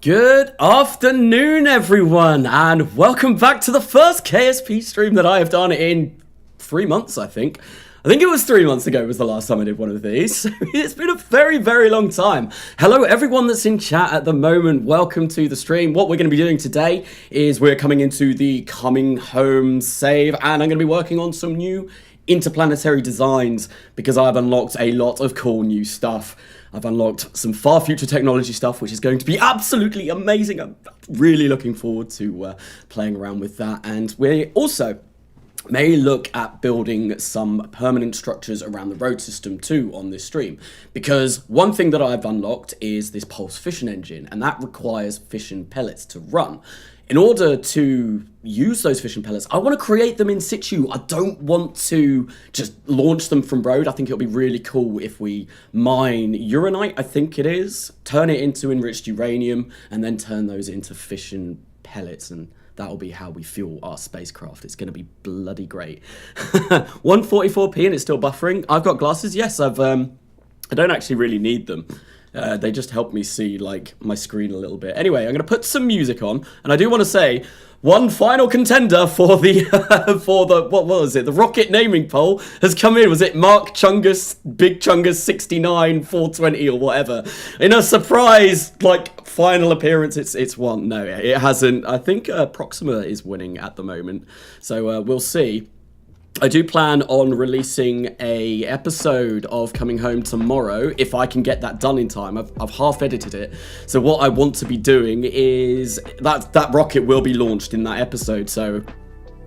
Good afternoon, everyone, and welcome back to the first KSP stream that I have done in 3 months, I think. I think it was 3 months ago was the last time I did one of these. So it's been a very, very long time. Hello, everyone that's in chat at the moment. Welcome to the stream. What we're going to be doing today is we're coming into the coming home save, and I'm going to be working on some new interplanetary designs because I've unlocked a lot of cool new stuff. I've unlocked some far future technology stuff, which is going to be absolutely amazing. I'm really looking forward to playing around with that. And we also may look at building some permanent structures around the road system too on this stream. Because one thing that I've unlocked is this pulse fission engine, and that requires fission pellets to run. In order to use those fission pellets, I want to create them in situ. I don't want to just launch them from road. I think it'll be really cool if we mine uranite, I think it is, turn it into enriched uranium, and then turn those into fission pellets, and that'll be how we fuel our spacecraft. It's going to be bloody great. 144p and it's still buffering. I've got glasses. Yes, I don't actually really need them. They just help me see like my screen a little bit. Anyway, I'm going to put some music on, and I do want to say one final contender for the what was it? The rocket naming poll has come in. Was it Mark Chungus, Big Chungus 69 420 or whatever? In a surprise like final appearance, it's won. No, it hasn't. I think Proxima is winning at the moment, so we'll see. I do plan on releasing a episode of Coming Home tomorrow, if I can get that done in time. I've half edited it. So what I want to be doing is that rocket will be launched in that episode. So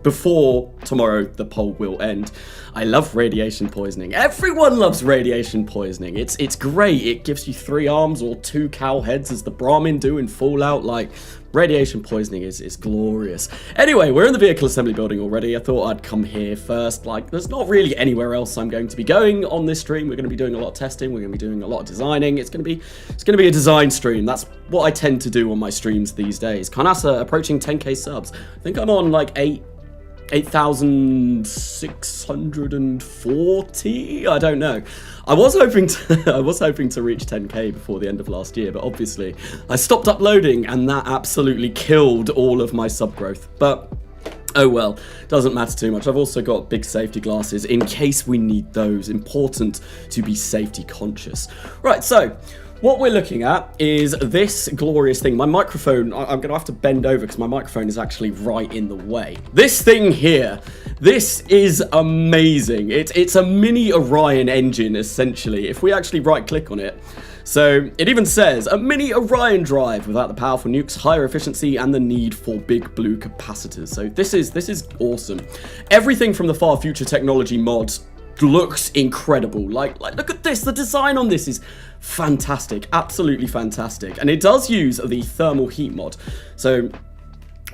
before tomorrow, the poll will end. I love radiation poisoning. Everyone loves radiation poisoning. It's great. It gives you 3 arms or 2 cow heads as the Brahmin do in Fallout. Like, radiation poisoning is glorious. Anyway, we're in the vehicle assembly building already. I thought I'd come here first. Like, there's not really anywhere else I'm going to be going on this stream. We're going to be doing a lot of testing. We're going to be doing a lot of designing. It's going to be a design stream. That's what I tend to do on my streams these days. Karnasa approaching 10k subs. I think I'm on like 8,640. I don't know. I was hoping to reach 10k before the end of last year, but obviously I stopped uploading and that absolutely killed all of my sub growth. But oh well, doesn't matter too much. I've also got big safety glasses in case we need those. Important to be safety conscious. Right, so what we're looking at is this glorious thing. My microphone, I'm going to have to bend over because my microphone is actually right in the way. This thing here, this is amazing. It's a mini Orion engine, essentially, if we actually right-click on it. So it even says, a mini Orion drive without the powerful nukes, higher efficiency, and the need for big blue capacitors. So this is awesome. Everything from the far future technology mods looks incredible. Like look at this. The design on this is fantastic, absolutely fantastic, and it does use the thermal heat mod. So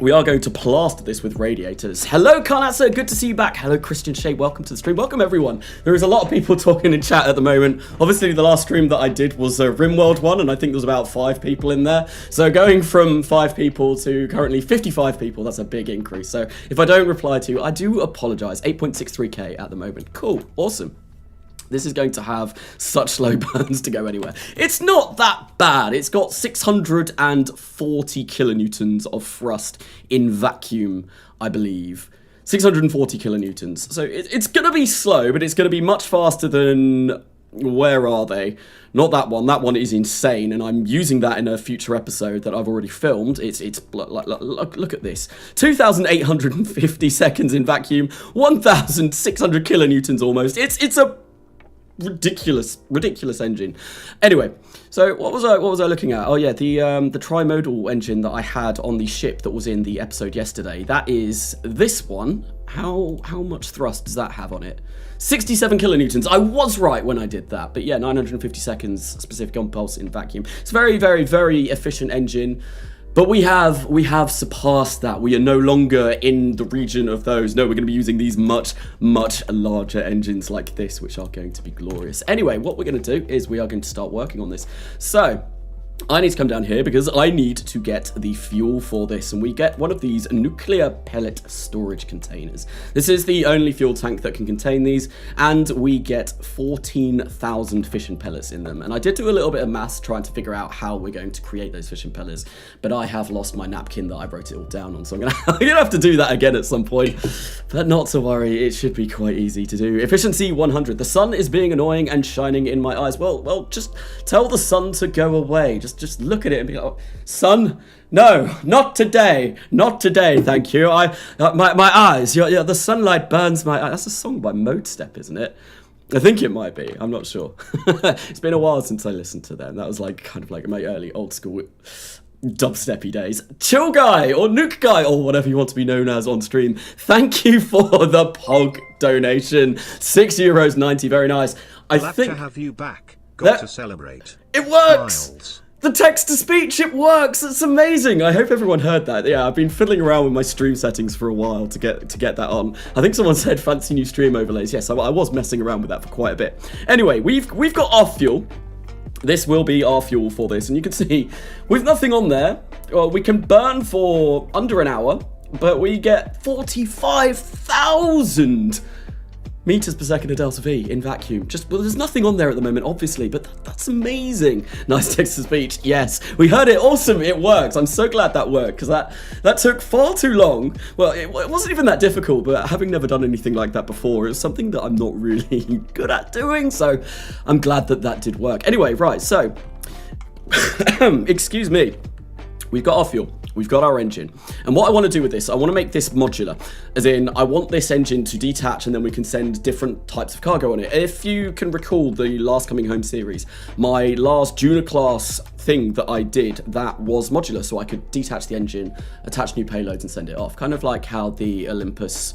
we are going to plaster this with radiators. Hello, Karnatsa, good to see you back. Hello, Christian Shape, welcome to the stream. Welcome, everyone. There is a lot of people talking in chat at the moment. Obviously, the last stream that I did was a RimWorld one, and I think there was about 5 people in there. So going from 5 people to currently 55 people, that's a big increase. So if I don't reply to you, I do apologize. 8.63k at the moment. Cool, awesome. This is going to have such slow burns to go anywhere. It's not that bad. It's got 640 kilonewtons of thrust in vacuum, I believe. 640 kilonewtons. So it's going to be slow, but it's going to be much faster than... Where are they? Not that one. That one is insane, and I'm using that in a future episode that I've already filmed. Look at this. 2,850 seconds in vacuum. 1,600 kilonewtons almost. It's a ridiculous engine. Anyway, so what was I looking at? Oh yeah, the trimodal engine that I had on the ship that was in the episode yesterday. That is this one. How much thrust does that have on it? 67 kilonewtons. I was right when I did that, but yeah, 950 seconds specific on pulse in vacuum. It's a very, very, very efficient engine. But we have surpassed that. We are no longer in the region of those. No, we're going to be using these much, much larger engines like this, which are going to be glorious. Anyway, what we're going to do is we are going to start working on this. So I need to come down here because I need to get the fuel for this, and we get one of these nuclear pellet storage containers. This is the only fuel tank that can contain these, and we get 14,000 fission pellets in them. And I did do a little bit of maths trying to figure out how we're going to create those fission pellets, but I have lost my napkin that I wrote it all down on, so I'm gonna have to do that again at some point. But not to worry, it should be quite easy to do. Efficiency 100. The sun is being annoying and shining in my eyes. Well, just tell the sun to go away. Just look at it and be like, oh, sun, no, not today, thank you. My eyes, the sunlight burns my eyes. That's a song by Mode Step, isn't it? I think it might be, I'm not sure. It's been a while since I listened to them. That was like kind of like my early old school dubsteppy days. Chill Guy or Nuke Guy or whatever you want to be known as on stream, thank you for the POG donation. €6.90, very nice. Glad to have you back. Got to celebrate. It works! Miles. The text-to-speech, it works! It's amazing! I hope everyone heard that. Yeah, I've been fiddling around with my stream settings for a while to get that on. I think someone said fancy new stream overlays. Yes, I was messing around with that for quite a bit. Anyway, we've got our fuel. This will be our fuel for this, and you can see, with nothing on there, well, we can burn for under an hour, but we get 45,000 meters per second of delta V in vacuum. Well, there's nothing on there at the moment, obviously, but that's amazing. Nice text-to-speech. Yes, we heard it. Awesome. It works. I'm so glad that worked, because that took far too long. Well, it wasn't even that difficult, but having never done anything like that before, it was something that I'm not really good at doing, so I'm glad that did work. Anyway, right, so, excuse me. We've got our fuel. We've got our engine. And what I want to do with this, I want to make this modular. As in, I want this engine to detach and then we can send different types of cargo on it. If you can recall the last Coming Home series, my last junior class thing that I did, that was modular. So I could detach the engine, attach new payloads and send it off. Kind of like how the Olympus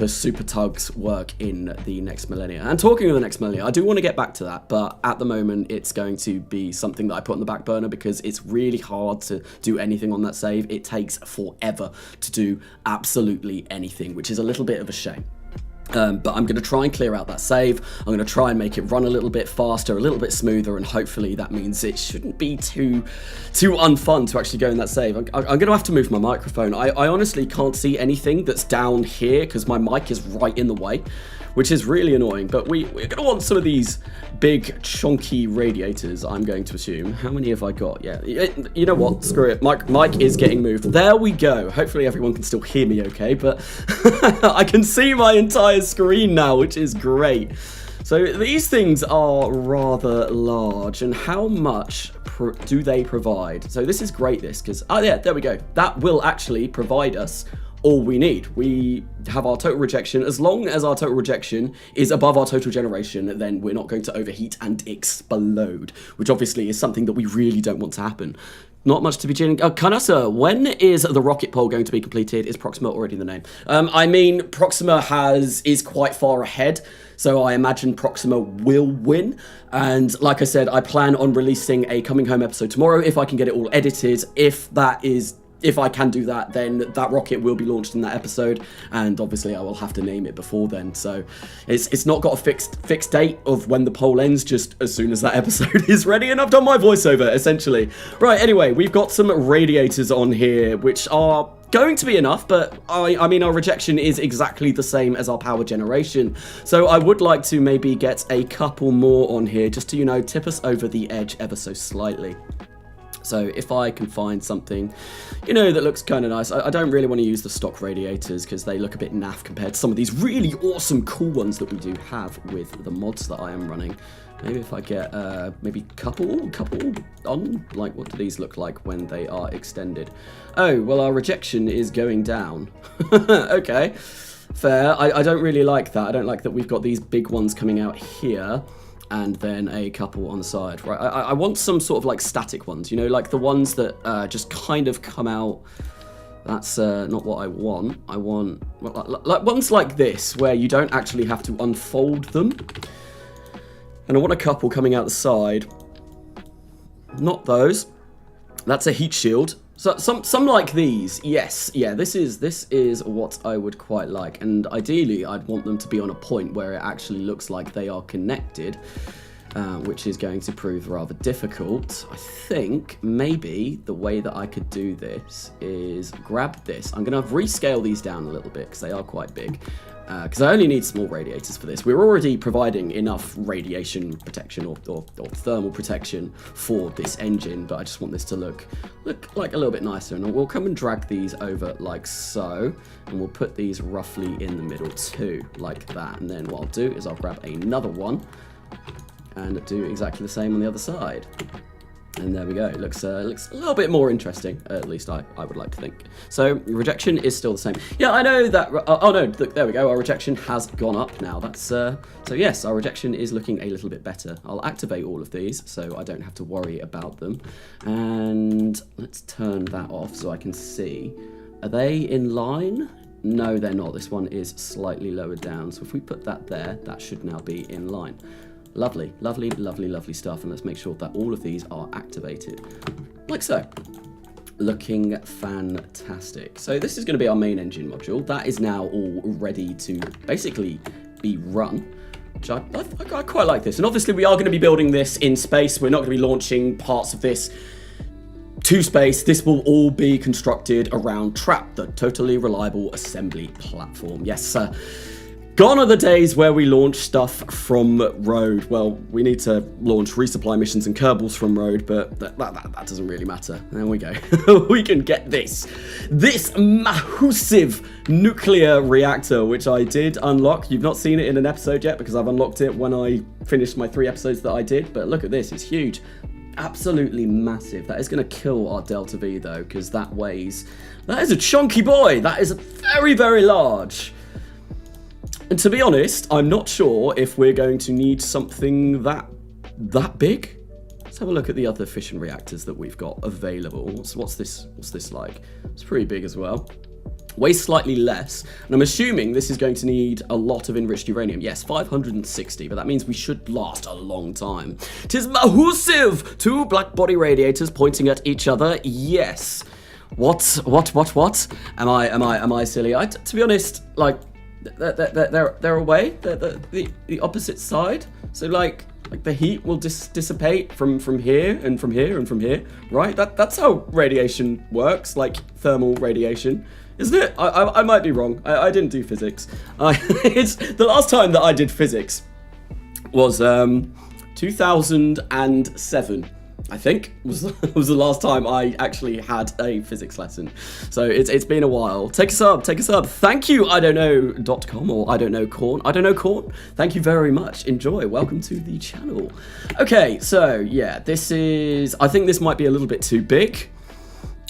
super tugs work in the next millennia. And talking of the next millennia, I do want to get back to that, but at the moment it's going to be something that I put on the back burner because it's really hard to do anything on that save. It takes forever to do absolutely anything, which is a little bit of a shame. But I'm going to try and clear out that save. I'm going to try and make it run a little bit faster, a little bit smoother, and hopefully that means it shouldn't be too unfun to actually go in that save. I'm going to have to move my microphone. I honestly can't see anything that's down here because my mic is right in the way, which is really annoying. But we're going to want some of these big, chunky radiators, I'm going to assume. How many have I got? Yeah, you know what? Screw it. Mic is getting moved. There we go. Hopefully everyone can still hear me okay, but I can see my entire screen now, which is great. So these things are rather large, and how much do they provide? So this is great, because, oh yeah, there we go. That will actually provide us all we need. We have our total rejection. As long as our total rejection is above our total generation, then we're not going to overheat and explode, which obviously is something that we really don't want to happen. Not much to be doing. Kanasa, when is the rocket poll going to be completed? Is Proxima already in the name? I mean, Proxima is quite far ahead, so I imagine Proxima will win. And like I said, I plan on releasing a Coming Home episode tomorrow if I can get it all edited. If I can do that, then that rocket will be launched in that episode, and obviously I will have to name it before then. So it's not got a fixed date of when the poll ends, just as soon as that episode is ready, and I've done my voiceover, essentially. Right, anyway, we've got some radiators on here, which are going to be enough, but I mean, our rejection is exactly the same as our power generation. So I would like to maybe get a couple more on here, just to, you know, tip us over the edge ever so slightly. So if I can find something, you know, that looks kind of nice. I don't really want to use the stock radiators because they look a bit naff compared to some of these really awesome, cool ones that we do have with the mods that I am running. Maybe if I get, maybe couple on, like, what do these look like when they are extended? Oh, well, our rejection is going down. Okay, fair. I don't really like that. I don't like that we've got these big ones coming out here, and then a couple on the side, right? I want some sort of like static ones, you know, like the ones that just kind of come out. That's not what I want. I want like ones like this, where you don't actually have to unfold them. And I want a couple coming out the side. Not those. That's a heat shield. So some like these, yes, yeah, this is what I would quite like, and ideally I'd want them to be on a point where it actually looks like they are connected. which is going to prove rather difficult. I think maybe the way that I could do this is grab this. I'm going to rescale these down a little bit because they are quite big. Because I only need small radiators for this. We're already providing enough radiation protection or thermal protection for this engine, but I just want this to look like a little bit nicer. And we'll come and drag these over like so, and we'll put these roughly in the middle too, like that. And then what I'll do is I'll grab another one and do exactly the same on the other side. And there we go. It looks a little bit more interesting, at least I would like to think. So rejection is still the same. Yeah, I know that. Oh no, look, there we go. Our rejection has gone up now. That's so yes, our rejection is looking a little bit better. I'll activate all of these so I don't have to worry about them. And let's turn that off so I can see. Are they in line? No, they're not. This one is slightly lower down. So if we put that there, that should now be in line. Lovely, lovely, lovely, lovely stuff. And let's make sure that all of these are activated, like so. Looking fantastic. So this is going to be our main engine module. That is now all ready to basically be run, which I quite like this. And obviously we are going to be building this in space. We're not going to be launching parts of this to space. This will all be constructed around TRAP, the Totally Reliable Assembly Platform. Yes, sir. Gone are the days where we launch stuff from road. Well, we need to launch resupply missions and Kerbals from road, but that doesn't really matter. There we go. We can get this massive nuclear reactor, which I did unlock. You've not seen it in an episode yet because I've unlocked it when I finished my 3 episodes that I did. But look at this, it's huge. Absolutely massive. That is going to kill our Delta V though, because that is a chunky boy. That is very, very large. And to be honest, I'm not sure if we're going to need something that big. Let's have a look at the other fission reactors that we've got available. What's this like? It's pretty big as well. Weighs slightly less, and I'm assuming this is going to need a lot of enriched uranium. Yes, 560, but that means we should last a long time. 'Tis massive! 2 black body radiators pointing at each other. Yes. What? Am I silly? To be honest, like, they're away. The opposite side. So like the heat will dissipate from here and from here and from here, right? That's how radiation works, like thermal radiation, isn't it? I might be wrong. I didn't do physics. It's the last time that I did physics was 2007. I think was the last time I actually had a physics lesson. So it's been a while. Take us up. Thank you, idon'tknow.com or idon'tknow corn. Thank you very much. Enjoy. Welcome to the channel. Okay, so yeah, I think this might be a little bit too big.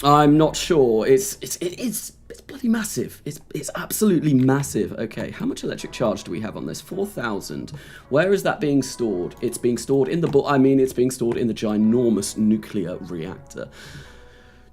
I'm not sure. It's bloody massive. It's absolutely massive. Okay, how much electric charge do we have on this? 4,000. Where is that being stored? It's being stored in it's being stored in the ginormous nuclear reactor.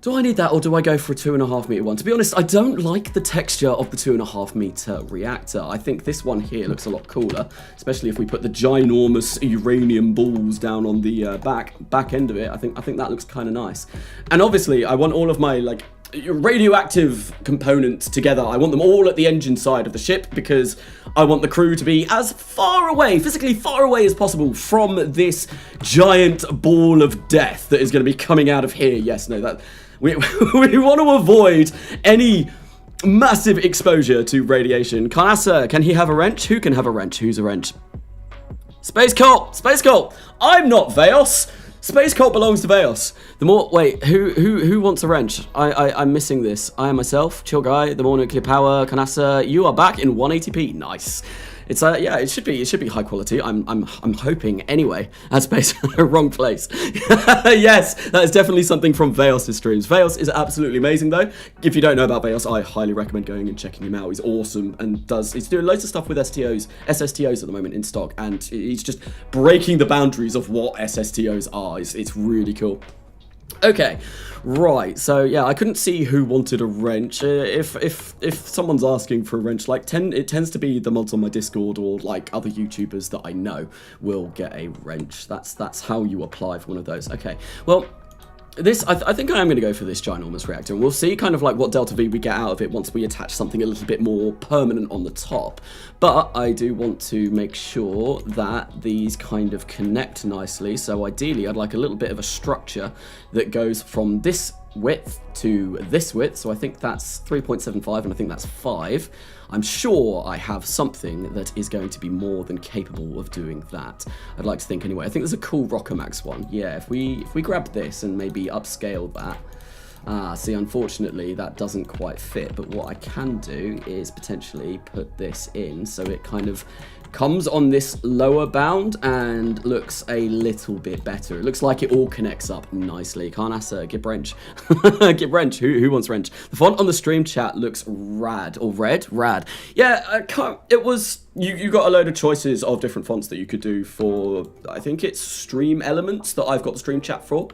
Do I need that, or do I go for a 2.5 meter one? To be honest, I don't like the texture of the 2.5 meter reactor. I think this one here looks a lot cooler, especially if we put the ginormous uranium balls down on the back end of it. I think that looks kind of nice. And obviously, I want all of my like radioactive components together. I want them all at the engine side of the ship because I want the crew to be as physically far away as possible from this giant ball of death that is going to be coming out of here. Yes, no, that we want to avoid any massive exposure to radiation. Kanasa, can he have a wrench? Who can have a wrench? Who's a wrench? Space Cult. I'm not Veos. Space Cult belongs to Veos. Who wants a wrench? I'm missing this. I am myself, chill guy, the more nuclear power, Kanasa, you are back in 180p. Nice. It's yeah, it should be high quality. I'm hoping anyway. That's space wrong place. Yes, that is definitely something from Veos' streams. Veos is absolutely amazing though. If you don't know about Veos, I highly recommend going and checking him out. He's awesome and he's doing loads of stuff with SSTOs at the moment in stock, and he's just breaking the boundaries of what SSTOs are. It's really cool. Okay, right, so yeah, I couldn't see who wanted a wrench. If someone's asking for a wrench, like it tends to be the mods on my Discord or like other YouTubers that I know will get a wrench. That's how you apply for one of those. Okay, well, I think I am going to go for this ginormous reactor, and we'll see kind of like what delta V we get out of it once we attach something a little bit more permanent on the top. But I do want to make sure that these kind of connect nicely, so ideally I'd like a little bit of a structure that goes from this width to this width, so I think that's 3.75 and I think that's 5. I'm sure I have something that is going to be more than capable of doing that. I'd like to think anyway. I think there's a cool Rockomax one. Yeah, if we grab this and maybe upscale that. See, unfortunately, that doesn't quite fit, but what I can do is potentially put this in so it kind of comes on this lower bound and looks a little bit better. It looks like it all connects up nicely. Can't ask give wrench. Give wrench. Who wants wrench? The font on the stream chat looks rad. Or red? Rad. Yeah, it was... You got a load of choices of different fonts that you could do for... I think it's stream elements that I've got the stream chat for.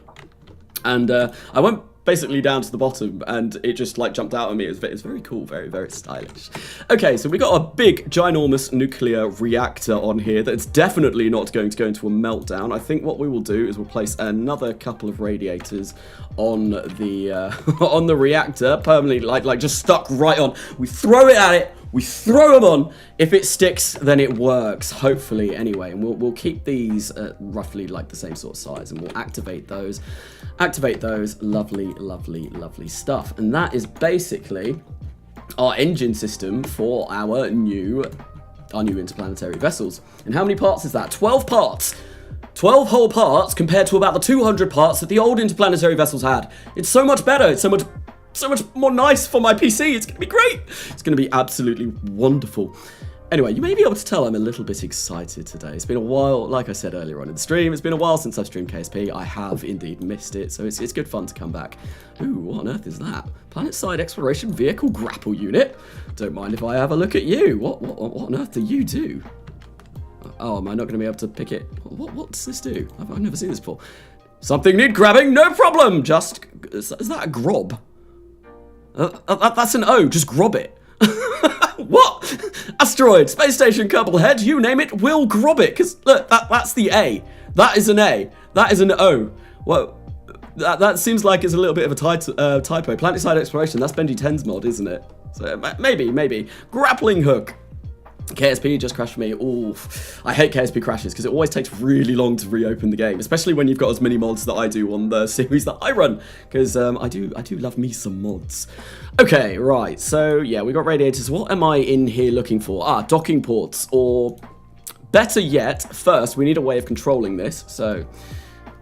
And I went basically down to the bottom and it just like jumped out at me. It's very cool, very, very stylish. Okay, so we got a big ginormous nuclear reactor on here that's definitely not going to go into a meltdown. I think what we will do is we'll place another couple of radiators on the on the reactor permanently, like just stuck right on. We throw it at it. We throw them on. If it sticks, then it works, hopefully, anyway. And we'll keep these roughly like the same sort of size, and we'll activate those. Activate those. Lovely, lovely, lovely stuff. And that is basically our engine system for our new interplanetary vessels. And how many parts is that? 12 parts. 12 whole parts compared to about the 200 parts that the old interplanetary vessels had. It's so much better. It's so much more nice for my PC. It's going to be great. It's going to be absolutely wonderful. Anyway, you may be able to tell I'm a little bit excited today. It's been a while, like I said earlier on in the stream, it's been a while since I've streamed KSP. I have indeed missed it, so it's good fun to come back. Ooh, what on earth is that? Planet-side exploration vehicle grapple unit? Don't mind if I have a look at you. What on earth do you do? Oh, am I not going to be able to pick it? What does this do? I've never seen this before. Something need grabbing? No problem! Just... Is that a grob? That's an O, just grob it. What? Asteroid, space station, Kerbal Head, you name it, we'll grob it. Because, look, that's the A. That is an A. That is an O. Well, that seems like it's a little bit of a typo. Planet-side exploration, that's Benji 10's mod, isn't it? So, maybe. Grappling hook. KSP just crashed for me. Ooh, I hate KSP crashes because it always takes really long to reopen the game, especially when you've got as many mods that I do on the series that I run, because I do love me some mods. Okay, right, so yeah, we got radiators. What am I in here looking for? Docking ports, or better yet, first we need a way of controlling this. So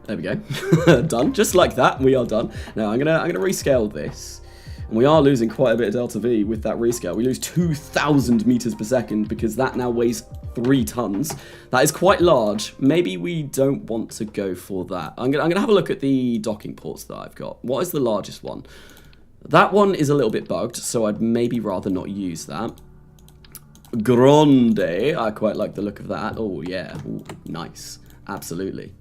there we go. Done, just like that, we are done. Now I'm gonna rescale this. And we are losing quite a bit of delta V with that rescale. We lose 2,000 meters per second because that now weighs 3 tons. That is quite large. Maybe we don't want to go for that. I'm gonna have a look at the docking ports that I've got. What is the largest one? That one is a little bit bugged, so I'd maybe rather not use that. Grande. I quite like the look of that. Oh, yeah. Ooh, nice. Absolutely.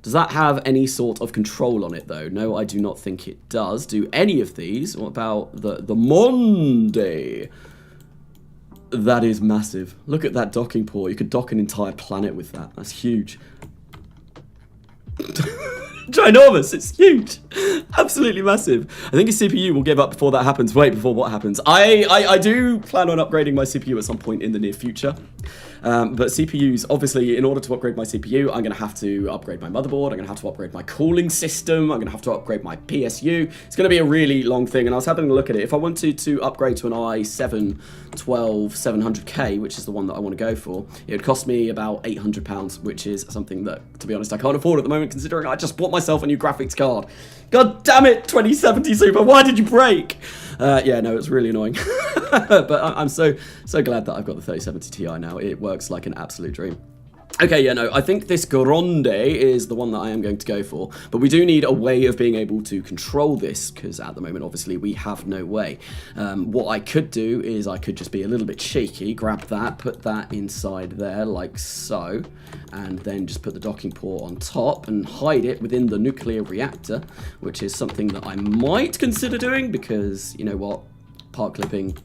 Does that have any sort of control on it, though? No, I do not think it does. Do any of these? What about the Monde? That is massive. Look at that docking port. You could dock an entire planet with that. That's huge. Ginormous, it's huge. Absolutely massive. I think a CPU will give up before that happens. Wait, before what happens? I do plan on upgrading my CPU at some point in the near future. But CPUs, obviously, in order to upgrade my CPU, I'm going to have to upgrade my motherboard, I'm going to have to upgrade my cooling system, I'm going to have to upgrade my PSU. It's going to be a really long thing, and I was having a look at it. If I wanted to upgrade to an i7 12700K, which is the one that I want to go for, it would cost me about £800, which is something that, to be honest, I can't afford at the moment, considering I just bought myself a new graphics card. God damn it, 2070 Super, why did you break? Yeah, no, it's really annoying. But I'm so glad that I've got the 3070 Ti now. It works like an absolute dream. Okay, yeah, no, I think this Grande is the one that I am going to go for, but we do need a way of being able to control this, because at the moment, obviously, we have no way. What I could do is I could just be a little bit cheeky, grab that, put that inside there, like so, and then just put the docking port on top and hide it within the nuclear reactor, which is something that I might consider doing, because, you know what, part clipping...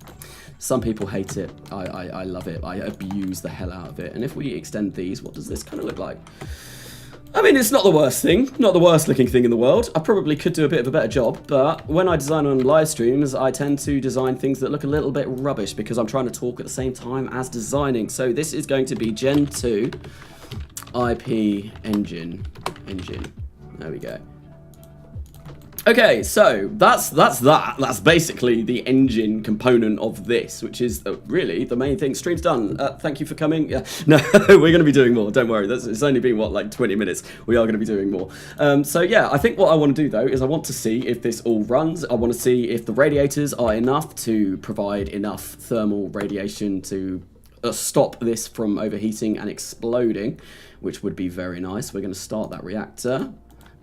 Some people hate it. I love it. I abuse the hell out of it. And if we extend these, what does this kind of look like? I mean, it's not the worst thing, not the worst looking thing in the world. I probably could do a bit of a better job, but when I design on live streams, I tend to design things that look a little bit rubbish because I'm trying to talk at the same time as designing. So this is going to be Gen 2 IP engine. There we go. Okay, so that's basically the engine component of this, which is really the main thing. Stream's done. Thank you for coming. Yeah, no, we're going to be doing more. Don't worry. It's only been what, like 20 minutes. We are going to be doing more. So yeah, I think what I want to do though is I want to see if this all runs. I want to see if the radiators are enough to provide enough thermal radiation to stop this from overheating and exploding, which would be very nice. We're going to start that reactor.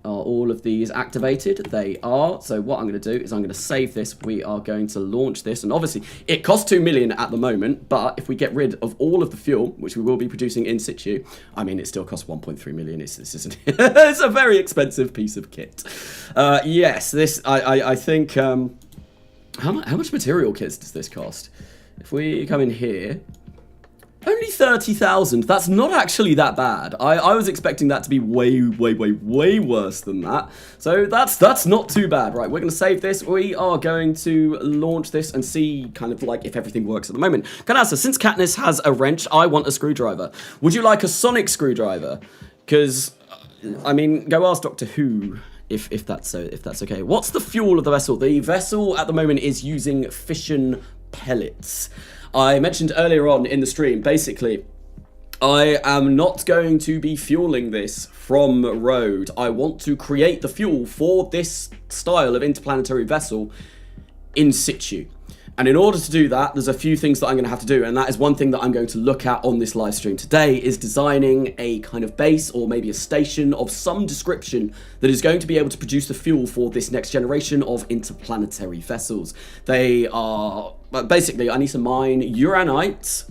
Are all of these activated? They are. So what I'm going to do is I'm going to save this. We are going to launch this. And obviously, it costs 2 million at the moment. But if we get rid of all of the fuel, which we will be producing in situ, I mean, it still costs 1.3 million. It's a very expensive piece of kit. Yes, this, I think... how much material kits does this cost? If we come in here... Only 30,000. That's not actually that bad. I was expecting that to be way worse than that. So that's not too bad. Right, we're going to save this. We are going to launch this and see kind of like if everything works at the moment. Kanasa, since Katniss has a wrench, I want a screwdriver. Would you like a sonic screwdriver? Because, I mean, go ask Doctor Who. If that's okay. What's the fuel of the vessel? The vessel at the moment is using fission pellets. I mentioned earlier on in the stream, basically, I am not going to be fueling this from road. I want to create the fuel for this style of interplanetary vessel in situ. And in order to do that, there's a few things that I'm going to have to do, and that is one thing that I'm going to look at on this live stream today, is designing a kind of base or maybe a station of some description that is going to be able to produce the fuel for this next generation of interplanetary vessels. They are, basically, I need to mine uranite,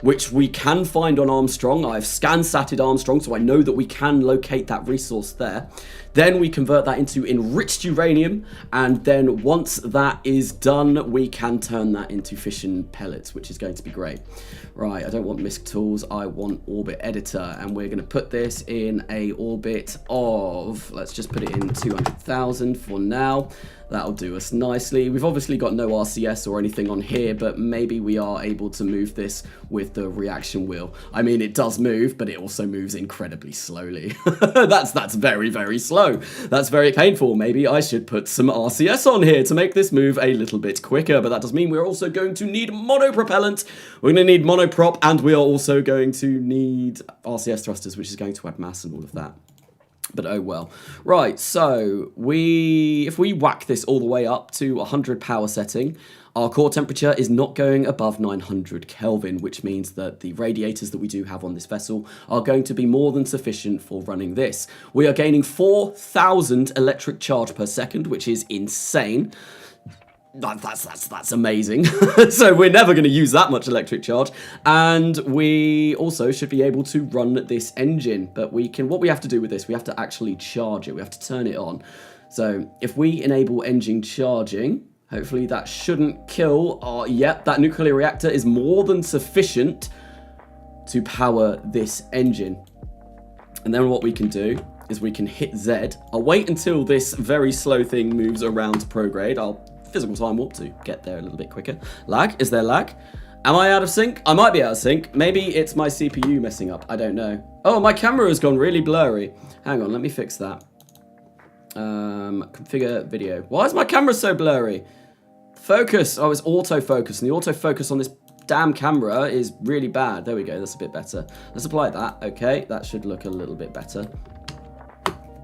which we can find on Armstrong. I've scan-satted Armstrong, so I know that we can locate that resource there. Then we convert that into enriched uranium, and then once that is done, we can turn that into fission pellets, which is going to be great. Right, I don't want MISC tools, I want orbit editor, and we're gonna put this in a orbit of, let's just put it in 200,000 for now. That'll do us nicely. We've obviously got no RCS or anything on here, but maybe we are able to move this with the reaction wheel. I mean, it does move, but it also moves incredibly slowly. That's very slow. That's very painful. Maybe I should put some RCS on here to make this move a little bit quicker, but that does mean we're also going to need monopropellant. We're going to need monoprop, and we are also going to need RCS thrusters, which is going to add mass and all of that. But oh well. Right, so if we whack this all the way up to 100 power setting, our core temperature is not going above 900 Kelvin, which means that the radiators that we do have on this vessel are going to be more than sufficient for running this. We are gaining 4,000 electric charge per second, which is insane. That's amazing. So we're never going to use that much electric charge, and we also should be able to run this engine. But what we have to do with this, we have to actually charge it. We have to turn it on. So if we enable engine charging, hopefully that shouldn't kill our... Yep, that nuclear reactor is more than sufficient to power this engine. And then what we can do is we can hit Z. I'll wait until this very slow thing moves around to prograde. I'll physical time warp to get there a little bit quicker. Lag? Is there lag? Am I out of sync? I might be out of sync. Maybe it's my CPU messing up. I don't know. Oh, my camera has gone really blurry. Hang on, let me fix that. Configure video. Why is my camera so blurry? Focus. Oh, it's autofocus, and the autofocus on this damn camera is really bad. There we go. That's a bit better. Let's apply that. Okay, that should look a little bit better.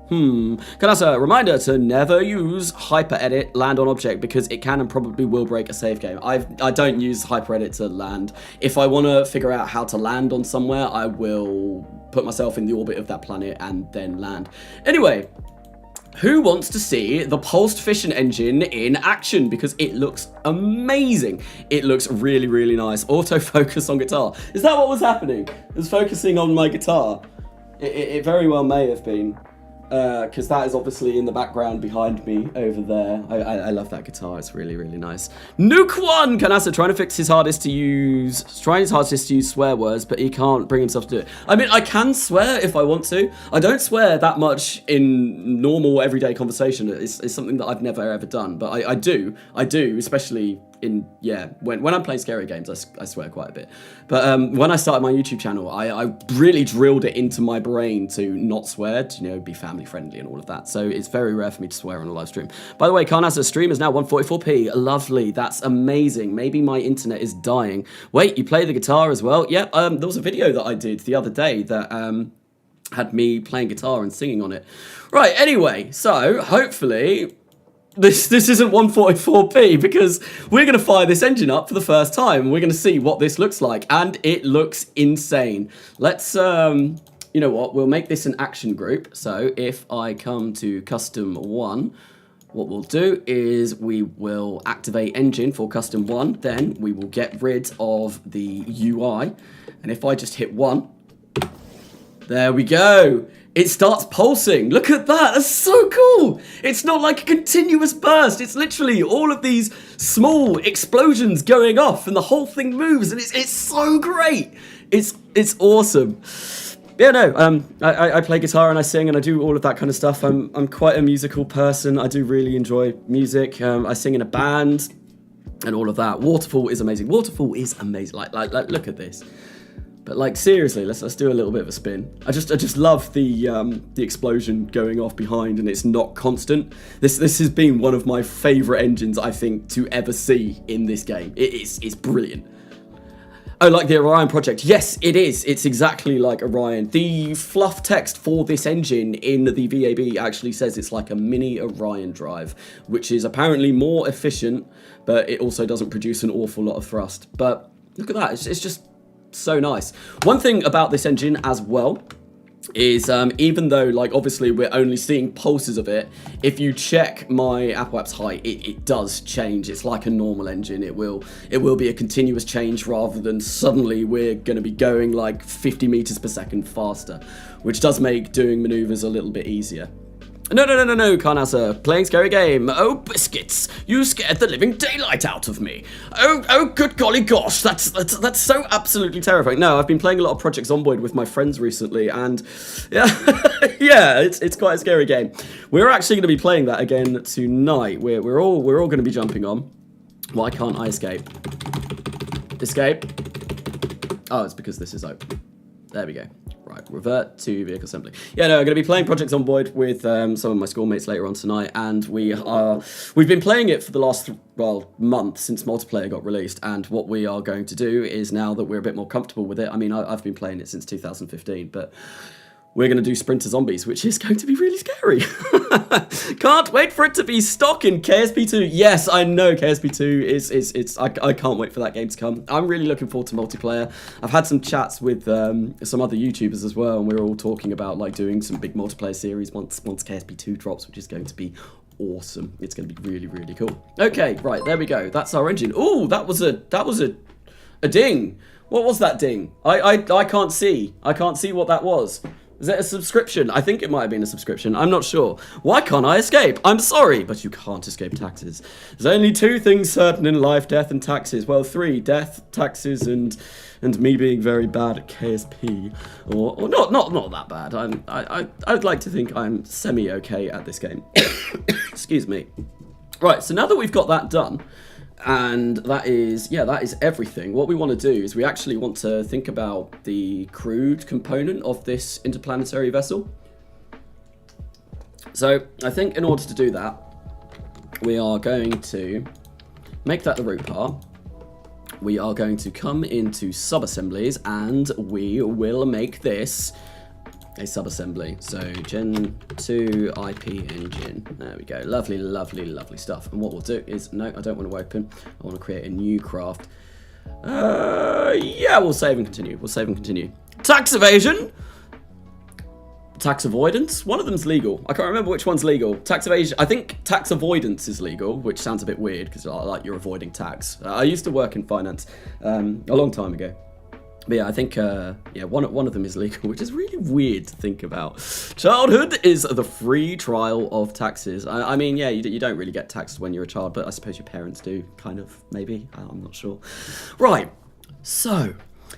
Kanasa, reminder to never use hyper-edit land on object, because it can and probably will break a save game. I don't use hyper-edit to land. If I want to figure out how to land on somewhere, I will put myself in the orbit of that planet and then land. Anyway, who wants to see the pulsed fission engine in action? Because it looks amazing. It looks really nice. Autofocus on guitar. Is that what was happening? It was focusing on my guitar. It very well may have been. because that is obviously in the background behind me over there. I love that guitar. It's really, really nice. Nuke One! Kanasa trying to fix his hardest to use... Trying his hardest to use swear words, but he can't bring himself to do it. I mean, I can swear if I want to. I don't swear that much in normal, everyday conversation. It's something that I've never, ever done. But I do, especially... when I'm playing scary games, I swear quite a bit. But when I started my YouTube channel, I really drilled it into my brain to not swear, to, be family friendly and all of that. So it's very rare for me to swear on a live stream. By the way, Karnas's stream is now 144p. Lovely, that's amazing. Maybe my internet is dying. Wait, you play the guitar as well? Yeah, there was a video that I did the other day that had me playing guitar and singing on it. Right, anyway, so hopefully... This isn't 144p because we're going to fire this engine up for the first time. We're going to see what this looks like, and it looks insane. Let's, you know what, we'll make this an action group. So if I come to custom 1, what we'll do is we will activate engine for custom 1, then we will get rid of the UI, and if I just hit 1, there we go. It starts pulsing. Look at that. That's so cool. It's not like a continuous burst. It's literally all of these small explosions going off and the whole thing moves and it's so great. It's awesome. Yeah, no, I play guitar and I sing and I do all of that kind of stuff. I'm quite a musical person. I do really enjoy music. I sing in a band and all of that. Waterfall is amazing. Waterfall is amazing. Like look at this. But like seriously, let's do a little bit of a spin. I just love the explosion going off behind, and it's not constant. This has been one of my favourite engines I think to ever see in this game. It's brilliant. Oh, like the Orion project? Yes, it is. It's exactly like Orion. The fluff text for this engine in the VAB actually says it's like a mini Orion drive, which is apparently more efficient, but it also doesn't produce an awful lot of thrust. But look at that. It's just so nice. One thing about this engine as well is even though like obviously we're only seeing pulses of it, if you check my apoap's height, it does change. It's like a normal engine. It will be a continuous change rather than suddenly we're going to be going like 50 meters per second faster, which does make doing maneuvers a little bit easier. No, Karnasa, playing scary game. Oh, biscuits, you scared the living daylight out of me. Oh, good golly gosh, that's so absolutely terrifying. No, I've been playing a lot of Project Zomboid with my friends recently, and yeah, yeah, it's quite a scary game. We're actually going to be playing that again tonight. We're all going to be jumping on. Why can't I escape? Escape? Oh, it's because this is open. There we go. Right, revert to vehicle assembly. Yeah, no, I'm going to be playing Project Zomboid with some of my schoolmates later on tonight, and we've been playing it for the last, month since multiplayer got released, and what we are going to do is, now that we're a bit more comfortable with it, I mean, I've been playing it since 2015, but we're going to do Sprinter Zombies, which is going to be really scary. Can't wait for it to be stock in KSP2. Yes, I know KSP2 is I can't wait for that game to come. I'm really looking forward to multiplayer. I've had some chats with some other YouTubers as well, and we're all talking about like doing some big multiplayer series once KSP2 drops, which is going to be awesome. It's going to be really, really cool. Okay, right, there we go. That's our engine. Ooh, that was a ding. What was that ding? I can't see. I can't see what that was. Is it a subscription? I think it might have been a subscription. I'm not sure. Why can't I escape? I'm sorry, but you can't escape taxes. There's only 2 things certain in life, death and taxes. Well, 3, death, taxes, and me being very bad at KSP. Or not that bad. I'd like to think I'm semi-okay at this game. Excuse me. Right, so now that we've got that done, and that is everything. What we want to do is we actually want to think about the crewed component of this interplanetary vessel. So I think in order to do that, we are going to make that the root part. We are going to come into sub-assemblies, and we will make this a sub-assembly. So Gen 2 IP engine. There we go. Lovely, lovely, lovely stuff. And what we'll do is, no, I don't want to open. I want to create a new craft. Yeah, we'll save and continue. We'll save and continue. Tax evasion. Tax avoidance. One of them's legal. I can't remember which one's legal. Tax evasion. I think tax avoidance is legal, which sounds a bit weird because like you're avoiding tax. I used to work in finance a long time ago. But yeah, I think one of them is legal, which is really weird to think about. Childhood is the free trial of taxes. I mean, yeah, you don't really get taxed when you're a child, but I suppose your parents do, kind of, maybe. I'm not sure. Right, so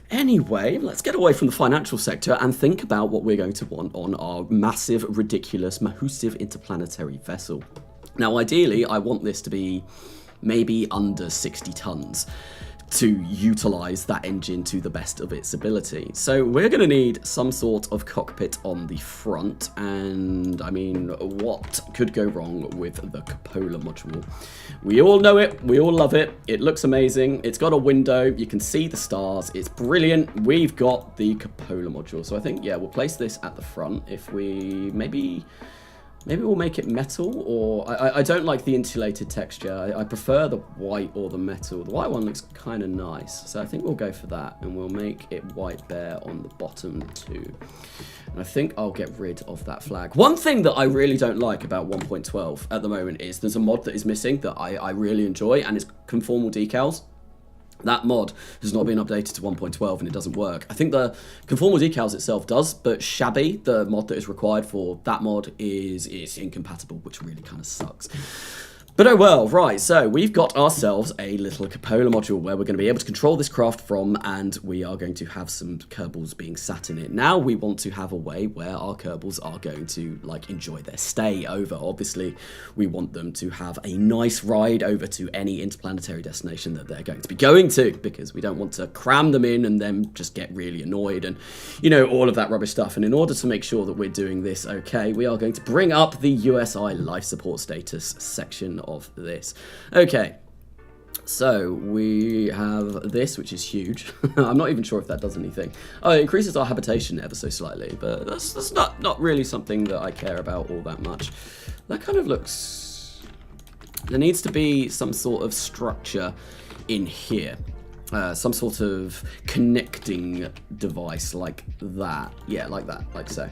anyway, let's get away from the financial sector and think about what we're going to want on our massive, ridiculous, massive interplanetary vessel. Now, ideally, I want this to be maybe under 60 tons to utilize that engine to the best of its ability. So we're going to need some sort of cockpit on the front, and I mean, what could go wrong with the cupola module? We all know it, we all love it, it looks amazing, it's got a window, you can see the stars, it's brilliant, we've got the cupola module. So I think, yeah, we'll place this at the front. If we maybe we'll make it metal, or I don't like the insulated texture. I prefer the white or the metal. The white one looks kind of nice, so I think we'll go for that, and we'll make it white bare on the bottom too. And I think I'll get rid of that flag. One thing that I really don't like about 1.12 at the moment is there's a mod that is missing that I really enjoy, and it's conformal decals. That mod has not been updated to 1.12 and it doesn't work. I think the conformal decals itself does, but Shabby, the mod that is required for that mod, is incompatible, which really kind of sucks. But oh well, right, so we've got ourselves a little cupola module where we're going to be able to control this craft from, and we are going to have some Kerbals being sat in it. Now we want to have a way where our Kerbals are going to, like, enjoy their stay over. Obviously, we want them to have a nice ride over to any interplanetary destination that they're going to be going to, because we don't want to cram them in and then just get really annoyed and, you know, all of that rubbish stuff. And in order to make sure that we're doing this okay, we are going to bring up the USI life support status section of this. Okay, so we have this, which is huge. I'm not even sure if that does anything. Oh, it increases our habitation ever so slightly, but that's not really something that I care about all that much. That kind of looks... There needs to be some sort of structure in here. Some sort of connecting device like that. Yeah, like that, like so.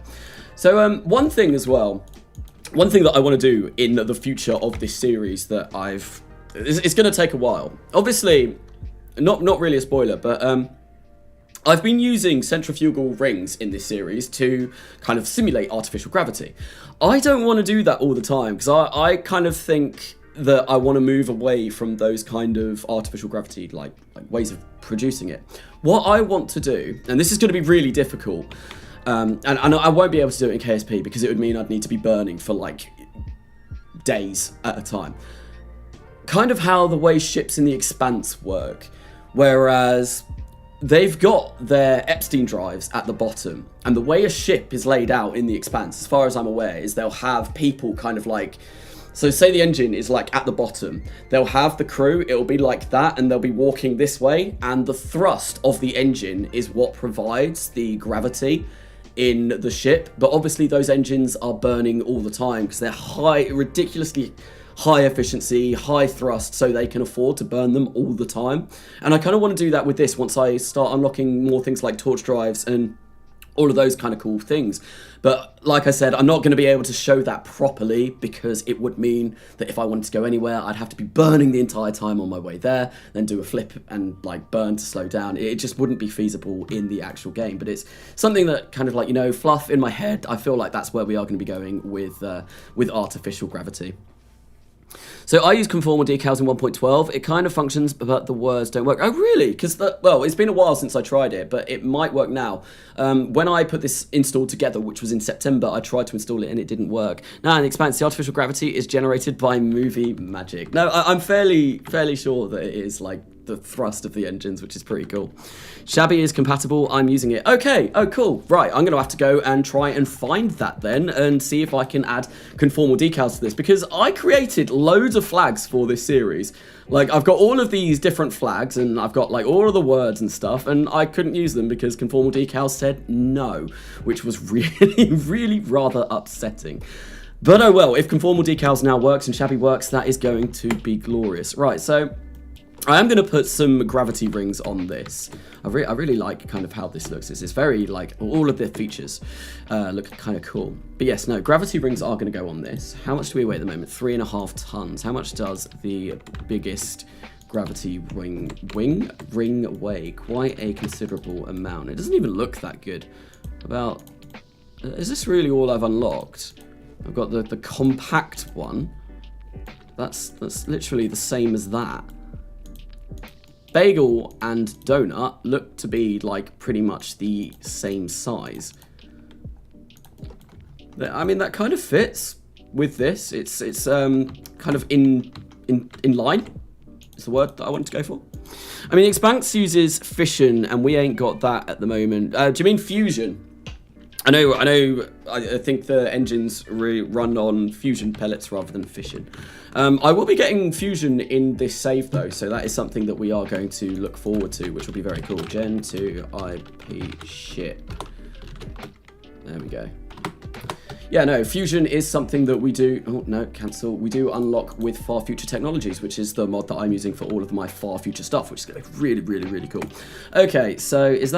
So one thing as well, one thing that I want to do in the future of this series that it's going to take a while. Obviously, not really a spoiler, but I've been using centrifugal rings in this series to kind of simulate artificial gravity. I don't want to do that all the time, because I kind of think that I want to move away from those kind of artificial gravity like ways of producing it. What I want to do, and this is going to be really difficult, and I won't be able to do it in KSP because it would mean I'd need to be burning for like days at a time. Kind of how the way ships in the Expanse work, whereas they've got their Epstein drives at the bottom, and the way a ship is laid out in the Expanse, as far as I'm aware, is they'll have people kind of like, so say the engine is like at the bottom, they'll have the crew, it'll be like that, and they'll be walking this way, and the thrust of the engine is what provides the gravity in the ship. But obviously those engines are burning all the time because they're ridiculously high efficiency, high thrust, so they can afford to burn them all the time. And I kind of want to do that with this once I start unlocking more things like torch drives and all of those kind of cool things. But like I said, I'm not going to be able to show that properly because it would mean that if I wanted to go anywhere, I'd have to be burning the entire time on my way there, then do a flip and like burn to slow down. It just wouldn't be feasible in the actual game. But it's something that kind of like, you know, fluff in my head. I feel like that's where we are going to be going with artificial gravity. So I use conformal decals in 1.12. It kind of functions, but the words don't work. Oh, really? Because, well, it's been a while since I tried it, but it might work now. When I put this installed together, which was in September, I tried to install it and it didn't work. Now, in the Expanse, the artificial gravity is generated by movie magic. No, I'm fairly sure that it is like the thrust of the engines, which is pretty cool. Shabby is compatible. I'm using it. Okay. Oh, cool. Right. I'm going to have to go and try and find that then and see if I can add conformal decals to this, because I created loads of flags for this series. Like, I've got all of these different flags and I've got like all of the words and stuff, and I couldn't use them because conformal decals said no, which was really rather upsetting. But oh well, if conformal decals now works and Shabby works, that is going to be glorious. Right. So I am going to put some gravity rings on this. I really like kind of how this looks. It's very, like, all of the features look kind of cool. But yes, no, gravity rings are going to go on this. How much do we weigh at the moment? 3.5 tons. How much does the biggest gravity ring away quite a considerable amount. It doesn't even look that good. Is this really all I've unlocked? I've got the compact one. That's literally the same as that. Bagel and donut look to be like pretty much the same size. I mean, that kind of fits with this. It's kind of in line. Is the word that I wanted to go for. I mean, Expanse uses fission, and we ain't got that at the moment. Do you mean fusion? I know. I think the engines run on fusion pellets rather than fission. I will be getting fusion in this save though, so that is something that we are going to look forward to, which will be very cool. Gen 2 IP ship. There we go. Yeah, no, fusion is something that we do. Oh no, cancel. We do unlock with Far Future Technologies, which is the mod that I'm using for all of my Far Future stuff, which is going to be really, really, really cool. Okay, so is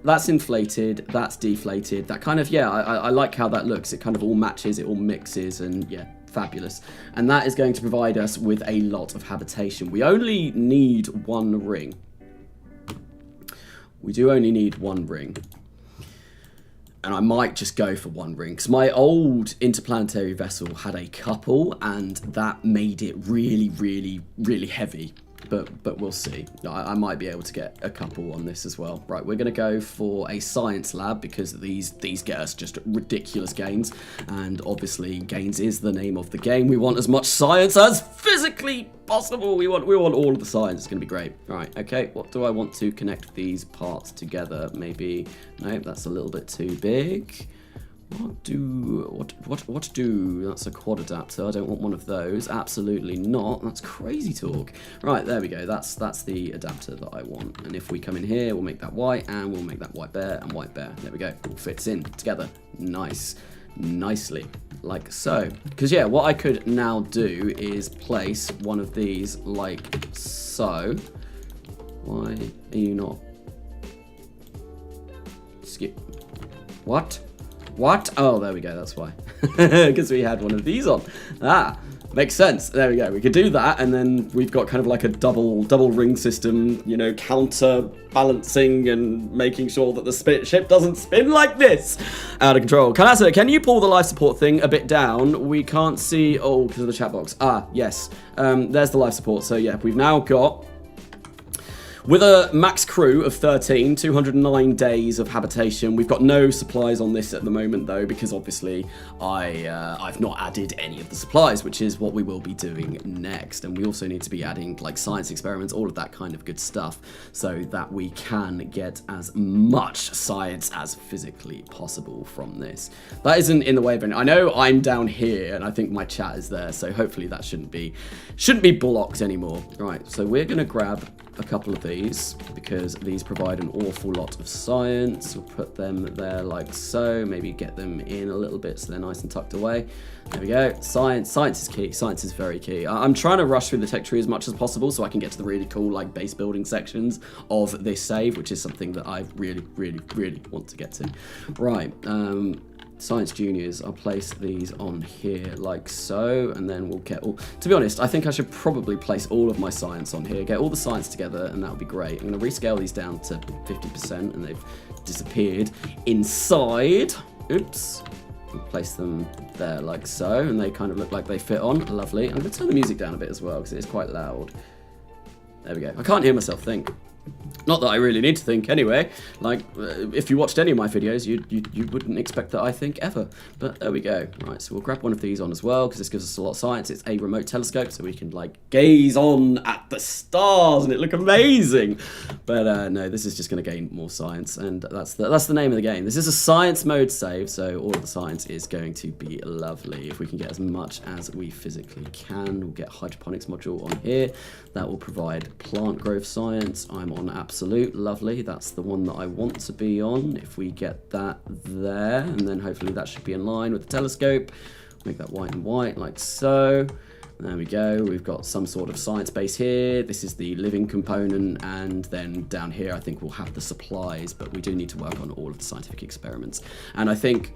that's inflated, that's deflated. That kind of, yeah, I like how that looks. It kind of all matches, it all mixes, and yeah, fabulous. And that is going to provide us with a lot of habitation. We only need one ring. We do only need one ring. And I might just go for one ring, because my old interplanetary vessel had a couple, and that made it really, really, really heavy. But we'll see. I might be able to get a couple on this as well. Right, we're going to go for a science lab, because these get us just ridiculous gains. And obviously, gains is the name of the game. We want as much science as physically possible. We want all of the science. It's going to be great. Right, okay, what do I want to connect these parts together? Maybe, no, that's a little bit too big. What do? That's a quad adapter. I don't want one of those. Absolutely not. That's crazy talk. Right, there we go. That's the adapter that I want. And if we come in here, we'll make that white, and we'll make that white bear and white bear. There we go. All fits in together. Nicely, like so. Because yeah, what I could now do is place one of these like so. Why are you not? Skip. What? What? Oh, there we go, that's why. Because we had one of these on. Ah, makes sense. There we go. We could do that, and then we've got kind of like a double ring system, you know, counterbalancing and making sure that the ship doesn't spin like this. Out of control. Kanasa, can you pull the life support thing a bit down? We can't see... Oh, because of the chat box. Ah, yes. There's the life support. So, yeah, we've now got... With a max crew of 13, 209 days of habitation. We've got no supplies on this at the moment though, because obviously I've not added any of the supplies, which is what we will be doing next. And we also need to be adding like science experiments, all of that kind of good stuff, so that we can get as much science as physically possible from this. That isn't in the way of any... I know I'm down here and I think my chat is there, so hopefully that shouldn't be blocked anymore. Right, so we're gonna grab a couple of these, because these provide an awful lot of science. We'll put them there like so, maybe get them in a little bit so they're nice and tucked away. There we go. Science is key. Science is very key. I'm trying to rush through the tech tree as much as possible so I can get to the really cool like base building sections of this save, which is something that I really, really, really want to get to. Right, Science Juniors, I'll place these on here like so, and then we'll get all... To be honest, I think I should probably place all of my science on here, get all the science together, and that'll be great. I'm going to rescale these down to 50%, and they've disappeared inside. Oops. We'll place them there like so, and they kind of look like they fit on. Lovely. I'm going to turn the music down a bit as well, because it is quite loud. There we go. I can't hear myself think. Not that I really need to think anyway. Like, if you watched any of my videos, you wouldn't expect that I think ever. But there we go. Right, so we'll grab one of these on as well, because this gives us a lot of science. It's a remote telescope, so we can, like, gaze on at the stars, and it look amazing. But, no, this is just going to gain more science, and that's the name of the game. This is a science mode save, so all of the science is going to be lovely. If we can get as much as we physically can, we'll get hydroponics module on here. That will provide plant growth science. I'm on absolute, lovely. That's the one that I want to be on. If we get that there, and then hopefully that should be in line with the telescope. Make that white and white like so. There we go. We've got some sort of science base here. This is the living component, and then down here I think we'll have the supplies, but we do need to work on all of the scientific experiments. And I think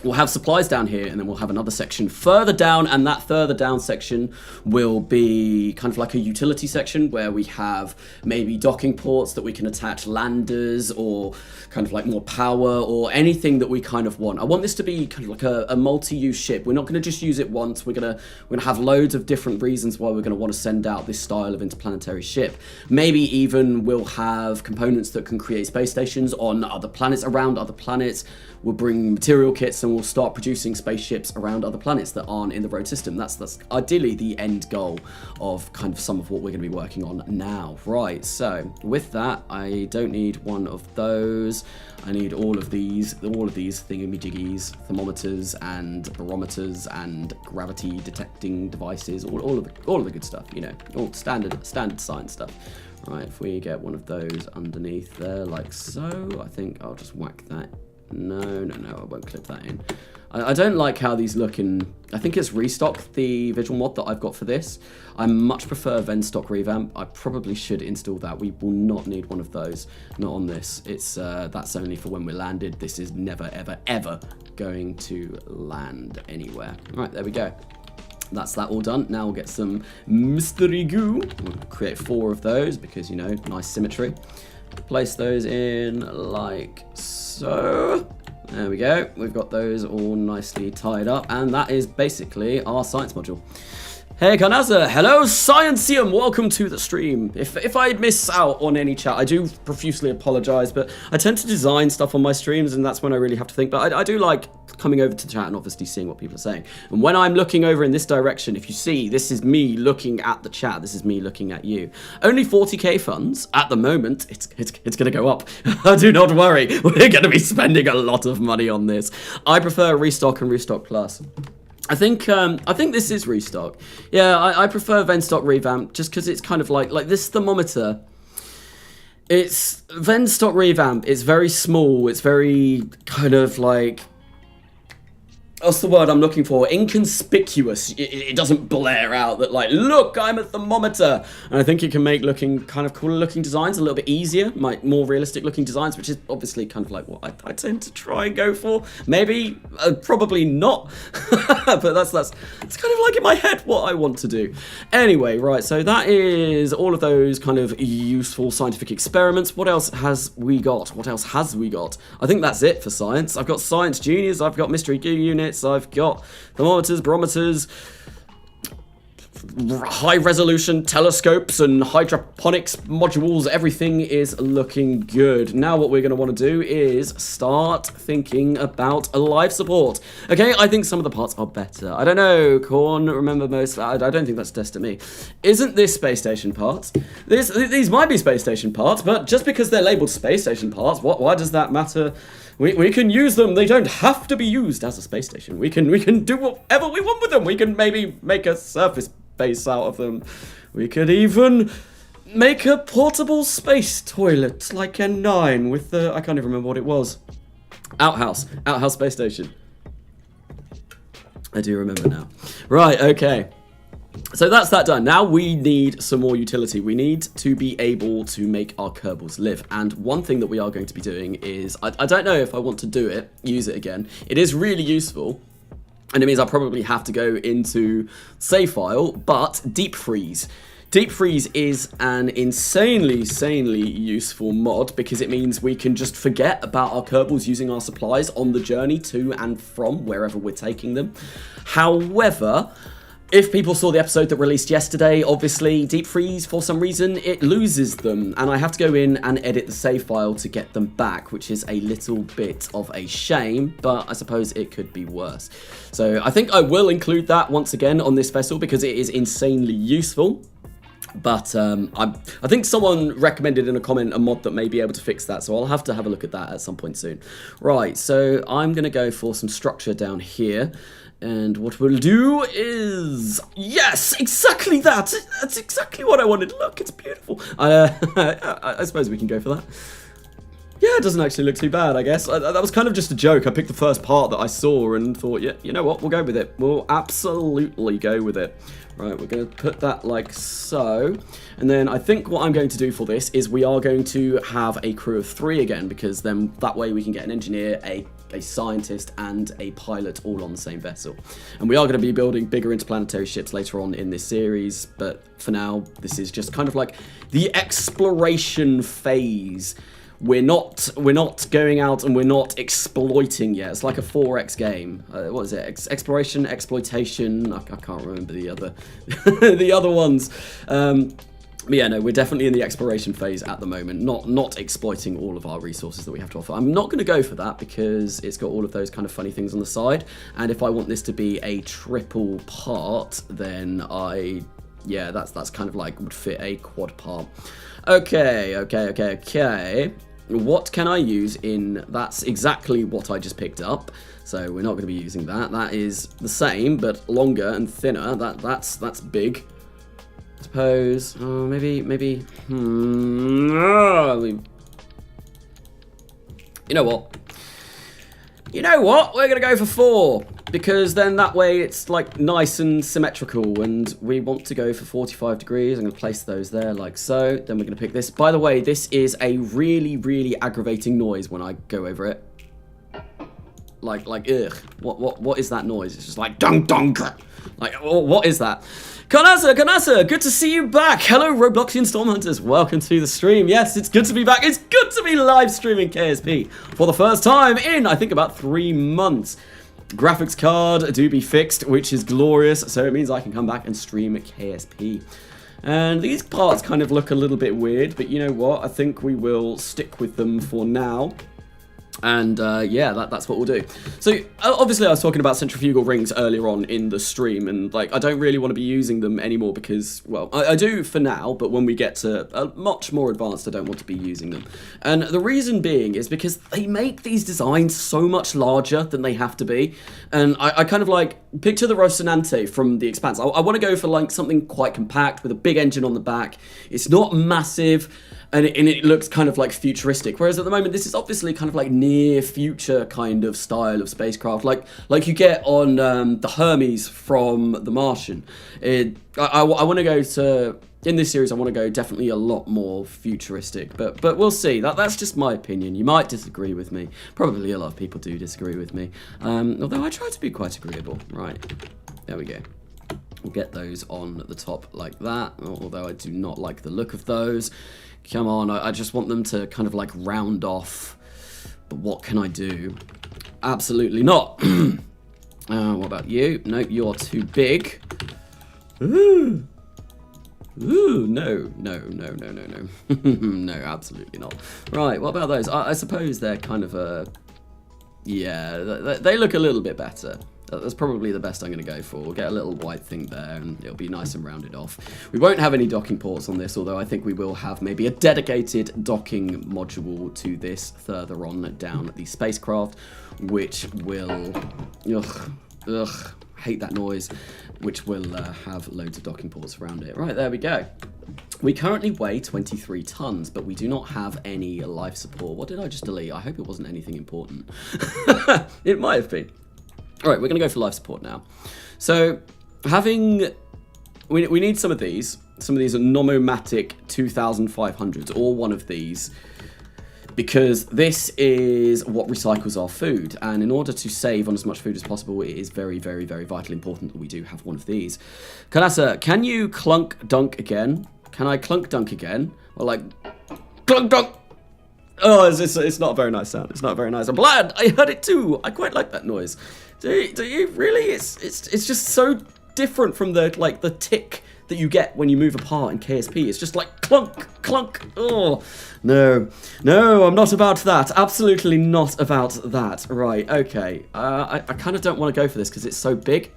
we'll have supplies down here, and then we'll have another section further down, and that further down section will be kind of like a utility section where we have maybe docking ports that we can attach landers, or kind of like more power, or anything that we kind of want. I want this to be kind of like a multi-use ship. We're not going to just use it once. We're gonna have loads of different reasons why we're going to want to send out this style of interplanetary ship. Maybe even we'll have components that can create space stations on other planets, around other planets. We'll bring material kits and we'll start producing spaceships around other planets that aren't in the road system. That's ideally the end goal of kind of some of what we're going to be working on now. Right, so with that, I don't need one of those. I need all of these thingamajiggies, thermometers and barometers and gravity detecting devices, all of the good stuff, you know, all standard science stuff. Right, if we get one of those underneath there like so, I think I'll just whack that. No, I won't clip that in. I don't like how these look in... I think it's Restock, the visual mod that I've got for this. I much prefer Venstock Revamp. I probably should install that. We will not need one of those. Not on this. It's that's only for when we're landed. This is never, ever, ever going to land anywhere. Right, there we go. That's that all done. Now we'll get some mystery goo. We'll create 4 of those because, you know, nice symmetry. Place those in like so. There we go. We've got those all nicely tied up, and that is basically our science module. Hey Karnaza, hello Sciencium, welcome to the stream. If I miss out on any chat, I do profusely apologise, but I tend to design stuff on my streams, and that's when I really have to think. But I do like coming over to chat and obviously seeing what people are saying. And when I'm looking over in this direction, if you see, this is me looking at the chat, this is me looking at you. Only 40k funds at the moment. It's going to go up. Do not worry, we're going to be spending a lot of money on this. I prefer Restock and Restock Plus. I think this is Restock. Yeah, I prefer Venstock Revamp just because it's kind of like this thermometer. It's Venstock Revamp. It's very small. It's very kind of like... What's the word I'm looking for? Inconspicuous. It doesn't blare out that, like, look, I'm a thermometer. And I think it can make looking kind of cooler looking designs a little bit easier, like more realistic looking designs, which is obviously kind of like what I tend to try and go for. Maybe, probably not, but that's kind of like in my head what I want to do. Anyway, right, so that is all of those kind of useful scientific experiments. What else has we got? I think that's it for science. I've got Science Juniors, I've got Mystery Goo Units, I've got thermometers, barometers, high resolution telescopes and hydroponics modules. Everything is looking good. Now what we're going to want to do is start thinking about a life support. Okay, I think some of the parts are better. I don't know, Korn, remember most, I don't think that's destined me. Isn't this space station parts? These might be space station parts, but just because they're labeled space station parts, why does that matter? We can use them. They don't have to be used as a space station. We can do whatever we want with them. We can maybe make a surface base out of them. We could even make a portable space toilet like N9 with the... I can't even remember what it was. Outhouse space station. I do remember now. Right, okay. So that's that done. Now we need some more utility. We need to be able to make our Kerbals live. And one thing that we are going to be doing is, I don't know if I want to use it again. It is really useful. And it means I probably have to go into save file, but deep freeze. Deep freeze is an insanely useful mod because it means we can just forget about our Kerbals using our supplies on the journey to and from wherever we're taking them. However, if people saw the episode that released yesterday, obviously deep freeze, for some reason, it loses them. And I have to go in and edit the save file to get them back, which is a little bit of a shame, but I suppose it could be worse. So I think I will include that once again on this vessel because it is insanely useful. But I think someone recommended in a comment a mod that may be able to fix that, so I'll have to have a look at that at some point soon. Right, so I'm going to go for some structure down here. And what we'll do is... Yes! Exactly that! That's exactly what I wanted. Look, it's beautiful. I suppose we can go for that. Yeah, it doesn't actually look too bad, I guess. That was kind of just a joke. I picked the first part that I saw and thought, yeah, you know what, we'll go with it. We'll absolutely go with it. Right, we're going to put that like so. And then I think what I'm going to do for this is we are going to have a crew of 3 again, because then that way we can get an engineer, a scientist, and a pilot all on the same vessel. And we are going to be building bigger interplanetary ships later on in this series, but for now, this is just kind of like the exploration phase. We're not going out and we're not exploiting yet. It's like a 4X game. What is it? Exploration, exploitation. I can't remember the other the other ones. But yeah, no, we're definitely in the exploration phase at the moment, not exploiting all of our resources that we have to offer. I'm not going to go for that because it's got all of those kind of funny things on the side. And if I want this to be a triple part, then yeah, that's kind of like would fit a quad part. Okay. What can I use in... That's exactly what I just picked up. So we're not going to be using that. That is the same, but longer and thinner. That's big. I suppose. Maybe. You know what? We're going to go for 4. Because then that way it's like nice and symmetrical, and we want to go for 45 degrees. I'm going to place those there like so. Then we're going to pick this. By the way, this is a really, really aggravating noise when I go over it. Like ugh. What is that noise? It's just like dunk dunk. Like, what is that? Kanasa, good to see you back. Hello, Robloxian Storm Hunters. Welcome to the stream. Yes, it's good to be back. It's good to be live streaming KSP for the first time in, I think, about 3 months. Graphics card do be fixed, which is glorious, so it means I can come back and stream at KSP. And these parts kind of look a little bit weird, but you know what? I think we will stick with them for now. And yeah, that's what we'll do. So obviously I was talking about centrifugal rings earlier on in the stream, and like I don't really want to be using them anymore because, well, I do for now, but when we get to much more advanced, I don't want to be using them. And the reason being is because they make these designs so much larger than they have to be. And I kind of like picture the Rocinante from The Expanse. I want to go for like something quite compact with a big engine on the back. It's not massive. And it looks kind of like futuristic, whereas at the moment this is obviously kind of like near future kind of style of spacecraft, like you get on the Hermes from The Martian. I want to go to, in this series I want to go definitely a lot more futuristic, but we'll see. That's just my opinion. You might disagree with me. Probably a lot of people do disagree with me, although I try to be quite agreeable. Right, there we go. We'll get those on the top like that, although I do not like the look of those. Come on, I just want them to kind of like round off, but what can I do? Absolutely not. What about you? Nope, you're too big. Ooh, no. No, absolutely not. Right, what about those? I suppose they're kind of yeah, they look a little bit better. That's probably the best I'm going to go for. We'll get a little white thing there, and it'll be nice and rounded off. We won't have any docking ports on this, although I think we will have maybe a dedicated docking module to this further on down the spacecraft, which will... Ugh, hate that noise. Which will have loads of docking ports around it. Right, there we go. We currently weigh 23 tons, but we do not have any life support. What did I just delete? I hope it wasn't anything important. It might have been. All right, we're going to go for life support now. So, we need some of these. Some of these are Nomomatic 2500s, or one of these, because this is what recycles our food. And in order to save on as much food as possible, it is very, very, very vitally important that we do have one of these. Kanasa, can you clunk dunk again? Can I clunk dunk again? Or like, clunk dunk! Oh, it's not a very nice sound. It's not very nice. I'm glad I heard it too. I quite like that noise. Do you really? It's just so different from the tick that you get when you move apart in KSP. It's just like clunk, clunk. Oh, no, I'm not about that. Absolutely not about that. Right, okay. I kind of don't want to go for this because it's so big.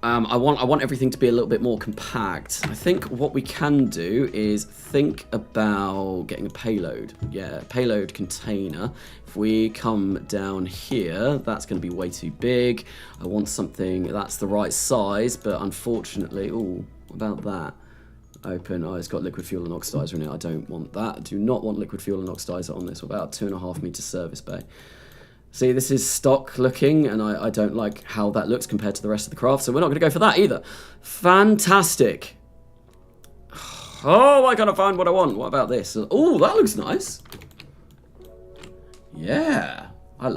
I want everything to be a little bit more compact. I think what we can do is think about getting a payload. Yeah, payload container. If we come down here, that's going to be way too big. I want something that's the right size, but unfortunately, ooh, what about that? Open. Oh, it's got liquid fuel and oxidizer in it. I don't want that. I do not want liquid fuel and oxidizer on this. About 2.5 meter service bay. See, this is stock looking, and I don't like how that looks compared to the rest of the craft, so we're not going to go for that either. Fantastic. Oh, I kind of found what I want. What about this? Oh, that looks nice. Yeah, I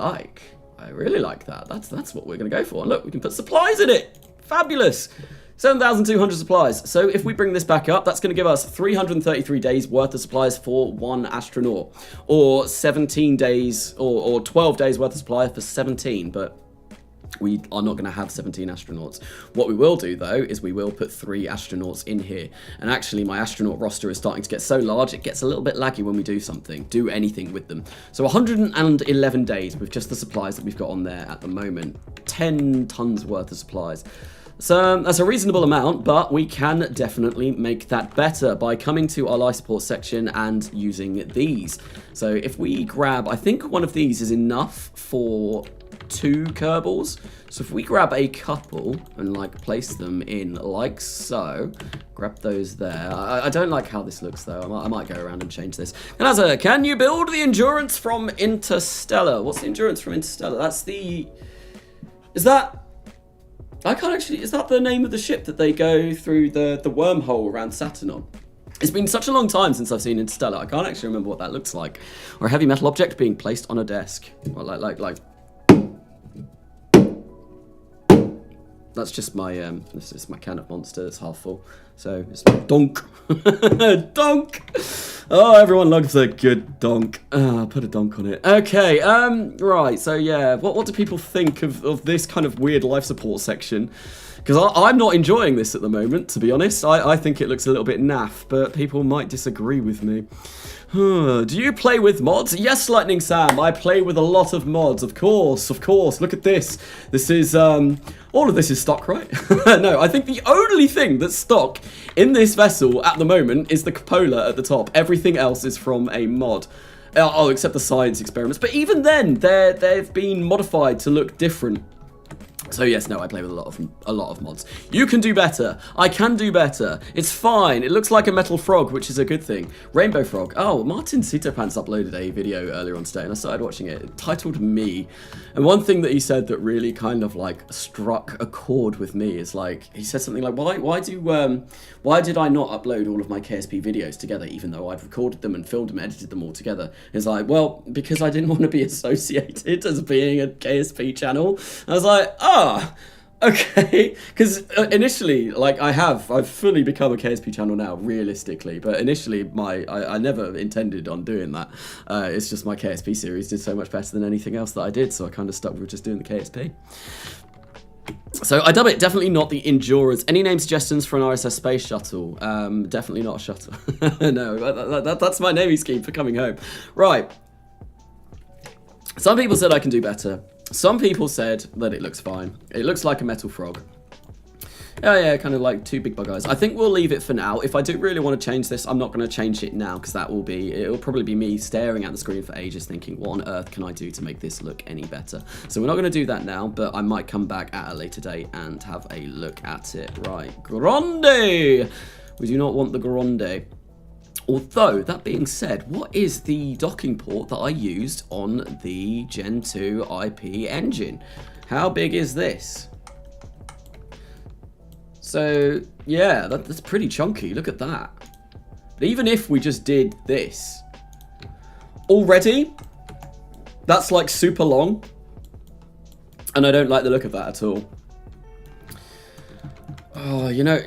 really like that. That's what we're going to go for. And look, we can put supplies in it. Fabulous. 7,200 supplies. So if we bring this back up, that's going to give us 333 days worth of supplies for 1 astronaut. Or 17 days, or 12 days worth of supply for 17. But we are not going to have 17 astronauts. What we will do, though, is we will put 3 astronauts in here. And actually, my astronaut roster is starting to get so large, it gets a little bit laggy when we do anything with them. So 111 days with just the supplies that we've got on there at the moment. 10 tons worth of supplies. So that's a reasonable amount, but we can definitely make that better by coming to our life support section and using these. So if we grab, I think one of these is enough for 2 Kerbals. So if we grab a couple and like place them in like so, grab those there. I don't like how this looks though. I might go around and change this. And can you build the endurance from Interstellar? What's the endurance from Interstellar? That's the, is that, I can't actually, is that the name of the ship that they go through the wormhole around Saturn on? It's been such a long time since I've seen Interstellar, I can't actually remember what that looks like. Or a heavy metal object being placed on a desk. Or like. That's just my, this is my can of Monster, it's half full. So, it's donk. Donk! Oh, everyone loves a good donk. I'll put a donk on it. Okay, right, so yeah, what do people think of this kind of weird life support section? Because I'm not enjoying this at the moment, to be honest. I think it looks a little bit naff, but people might disagree with me. Do you play with mods? Yes, Lightning Sam, I play with a lot of mods, of course. Look at this. This is, all of this is stock, right? No, I think the only thing that's stock in this vessel at the moment is the cupola at the top. Everything else is from a mod. Oh, except the science experiments. But even then, they've been modified to look different. So yes, no, I play with a lot of mods. You can do better. I can do better. It's fine. It looks like a metal frog, which is a good thing. Rainbow frog. Oh, Martin Sitopants uploaded a video earlier on today, and I started watching it. Titled Me. And one thing that he said that really kind of like struck a chord with me is like, he said something like, why did I not upload all of my KSP videos together, even though I'd recorded them and filmed them, edited them all together? It's like, well, because I didn't want to be associated as being a KSP channel. I was like, okay, because initially, like, I've fully become a KSP channel now, realistically, but initially, I never intended on doing that. It's just my KSP series did so much better than anything else that I did, so I kind of stuck with just doing the KSP. So I dub it, definitely not the Endurers. Any name suggestions for an RSS space shuttle? Definitely not a shuttle. No, that's my naming scheme for coming home. Right. Some people said I can do better. Some people said that it looks fine. It looks like a metal frog. Oh yeah, kind of like 2 big bug eyes. I think we'll leave it for now. If I do really want to change this, I'm not going to change it now, because it'll probably be me staring at the screen for ages thinking, what on earth can I do to make this look any better? So we're not going to do that now, but I might come back at a later date and have a look at it. Right, Grande! We do not want the Grande. Although, that being said, what is the docking port that I used on the Gen 2 IP engine? How big is this? So, yeah, that's pretty chunky. Look at that. But even if we just did this, already, that's like super long. And I don't like the look of that at all. Oh, you know,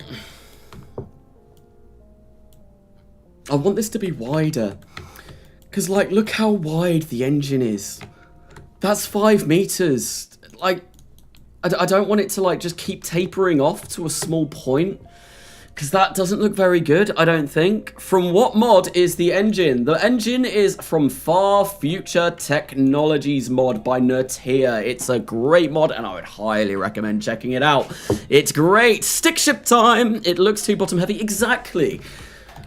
I want this to be wider. Because, like, look how wide the engine is. That's 5 meters. Like, I don't want it to, like, just keep tapering off to a small point. Because that doesn't look very good, I don't think. From what mod is the engine? The engine is from Far Future Technologies mod by Nertia. It's a great mod, and I would highly recommend checking it out. It's great. Stick ship time. It looks too bottom heavy. Exactly.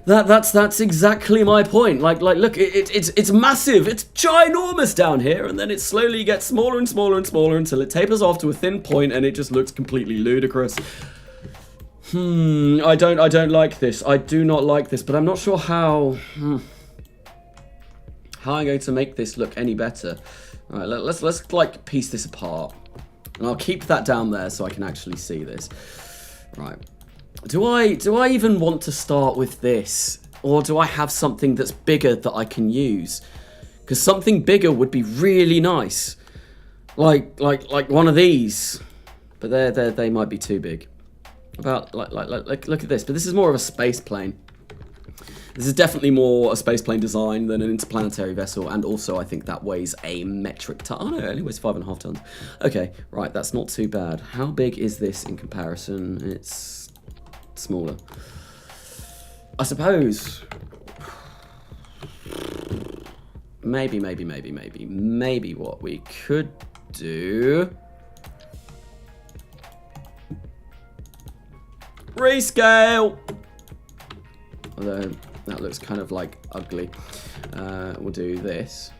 That's exactly my point. Like look, it's massive. It's ginormous down here, and then it slowly gets smaller and smaller and smaller until it tapers off to a thin point, and it just looks completely ludicrous. I don't like this. I do not like this, but I'm not sure how I'm going to make this look any better. All right, let's like piece this apart. And I'll keep that down there so I can actually see this. Right. Do I even want to start with this? Or do I have something that's bigger that I can use? Because something bigger would be really nice. Like one of these. But they might be too big. About like look at this, but this is more of a space plane. This is definitely more a space plane design than an interplanetary vessel, and also I think that weighs a metric ton. Oh no, it only weighs 5.5 tons. Okay, right, that's not too bad. How big is this in comparison? It's smaller. I suppose. Maybe what we could do. Rescale! Although that looks kind of like ugly. We'll do this.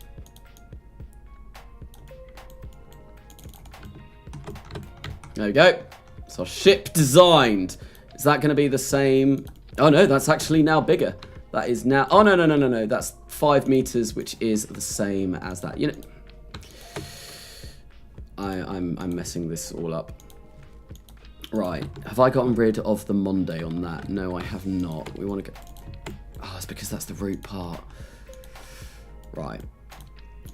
There we go. It's our ship designed. Is that going to be the same? Oh no, that's actually now bigger. That is now. Oh no. That's 5 meters, which is the same as that. You know, I'm messing this all up. Right, have I gotten rid of the Monday on that? No, I have not. We want to go... Oh, it's because that's the root part. Right.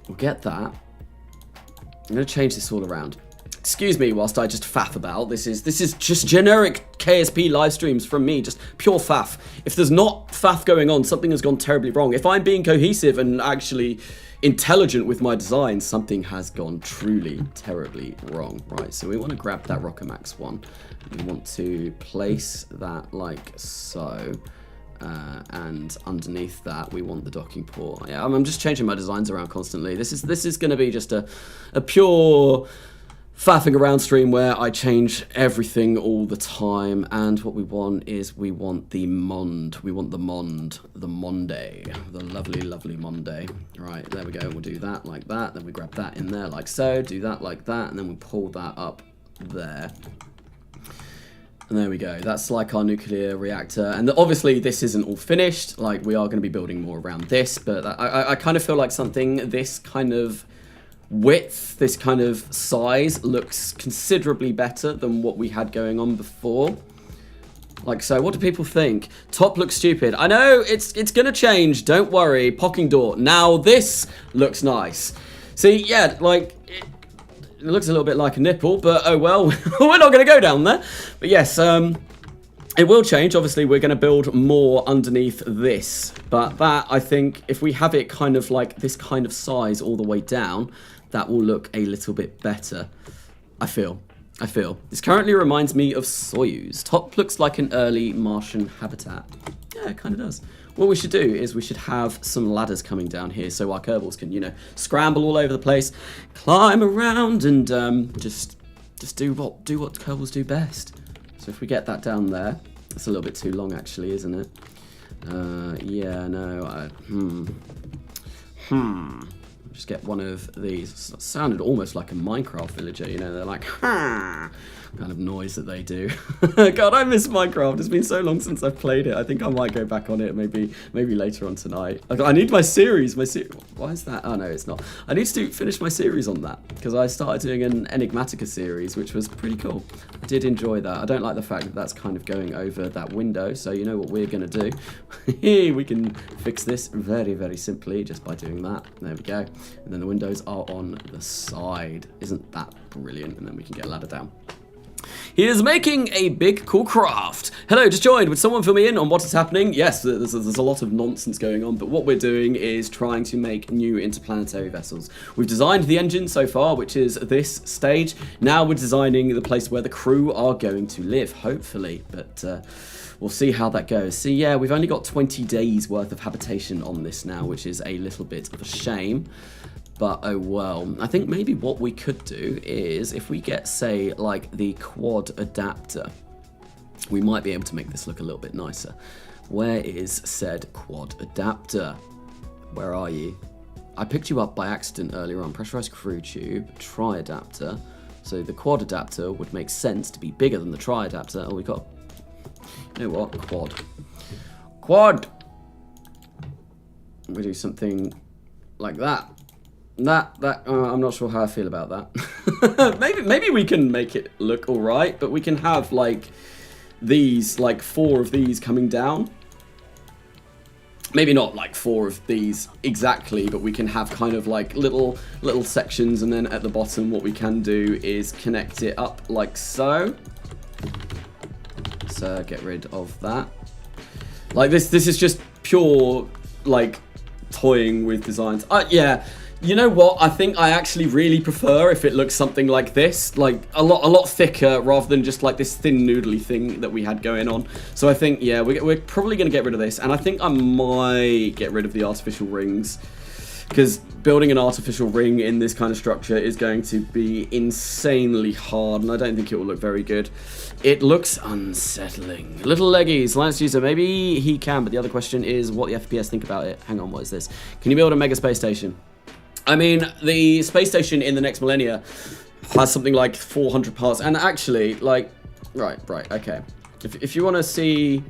We'll get that. I'm going to change this all around. Excuse me whilst I just faff about. This is just generic KSP live streams from me, just pure faff. If there's not faff going on, something has gone terribly wrong. If I'm being cohesive and actually intelligent with my design, something has gone truly terribly wrong. Right, so we want to grab that Rockamax one. We want to place that like so. And underneath that we want the docking port. Yeah, I'm just changing my designs around constantly. This is going to be just a pure faffing around stream where I change everything all the time, and what we want is we want the Mond. We want the Mond, the Monday, the lovely Monday. Right, there we go. We'll do that like that. Then we grab that in there like so. Do that like that, and then we pull that up there. And there we go. That's like our nuclear reactor. And obviously this isn't all finished. Like, we are going to be building more around this, but I kind of feel like something this kind of width, this kind of size looks considerably better than what we had going on before. Like so, what do people think? Top looks stupid. I know, it's going to change. Don't worry. Pocking door. Now this looks nice. See, yeah, like... It looks a little bit like a nipple, but oh well, we're not going to go down there. But yes, it will change. Obviously, we're going to build more underneath this. But that, I think, if we have it kind of like this kind of size all the way down, that will look a little bit better, I feel. This currently reminds me of Soyuz. Top looks like an early Martian habitat. Yeah, it kind of does. What we should do is we should have some ladders coming down here so our Kerbals can, you know, scramble all over the place, climb around, and just do what Kerbals do best. So if we get that down there, that's a little bit too long actually, isn't it? Yeah, no, just get one of these. It sounded almost like a Minecraft villager, you know, they're like, ha! Kind of noise that they do. God, I miss Minecraft. It's been so long since I've played it. I think I might go back on it maybe later on tonight. I need my series. Why is that? Oh no, it's not. I need to finish my series on that because I started doing an Enigmatica series, which was pretty cool. I did enjoy that. I don't like the fact that that's kind of going over that window. So you know what we're gonna do? We can fix this very, very simply just by doing that. There we go. And then the windows are on the side. Isn't that brilliant? And then we can get a ladder down. He is making a big cool craft. Hello, just joined. Would someone fill me in on what is happening? Yes, there's a lot of nonsense going on, but what we're doing is trying to make new interplanetary vessels. We've designed the engine so far, which is this stage. Now we're designing the place where the crew are going to live, hopefully, but we'll see how that goes. So yeah, we've only got 20 days worth of habitation on this now, which is a little bit of a shame. But oh well, I think maybe what we could do is if we get, say, like the quad adapter, we might be able to make this look a little bit nicer. Where is said quad adapter? Where are you? I picked you up by accident earlier on. Pressurized crew tube, tri-adapter. So the quad adapter would make sense to be bigger than the tri-adapter. Oh, we got You know what? Quad. Quad! We do something like that. I'm not sure how I feel about that. maybe we can make it look alright, but we can have, like, these, like, 4 of these coming down. Maybe not like 4 of these exactly, but we can have kind of like little sections, and then at the bottom what we can do is connect it up like so. So get rid of that. Like this is just pure like toying with designs. Yeah. You know what? I think I actually really prefer if it looks something like this, like a lot thicker rather than just like this thin noodly thing that we had going on. So I think, yeah, we're probably going to get rid of this, and I think I might get rid of the artificial rings, because building an artificial ring in this kind of structure is going to be insanely hard, and I don't think it will look very good. It looks unsettling. Little leggies, Linux user, maybe he can, but the other question is what the FPS think about it. Hang on, what is this? Can you build a mega space station? I mean, the space station in the next millennia has something like 400 parts, and actually, like, right, okay. If you want to see,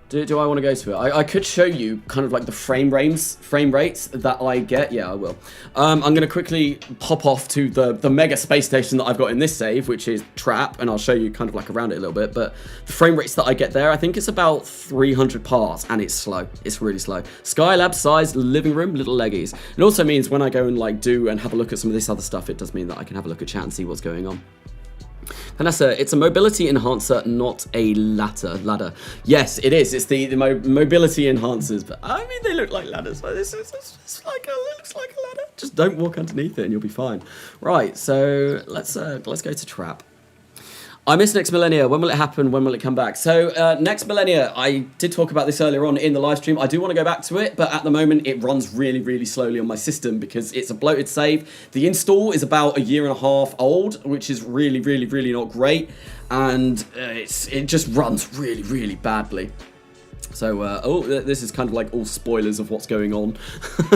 do I want to go to it? I could show you kind of like the frame rates that I get. Yeah, I will. I'm going to quickly pop off to the mega space station that I've got in this save, which is Trap, and I'll show you kind of like around it a little bit. But the frame rates that I get there, I think it's about 300 parts, and it's slow. It's really slow. Skylab sized living room, little leggies. It also means when I go and like do and have a look at some of this other stuff, it does mean that I can have a look at chat and see what's going on. Vanessa, it's a mobility enhancer, not a ladder. Yes, it is. It's the mobility enhancers, but I mean they look like ladders. But it looks like a ladder. Just don't walk underneath it, and you'll be fine. Right. So let's go to Trap. I miss Next Millennia. When will it happen? When will it come back? So Next Millennia, I did talk about this earlier on in the live stream. I do want to go back to it, but at the moment it runs really, really slowly on my system because it's a bloated save. The install is about 1.5 years old, which is really, really, really not great. And it just runs really, really badly. So, this is kind of like all spoilers of what's going on,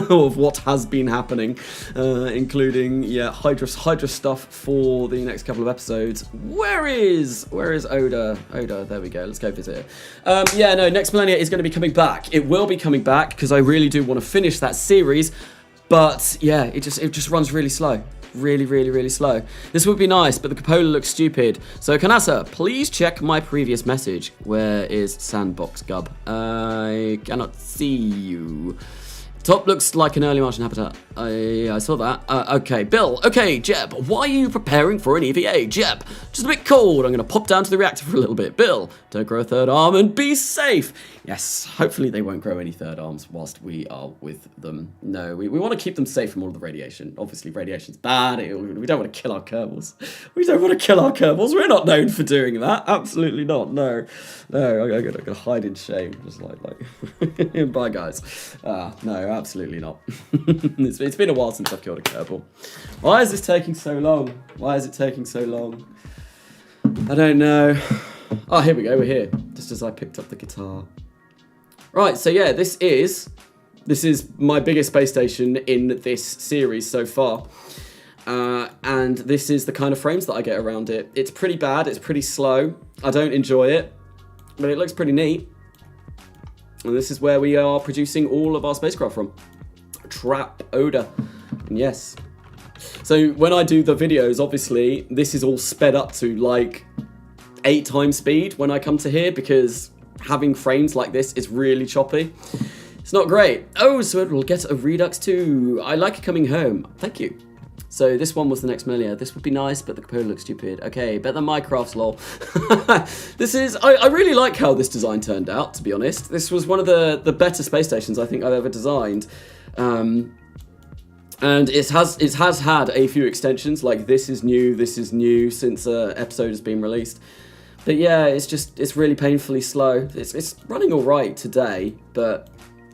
of what has been happening, including, yeah, Hydra stuff for the next couple of episodes. Where is Oda? Oda, there we go, let's go visit it. Yeah, no, Next Millennia is going to be coming back. It will be coming back, because I really do want to finish that series, but, yeah, it just runs really slow. Really, really, really slow. This would be nice, but the cupola looks stupid. So, Kanasa, please check my previous message. Where is Sandbox Gub? I cannot see you. Top looks like an early Martian habitat. I saw that. Okay, Bill. Okay, Jeb. Why are you preparing for an EVA? Jeb, just a bit cold. I'm going to pop down to the reactor for a little bit. Bill, don't grow a third arm and be safe. Yes, hopefully they won't grow any third arms whilst we are with them. No, we want to keep them safe from all of the radiation. Obviously, radiation's bad. We don't want to kill our Kerbals. We don't want to kill our Kerbals. We're not known for doing that. Absolutely not. No, I'm going to hide in shame. Just like bye, guys. No, absolutely not. It's been a while since I've killed a Kerbal. Why is this taking so long? Why is it taking so long? I don't know. Oh, here we go. We're here. Just as I picked up the guitar. Right, so yeah, this is my biggest space station in this series so far. And this is the kind of frames that I get around it. It's pretty bad. It's pretty slow. I don't enjoy it, but it looks pretty neat. And this is where we are producing all of our spacecraft from. Trap Oda. And yes. So when I do the videos, obviously, this is all sped up to like 8 times speed when I come to here, because having frames like this is really choppy. It's not great. Oh, so it will get a Redux too. I like coming home. Thank you. So this one was the Next Millennia. This would be nice, but the cupola looks stupid. Okay, better than Minecraft's lol. This is, I really like how this design turned out, to be honest. This was one of the better space stations I think I've ever designed. And it has had a few extensions, like this is new since episode has been released. But yeah, it's really painfully slow. It's running all right today, but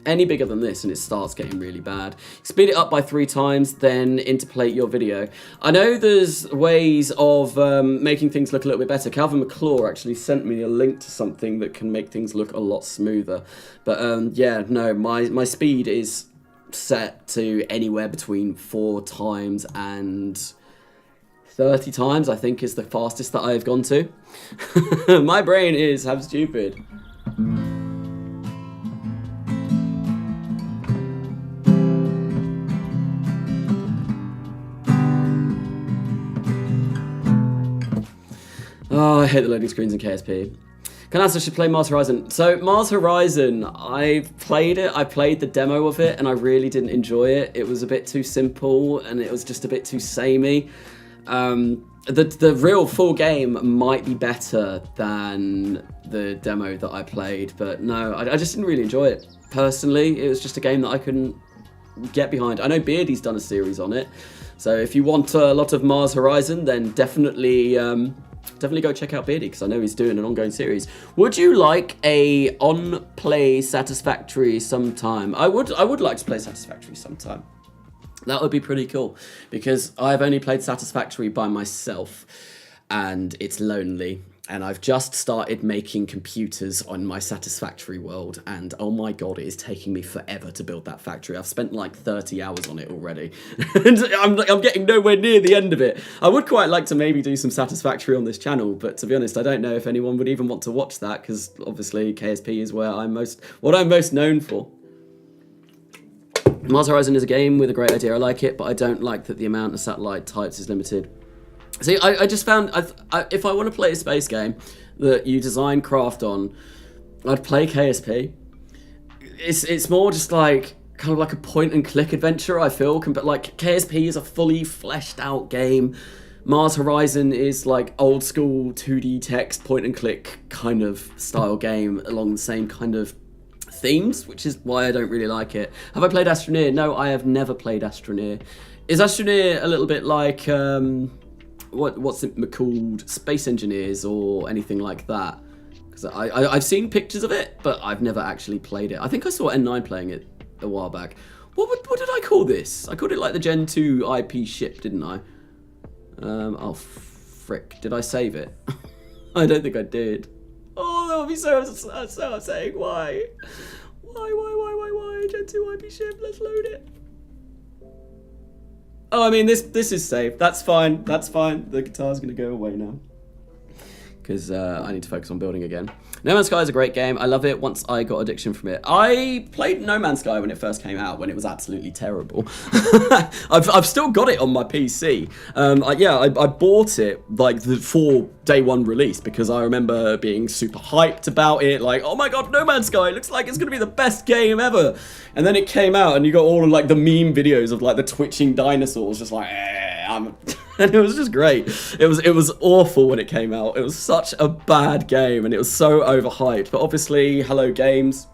any bigger than this and it starts getting really bad. Speed it up by 3 times, then interpolate your video. I know there's ways of making things look a little bit better. Calvin McClure actually sent me a link to something that can make things look a lot smoother. But yeah, no, my speed is set to anywhere between 4 times and 30 times, I think, is the fastest that I've gone to. My brain is how stupid. Oh, I hate the loading screens in KSP. Canasta should play Mars Horizon. So Mars Horizon, I've played it. I played the demo of it and I really didn't enjoy it. It was a bit too simple and it was just a bit too samey. The real full game might be better than the demo that I played, but no, I just didn't really enjoy it. Personally, it was just a game that I couldn't get behind. I know Beardy's done a series on it, so if you want a lot of Mars Horizon, then definitely go check out Beardy, because I know he's doing an ongoing series. Would you like a on-play Satisfactory sometime? I would like to play Satisfactory sometime. That would be pretty cool, because I've only played Satisfactory by myself, and it's lonely. And I've just started making computers on my Satisfactory world, and oh my god, it is taking me forever to build that factory. I've spent like 30 hours on it already, and I'm getting nowhere near the end of it. I would quite like to maybe do some Satisfactory on this channel, but to be honest, I don't know if anyone would even want to watch that, because obviously KSP is where I'm most known for. Mars Horizon is a game with a great idea. I like it, but I don't like that the amount of satellite types is limited. See, I just found, if I want to play a space game that you design craft on, I'd play KSP. It's more just like, kind of like a point and click adventure, I feel, but like KSP is a fully fleshed out game. Mars Horizon is like old school 2D text point and click kind of style game along the same kind of themes, which is why I don't really like it. Have I played Astroneer? No, I have never played Astroneer. Is Astroneer a little bit like, what's it called, Space Engineers or anything like that? Because I've seen pictures of it, but I've never actually played it. I think I saw N9 playing it a while back. What did I call this? I called it like the Gen 2 IP ship, didn't I? Oh frick, did I save it? I don't think I did. Oh, that would be so upsetting. Why? Why? Gen 2 IP ship, let's load it. Oh, I mean, this is safe. That's fine. The guitar's going to go away now, because I need to focus on building again. No Man's Sky is a great game. I love it once I got addiction from it. I played No Man's Sky when it first came out, when it was absolutely terrible. I've still got it on my PC. I bought it like for day one release, because I remember being super hyped about it. Like, oh my god, No Man's Sky, it looks like it's going to be the best game ever. And then it came out and you got all of like the meme videos of like the twitching dinosaurs just like, and it was just great. It was awful when it came out. It was such a bad game and it was so overhyped. But obviously, Hello Games,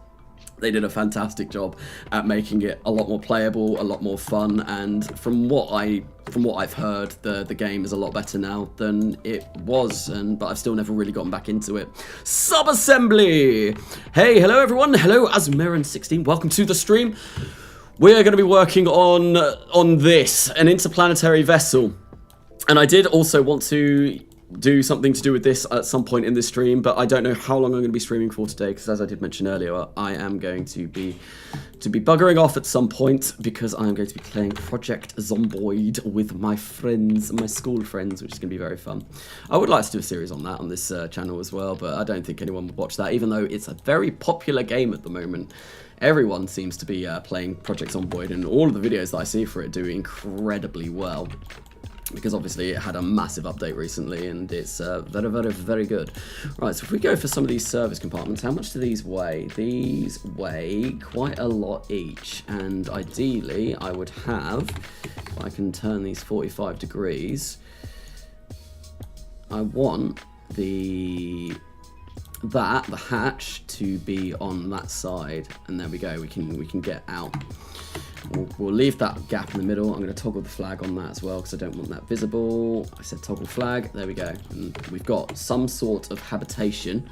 they did a fantastic job at making it a lot more playable, a lot more fun, and from what I've heard, the game is a lot better now than it was, but I've still never really gotten back into it. Subassembly! Hey, hello everyone. Hello Azmerin16. Welcome to the stream. We're going to be working on this, an interplanetary vessel. And I did also want to do something to do with this at some point in this stream, but I don't know how long I'm going to be streaming for today, because as I did mention earlier, I am going to be buggering off at some point, because I'm going to be playing Project Zomboid with my friends, my school friends, which is going to be very fun. I would like to do a series on that on this channel as well, but I don't think anyone would watch that, even though it's a very popular game at the moment. Everyone seems to be playing Project Zomboid, and all of the videos that I see for it do incredibly well, because obviously it had a massive update recently, and it's very, very, very good. Right, so if we go for some of these service compartments, how much do these weigh? These weigh quite a lot each, and ideally I would have, if I can turn these 45 degrees, I want the hatch to be on that side, and there we go, we can get out. We'll leave that gap in the middle. I'm going to toggle the flag on that as well, because I don't want that visible. I said toggle flag. There we go. And we've got some sort of habitation.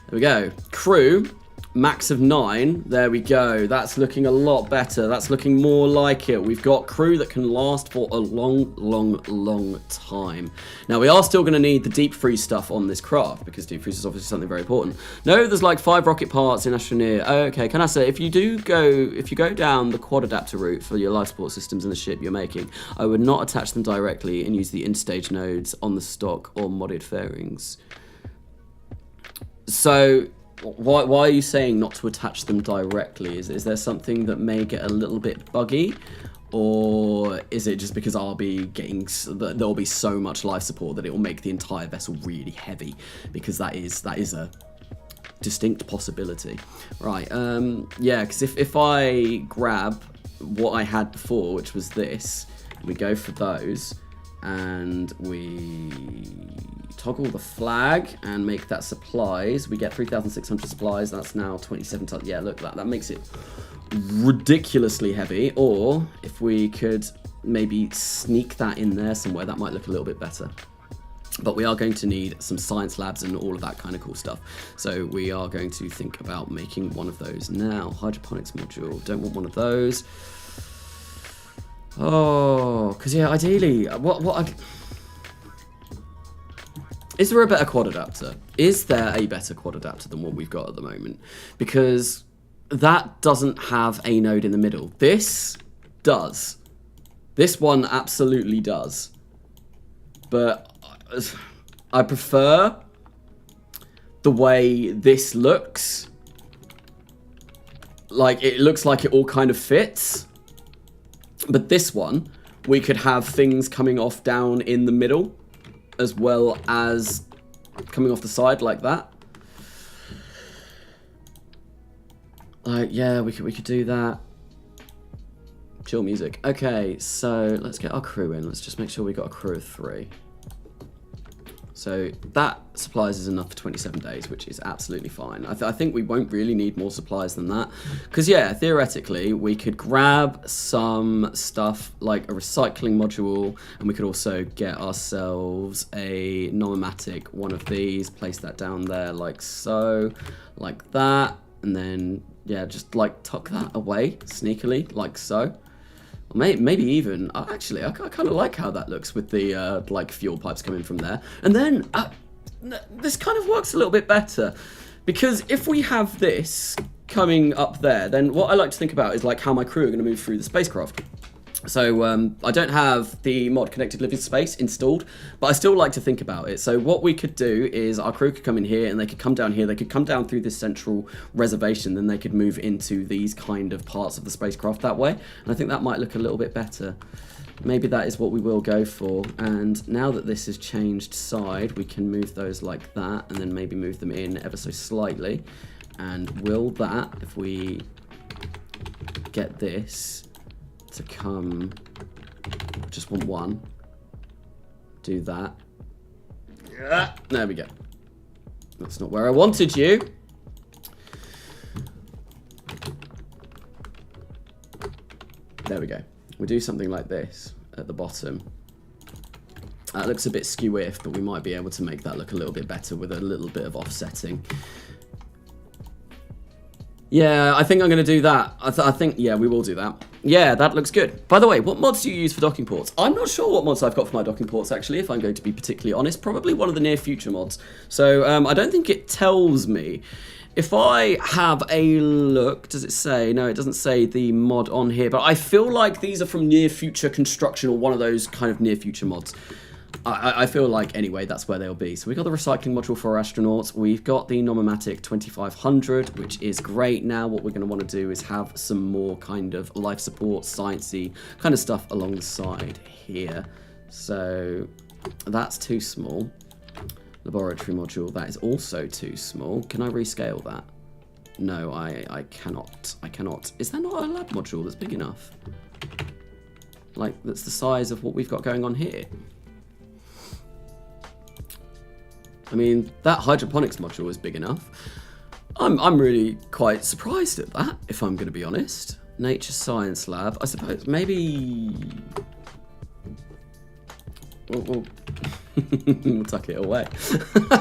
There we go. Crew. Max of 9. There we go. That's looking a lot better. That's looking more like it. We've got crew that can last for a long time. Now, we are still going to need the deep freeze stuff on this craft, because deep freeze is obviously something very important. No, there's like 5 rocket parts in Astroneer. Okay, can I say, if you go down the quad adapter route for your life support systems in the ship you're making, I would not attach them directly and use the interstage nodes on the stock or modded fairings. So... Why are you saying not to attach them directly? Is there something that may get a little bit buggy? Or is it just because I'll be getting... There'll be so much life support that it will make the entire vessel really heavy? Because that is a distinct possibility. Right, yeah, because if I grab what I had before, which was this, we go for those, and we... toggle the flag and make that supplies. We get 3,600 supplies. That's now 27 tons. Yeah, look, that makes it ridiculously heavy. Or if we could maybe sneak that in there somewhere, that might look a little bit better. But we are going to need some science labs and all of that kind of cool stuff. So we are going to think about making one of those now. Hydroponics module. Don't want one of those. Oh, because yeah, ideally, is there a better quad adapter? Is there a better quad adapter than what we've got at the moment? Because that doesn't have a node in the middle. This does. This one absolutely does. But I prefer the way this looks. Like, it looks like it all kind of fits. But this one, we could have things coming off down in the middle, as well as coming off the side like that. Like, yeah, we could do that. Chill music. Okay, so let's get our crew in. Let's just make sure we got a crew of 3. So that supplies is enough for 27 days, which is absolutely fine. I think we won't really need more supplies than that. Because, yeah, theoretically, we could grab some stuff like a recycling module, and we could also get ourselves a nomadic one of these, place that down there like so, like that, and then, yeah, just like tuck that away sneakily, like so. Maybe even, actually, I kind of like how that looks with the, like, fuel pipes coming from there. And then, this kind of works a little bit better. Because if we have this coming up there, then what I like to think about is, like, how my crew are going to move through the spacecraft. So, I don't have the mod Connected Living Space installed, but I still like to think about it. So what we could do is our crew could come in here, and they could come down here, they could come down through this central reservation, then they could move into these kind of parts of the spacecraft that way. And I think that might look a little bit better. Maybe that is what we will go for. And now that this has changed side, we can move those like that, and then maybe move them in ever so slightly. And will that, if we get this to come, just want one, do that. There we go. That's not where I wanted you. There we go. We'll do something like this at the bottom. That looks a bit skew-if, but we might be able to make that look a little bit better with a little bit of offsetting. Yeah, I think I'm going to do that. I think, yeah, we will do that. Yeah, that looks good. By the way, what mods do you use for docking ports? I'm not sure what mods I've got for my docking ports, actually, if I'm going to be particularly honest. Probably one of the near future mods. So, I don't think it tells me. If I have a look, does it say? No, it doesn't say the mod on here, but I feel like these are from near future construction or one of those kind of near future mods. I feel like, anyway, that's where they'll be. So we've got the recycling module for our astronauts. We've got the Nomadic 2500, which is great. Now what we're going to want to do is have some more kind of life support, sciencey kind of stuff along the side here. So that's too small. Laboratory module, that is also too small. Can I rescale that? No, I cannot. I cannot. Is there not a lab module that's big enough? Like, that's the size of what we've got going on here. I mean, that hydroponics module is big enough. I'm really quite surprised at that, if I'm going to be honest. Nature Science Lab, I suppose, maybe... Well, We'll tuck it away.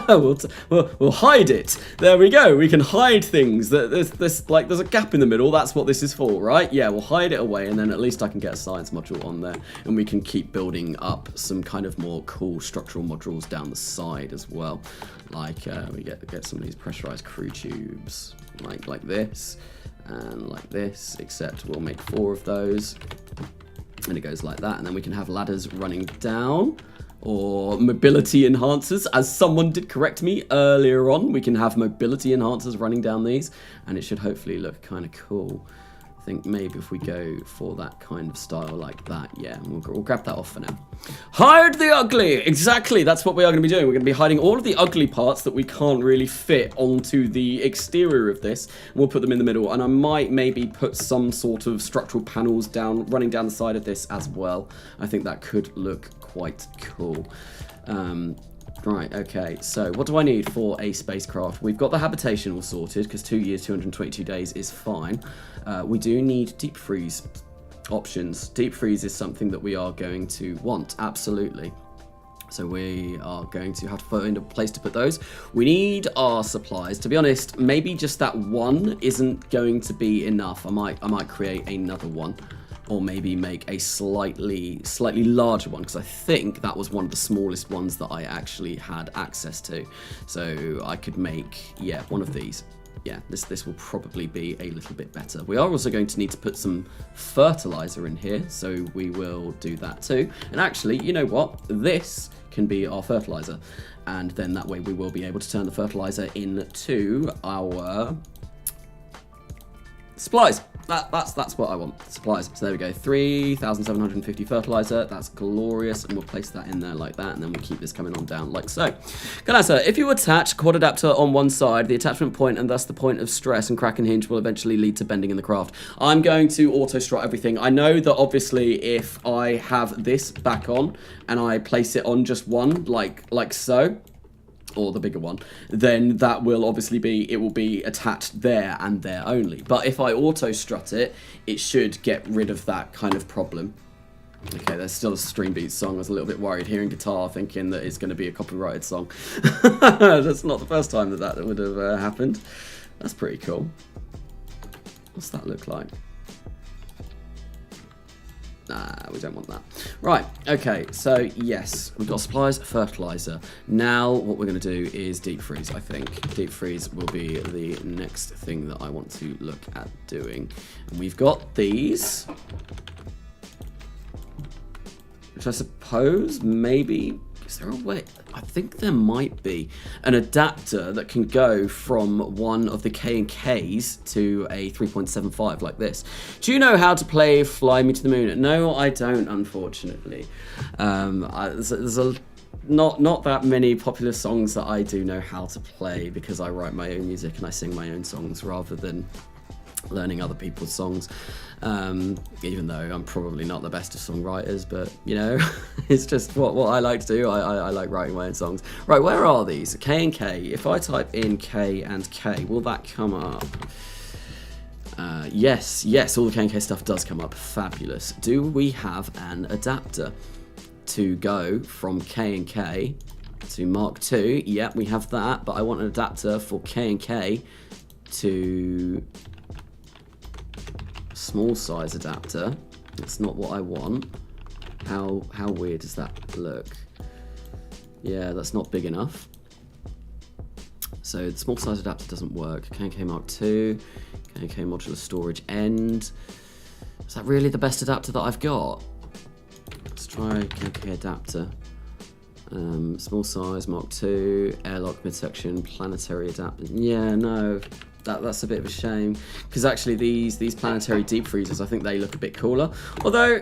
we'll hide it. There we go. We can hide things. There's a gap in the middle. That's what this is for, right? Yeah, we'll hide it away, and then at least I can get a science module on there, and we can keep building up some kind of more cool structural modules down the side as well. Like we get some of these pressurized crew tubes, like this, and like this. Except we'll make 4 of those, and it goes like that, and then we can have ladders running down. Or mobility enhancers, as someone did correct me earlier on. We can have mobility enhancers running down these, and it should hopefully look kind of cool. I think maybe if we go for that kind of style like that, yeah, we'll grab that off for now. Hide the ugly! Exactly, that's what we are going to be doing. We're going to be hiding all of the ugly parts that we can't really fit onto the exterior of this. We'll put them in the middle, and I might maybe put some sort of structural panels running down the side of this as well. I think that could look quite cool. Right, okay, so what do I need for a spacecraft? We've got the habitation all sorted, because 2 years, 222 days is fine. We do need deep freeze options. Deep freeze is something that we are going to want, absolutely. So we are going to have to find a place to put those. We need our supplies. To be honest, maybe just that one isn't going to be enough. I might create another one. Or maybe make a slightly larger one, because I think that was one of the smallest ones that I actually had access to. So I could make, yeah, one of these. Yeah, this will probably be a little bit better. We are also going to need to put some fertilizer in here, so we will do that too. And actually, you know what? This can be our fertilizer. And then that way we will be able to turn the fertilizer into our supplies. That's what I want. Supplies. So there we go. 3,750 fertilizer. That's glorious. And we'll place that in there like that. And then we'll keep this coming on down like so. Ganasa, if you attach quad adapter on one side, the attachment point and thus the point of stress and crack and hinge will eventually lead to bending in the craft. I'm going to auto strut everything. I know that obviously if I have this back on and I place it on just one, like so, or the bigger one, then that will obviously be, it will be attached there and there only. But if I auto strut it, it should get rid of that kind of problem. Okay, there's still a Stream Beats song. I was a little bit worried hearing guitar, thinking that it's going to be a copyrighted song. That's not the first time that would have happened. That's pretty cool. What's that look like? Nah, we don't want that. Right, okay, so yes, we've got supplies, fertilizer. Now what we're going to do is deep freeze, I think. Deep freeze will be the next thing that I want to look at doing. And we've got these, which I suppose maybe, is there a way? I think there might be an adapter that can go from one of the K and Ks to a 3.75 like this. Do you know how to play Fly Me to the Moon? No, I don't, unfortunately. There's not that many popular songs that I do know how to play because I write my own music and I sing my own songs rather than learning other people's songs, even though I'm probably not the best of songwriters, but you know, it's just what I like to do. I like writing my own songs. Right, where are these? K and K. If I type in K and K, will that come up? Yes, all the K and K stuff does come up. Fabulous. Do we have an adapter to go from K and K to Mark II? Yeah, we have that, but I want an adapter for K and K to small size adapter. That's not what I want. How weird does that look? Yeah, that's not big enough. So the small size adapter doesn't work. K&K Mark II, K&K modular storage end. Is that really the best adapter that I've got? Let's try K&K adapter. Small size Mark II, airlock midsection, planetary adapter. Yeah, no. That's a bit of a shame, because actually these planetary deep freezers, I think they look a bit cooler. Although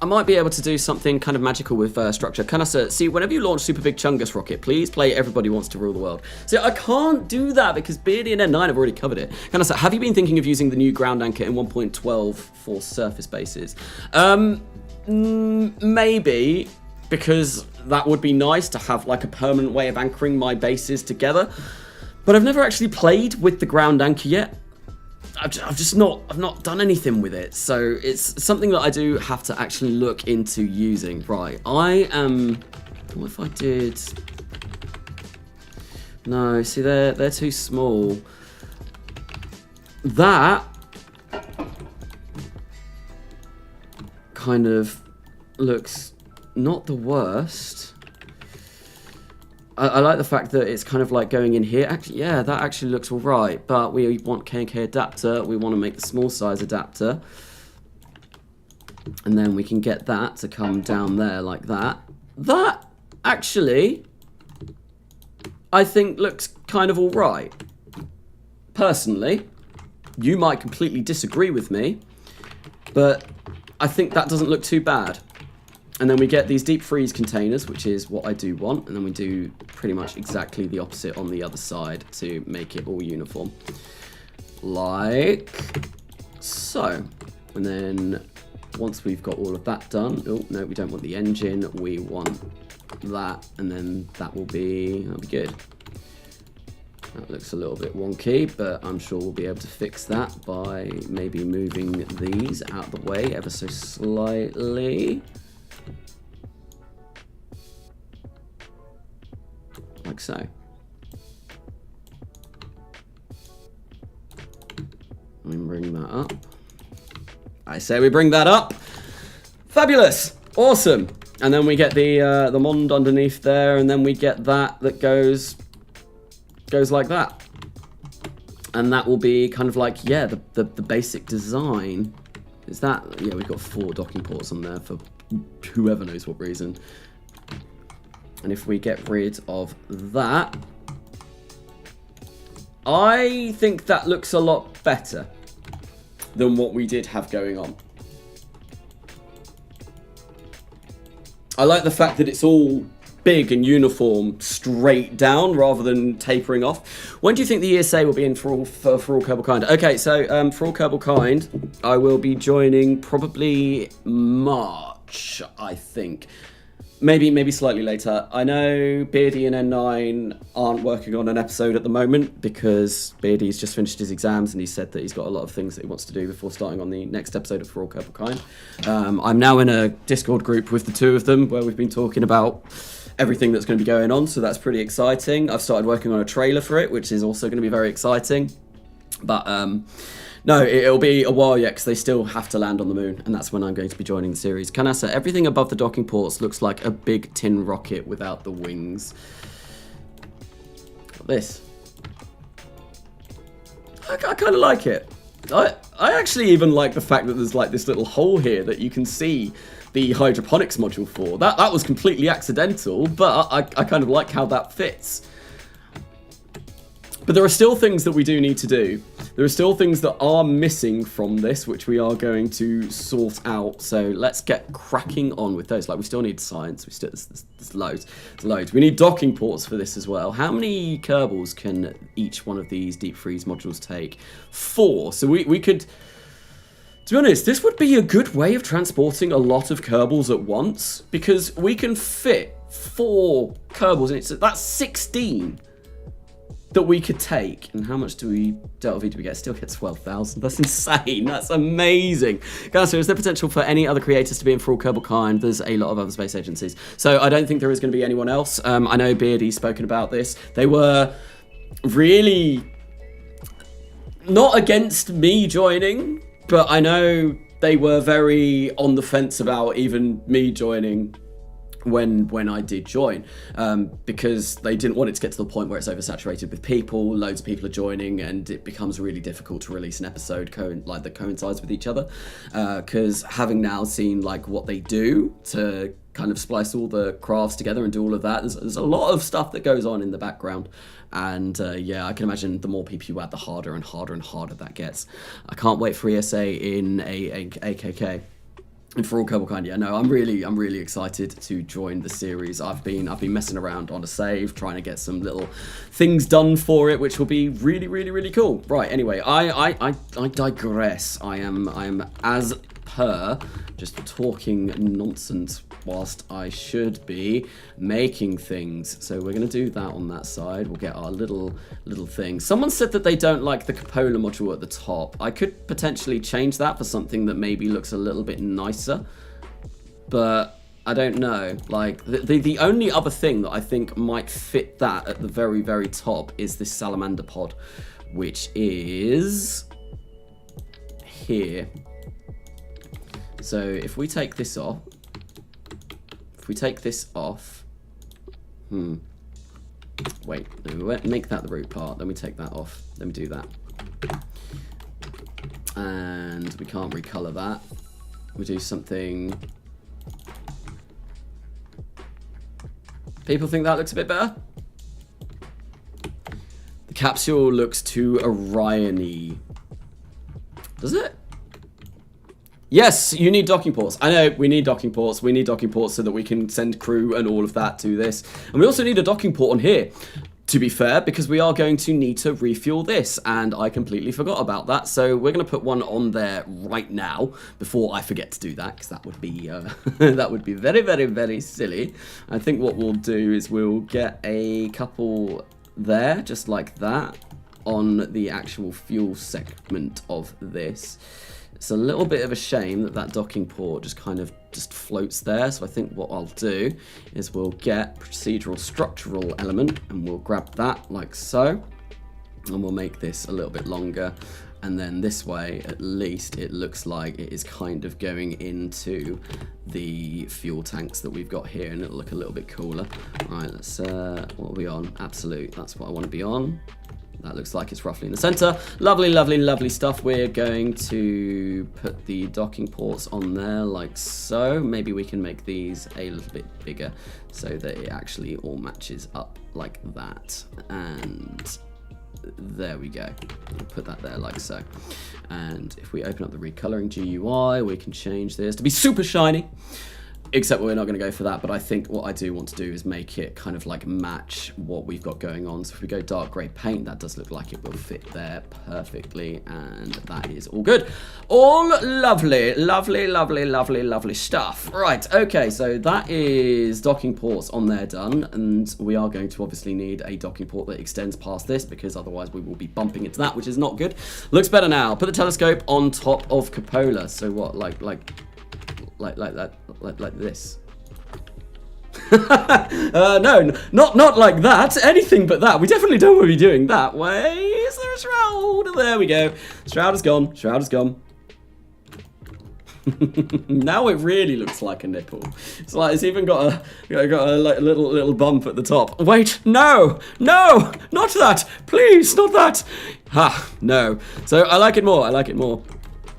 I might be able to do something kind of magical with structure. Kanasa, see, whenever you launch Super Big Chungus rocket, please play Everybody Wants to Rule the World. See, I can't do that because Beardy and N9 have already covered it. Kanasa, have you been thinking of using the new ground anchor in 1.12 for surface bases? Maybe. Because that would be nice to have like a permanent way of anchoring my bases together. But I've never actually played with the ground anchor yet. I've not done anything with it, so it's something that I do have to actually look into using. Right, I am. What if I did? No, see, they're too small. That kind of looks not the worst. I like the fact that it's kind of like going in here. Actually, yeah, that actually looks all right. But we want K&K adapter. We want to make the small size adapter. And then we can get that to come down there like that. That actually, I think looks kind of all right. Personally, you might completely disagree with me, but I think that doesn't look too bad. And then we get these deep freeze containers, which is what I do want. And then we do pretty much exactly the opposite on the other side to make it all uniform. Like so. And then once we've got all of that done, oh, no, we don't want the engine. We want that. And then that'll be good. That looks a little bit wonky, but I'm sure we'll be able to fix that by maybe moving these out of the way ever so slightly. Like so. We bring that up. I say we bring that up. Fabulous. Awesome. And then we get the Mond underneath there, and then we get that goes like that. And that will be kind of like, yeah, the basic design. Is that, yeah, we've got 4 docking ports on there for whoever knows what reason. And if we get rid of that, I think that looks a lot better than what we did have going on. I like the fact that it's all big and uniform straight down rather than tapering off. When do you think the ESA will be in for all Kerbal Kind? Okay, so for all Kerbal Kind, I will be joining probably March, I think. Maybe slightly later. I know Beardy and N9 aren't working on an episode at the moment because Beardy's just finished his exams and he said that he's got a lot of things that he wants to do before starting on the next episode of For All Kerbal Kind. I'm now in a Discord group with the 2 of them where we've been talking about everything that's going to be going on, so that's pretty exciting. I've started working on a trailer for it, which is also going to be very exciting. But no, it'll be a while yet because they still have to land on the moon, and that's when I'm going to be joining the series. Kanasa, everything above the docking ports looks like a big tin rocket without the wings. This. I kind of like it. I actually even like the fact that there's like this little hole here that you can see the hydroponics module for. That was completely accidental, but I kind of like how that fits. But there are still things that we do need to do. There are still things that are missing from this, which we are going to sort out. So let's get cracking on with those. Like, we still need science. There's loads. There's loads. We need docking ports for this as well. How many Kerbals can each one of these deep freeze modules take? 4. So we could... To be honest, this would be a good way of transporting a lot of Kerbals at once, because we can fit 4 Kerbals in it. That's 16. That we could take. And how much Delta V do we get? Still get 12,000. That's insane. That's amazing. Guys, so is there potential for any other creators to be in For All Kerbal Kind? There's a lot of other space agencies. So I don't think there is going to be anyone else. I know Beardy's spoken about this. They were really not against me joining, but I know they were very on the fence about even me joining when I did join, because they didn't want it to get to the point where it's oversaturated with people, loads of people are joining, and it becomes really difficult to release an episode that coincides with each other. Because having now seen like what they do to kind of splice all the crafts together and do all of that, there's a lot of stuff that goes on in the background. And yeah, I can imagine the more people you add, the harder and harder and harder that gets. I can't wait for ESA in AKK. And For All Kerbal Kind, yeah, no, I'm really excited to join the series. I've been messing around on a save, trying to get some little things done for it, which will be really cool. Right, anyway, I digress. I am as her just talking nonsense whilst I should be making things. So we're going to do that on that side. We'll get our little thing. Someone said that they don't like the cupola module at the top. I could potentially change that for something that maybe looks a little bit nicer, but I don't know. Like, the only other thing that I think might fit that at the very, very top is this salamander pod, which is here. So if we take this off, wait, no, make that the root part, then we take that off, then we do that. And we can't recolor that. We do something. People think that looks a bit better? The capsule looks too Orion-y. Does it? Yes, you need docking ports. I know, we need docking ports. We need docking ports so that we can send crew and all of that to this. And we also need a docking port on here, to be fair, because we are going to need to refuel this. And I completely forgot about that. So we're going to put one on there right now before I forget to do that, because that would be that would be very, very, very silly. I think what we'll do is we'll get a couple there, just like that, on the actual fuel segment of this. It's a little bit of a shame that that docking port just kind of just floats there. So I think what I'll do is we'll get procedural structural element and we'll grab that like so. And we'll make this a little bit longer. And then this way, at least, it looks like it is kind of going into the fuel tanks that we've got here, and it'll look a little bit cooler. All right, let's, what are we on? Absolute, that's what I want to be on. That looks like it's roughly in the center. Lovely, lovely, lovely stuff. We're going to put the docking ports on there like so. Maybe we can make these a little bit bigger so that it actually all matches up like that. And there we go. We'll put that there like so. And if we open up the recoloring GUI, we can change this to be super shiny. Except we're not going to go for that, but I think what I do want to do is make it kind of like match what we've got going on. So if we go dark grey paint, that does look like it will fit there perfectly, and that is all good. All lovely, lovely, lovely, lovely, lovely stuff. Right, okay, so that is docking ports on there done, and we are going to obviously need a docking port that extends past this, because otherwise we will be bumping into that, which is not good. Looks better now. Put the telescope on top of cupola. So what, like this. No, not like that. Anything but that. We definitely don't want to be doing that. Way is there a shroud? There we go. Shroud is gone. Shroud is gone. Now it really looks like a nipple. It's like it's even got a like little bump at the top. Wait, no, not that. Please, not that. Ha, no. So I like it more. I like it more.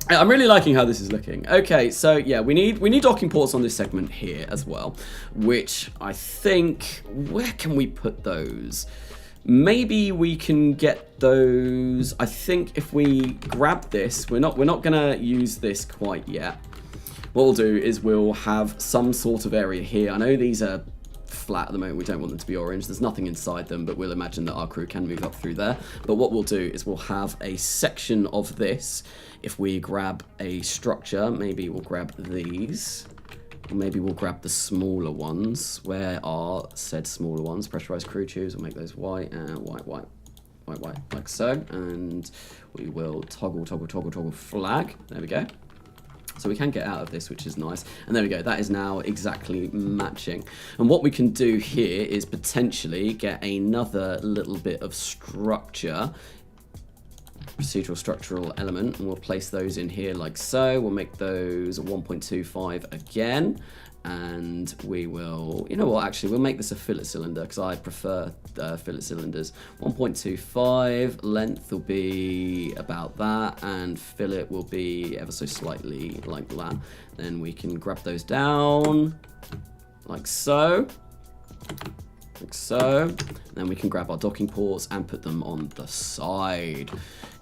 I'm really liking how this is looking. Okay, so yeah, we need docking ports on this segment here as well, which I think, where can we put those? Maybe we can get those. I think if we grab this, we're not gonna use this quite yet. What we'll do is we'll have some sort of area here. I know these are flat at the moment. We don't want them to be orange. There's nothing inside them, but we'll imagine that our crew can move up through there. But what we'll do is we'll have a section of this. If we grab a structure, maybe we'll grab these, or maybe we'll grab the smaller ones. Where are said smaller ones? Pressurized crew tubes. We'll make those white and white, like so. And we will toggle flag. There we go. So we can get out of this, which is nice. And there we go. That is now exactly matching. And what we can do here is potentially get another little bit of structure. Procedural structural element, and we'll place those in here like so. We'll make those 1.25 again, and we will, you know what, actually we'll make this a fillet cylinder because I prefer fillet cylinders. 1.25 length will be about that, and fillet will be ever so slightly like that. Then we can grab those down like so. Like so. And then we can grab our docking ports and put them on the side,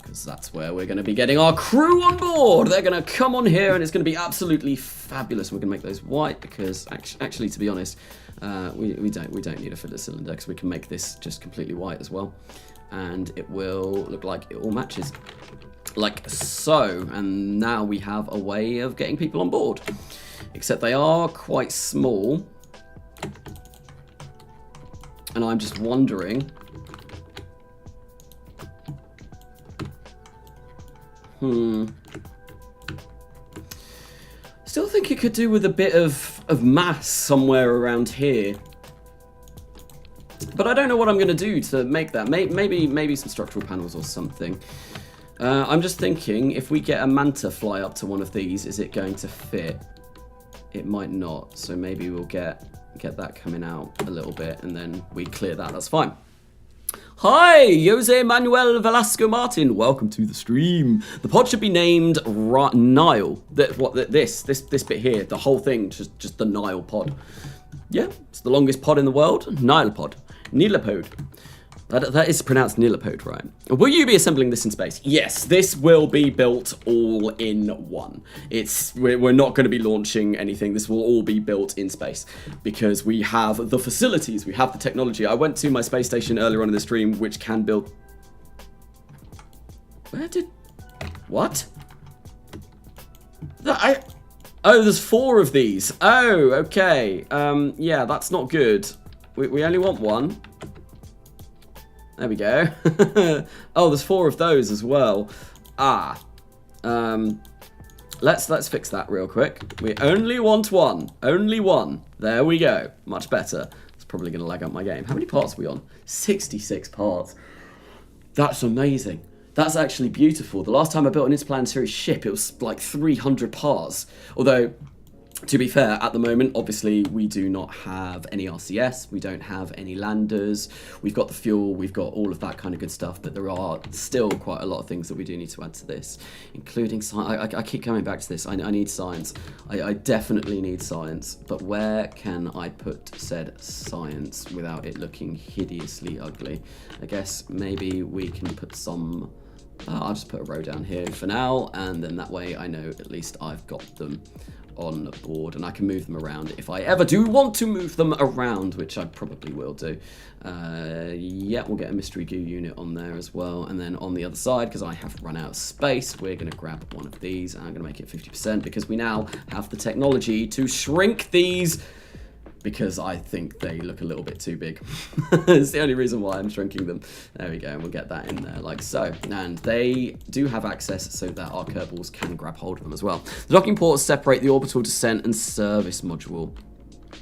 because that's where we're going to be getting our crew on board. They're going to come on here and it's going to be absolutely fabulous. We're going to make those white because actually, to be honest, we don't need a fillet cylinder because we can make this just completely white as well, and it will look like it all matches. Like so. And now we have a way of getting people on board. Except they are quite small. And I'm just wondering... Still think it could do with a bit of mass somewhere around here. But I don't know what I'm going to do to make that. Maybe some structural panels or something. I'm just thinking, if we get a manta fly up to one of these, is it going to fit? It might not. So maybe we'll get that coming out a little bit, and then we clear that. That's fine. Hi, Jose Manuel Velasco Martin. Welcome to the stream. The pod should be named Nile. This bit here, the whole thing, just the Nile pod. Yeah, it's the longest pod in the world. Nile pod. Nilapode. That is pronounced Nilapode, right? Will you be assembling this in space? Yes, this will be built all in one. We're not going to be launching anything. This will all be built in space because we have the facilities, we have the technology. I went to my space station earlier on in the stream, which can build... What? Oh, there's 4 of these. Oh, okay. Yeah, that's not good. We only want one. There we go. Oh, there's 4 of those as well. Let's fix that real quick. We only want one. Only one. There we go. Much better. It's probably going to lag out my game. How many parts are we on? 66 parts. That's amazing. That's actually beautiful. The last time I built an interplanetary ship, it was like 300 parts. Although... to be fair, at the moment, obviously, we do not have any RCS, we don't have any landers, we've got the fuel, we've got all of that kind of good stuff, but there are still quite a lot of things that we do need to add to this, including science. I keep coming back to this. I need science. I definitely need science, but where can I put said science without it looking hideously ugly? I guess maybe we can put some... I'll just put a row down here for now, and then that way I know at least I've got them on board and I can move them around if I ever do want to move them around, which I probably will do. Yeah, we'll get a mystery goo unit on there as well, and then on the other side, because I have run out of space, we're going to grab one of these and I'm going to make it 50% because we now have the technology to shrink these, because I think they look a little bit too big. It's the only reason why I'm shrinking them. There we go, and we'll get that in there like so. And they do have access so that our Kerbals can grab hold of them as well. The docking ports separate the orbital descent and service module.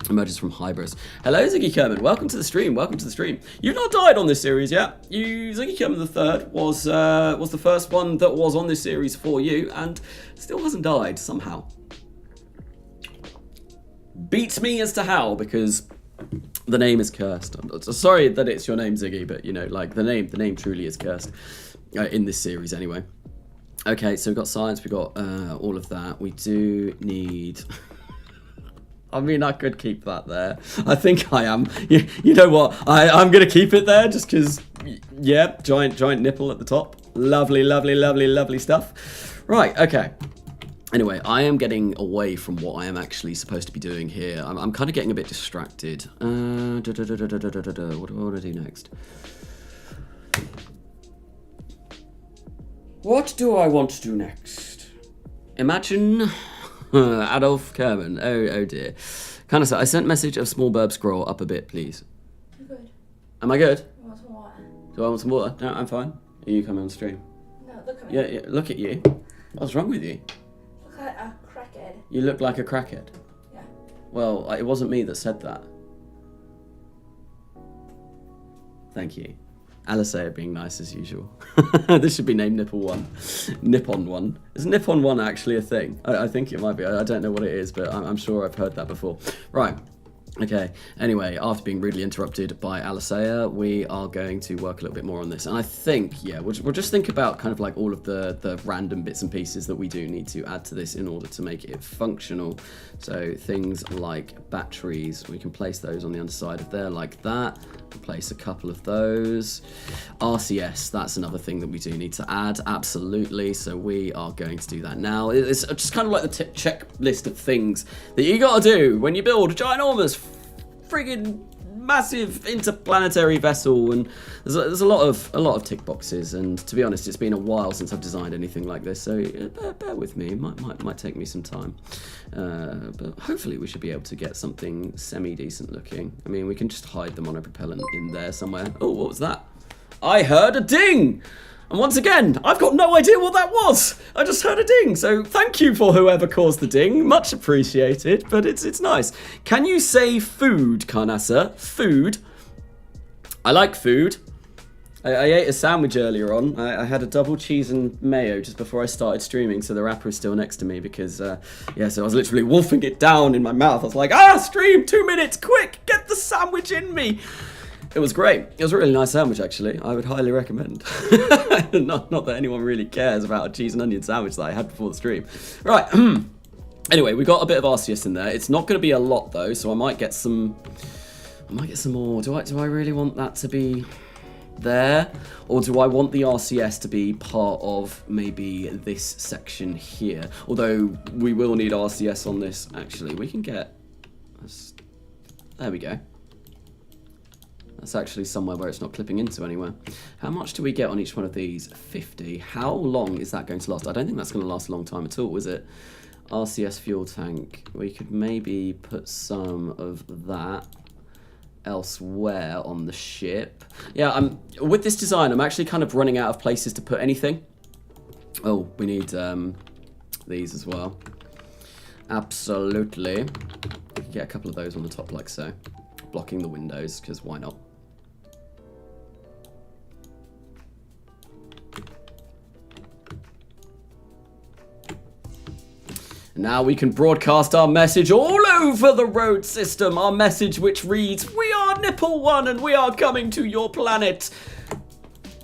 Emerges from Hybris. Hello, Ziggy Kerman. Welcome to the stream. Welcome to the stream. You've not died on this series yet. Ziggy Kerman the Third was the first one that was on this series for you, and still hasn't died somehow. Beats me as to how, because the name is cursed. I'm sorry that it's your name, Ziggy, but you know, like the name truly is cursed in this series anyway. Okay, so we've got science, we've got all of that. We do need... I mean, I could keep that there. I think I am. You know what? I'm going to keep it there just because, yeah, giant nipple at the top. Lovely, lovely, lovely, lovely stuff. Right, okay. Anyway, I am getting away from what I am actually supposed to be doing here. I'm kind of getting a bit distracted. What do I want to do next? What do I want to do next? Imagine Adolf Kerman. Oh dear. Kind of. I sent message of small burb scroll up a bit, please. I'm good. Am I good? I want some water. Do I want some water? No, I'm fine. Are you coming on stream? No, look at me. Yeah, look at you. What's wrong with you? Look like a crackhead. You look like a crackhead. Yeah. Well, it wasn't me that said that. Thank you. Alicea being nice as usual. This should be named Nipple 1. Nippon 1. Is Nippon 1 actually a thing? I think it might be. I don't know what it is, but I'm sure I've heard that before. Right. Okay, anyway, after being rudely interrupted by Alicea, we are going to work a little bit more on this. And I think, yeah, we'll just think about kind of like all of the random bits and pieces that we do need to add to this in order to make it functional. So things like batteries, we can place those on the underside of there like that. We'll place a couple of those. RCS, that's another thing that we do need to add, absolutely. So we are going to do that now. It's just kind of like the checklist of things that you gotta do when you build a ginormous friggin' massive interplanetary vessel, and there's a lot of tick boxes. And to be honest, it's been a while since I've designed anything like this, so bear with me. It might take me some time, but hopefully we should be able to get something semi-decent looking. I mean, we can just hide them on a propellant in there somewhere. Oh, what was that? I heard a ding! And once again, I've got no idea what that was. I just heard a ding. So thank you for whoever caused the ding. Much appreciated, but it's nice. Can you say food, Carnassa? Food. I like food. I ate a sandwich earlier on. I had a double cheese and mayo just before I started streaming, so the wrapper is still next to me because, yeah, so I was literally wolfing it down in my mouth. I was like, stream, 2 minutes, quick, get the sandwich in me. It was great. It was a really nice sandwich, actually. I would highly recommend. not that anyone really cares about a cheese and onion sandwich that I had before the stream. Right. Anyway, we got a bit of RCS in there. It's not going to be a lot, though, so I might get some more. Do I really want that to be there? Or do I want the RCS to be part of maybe this section here? Although we will need RCS on this, actually. We can get... There we go. That's actually somewhere where it's not clipping into anywhere. How much do we get on each one of these? 50. How long is that going to last? I don't think that's going to last a long time at all, is it? RCS fuel tank. We could maybe put some of that elsewhere on the ship. Yeah, with this design, I'm actually kind of running out of places to put anything. Oh, we need these as well. Absolutely. We could get a couple of those on the top like so. Blocking the windows, because why not? Now we can broadcast our message all over the road system. Our message which reads, "We are Nipple One and we are coming to your planet."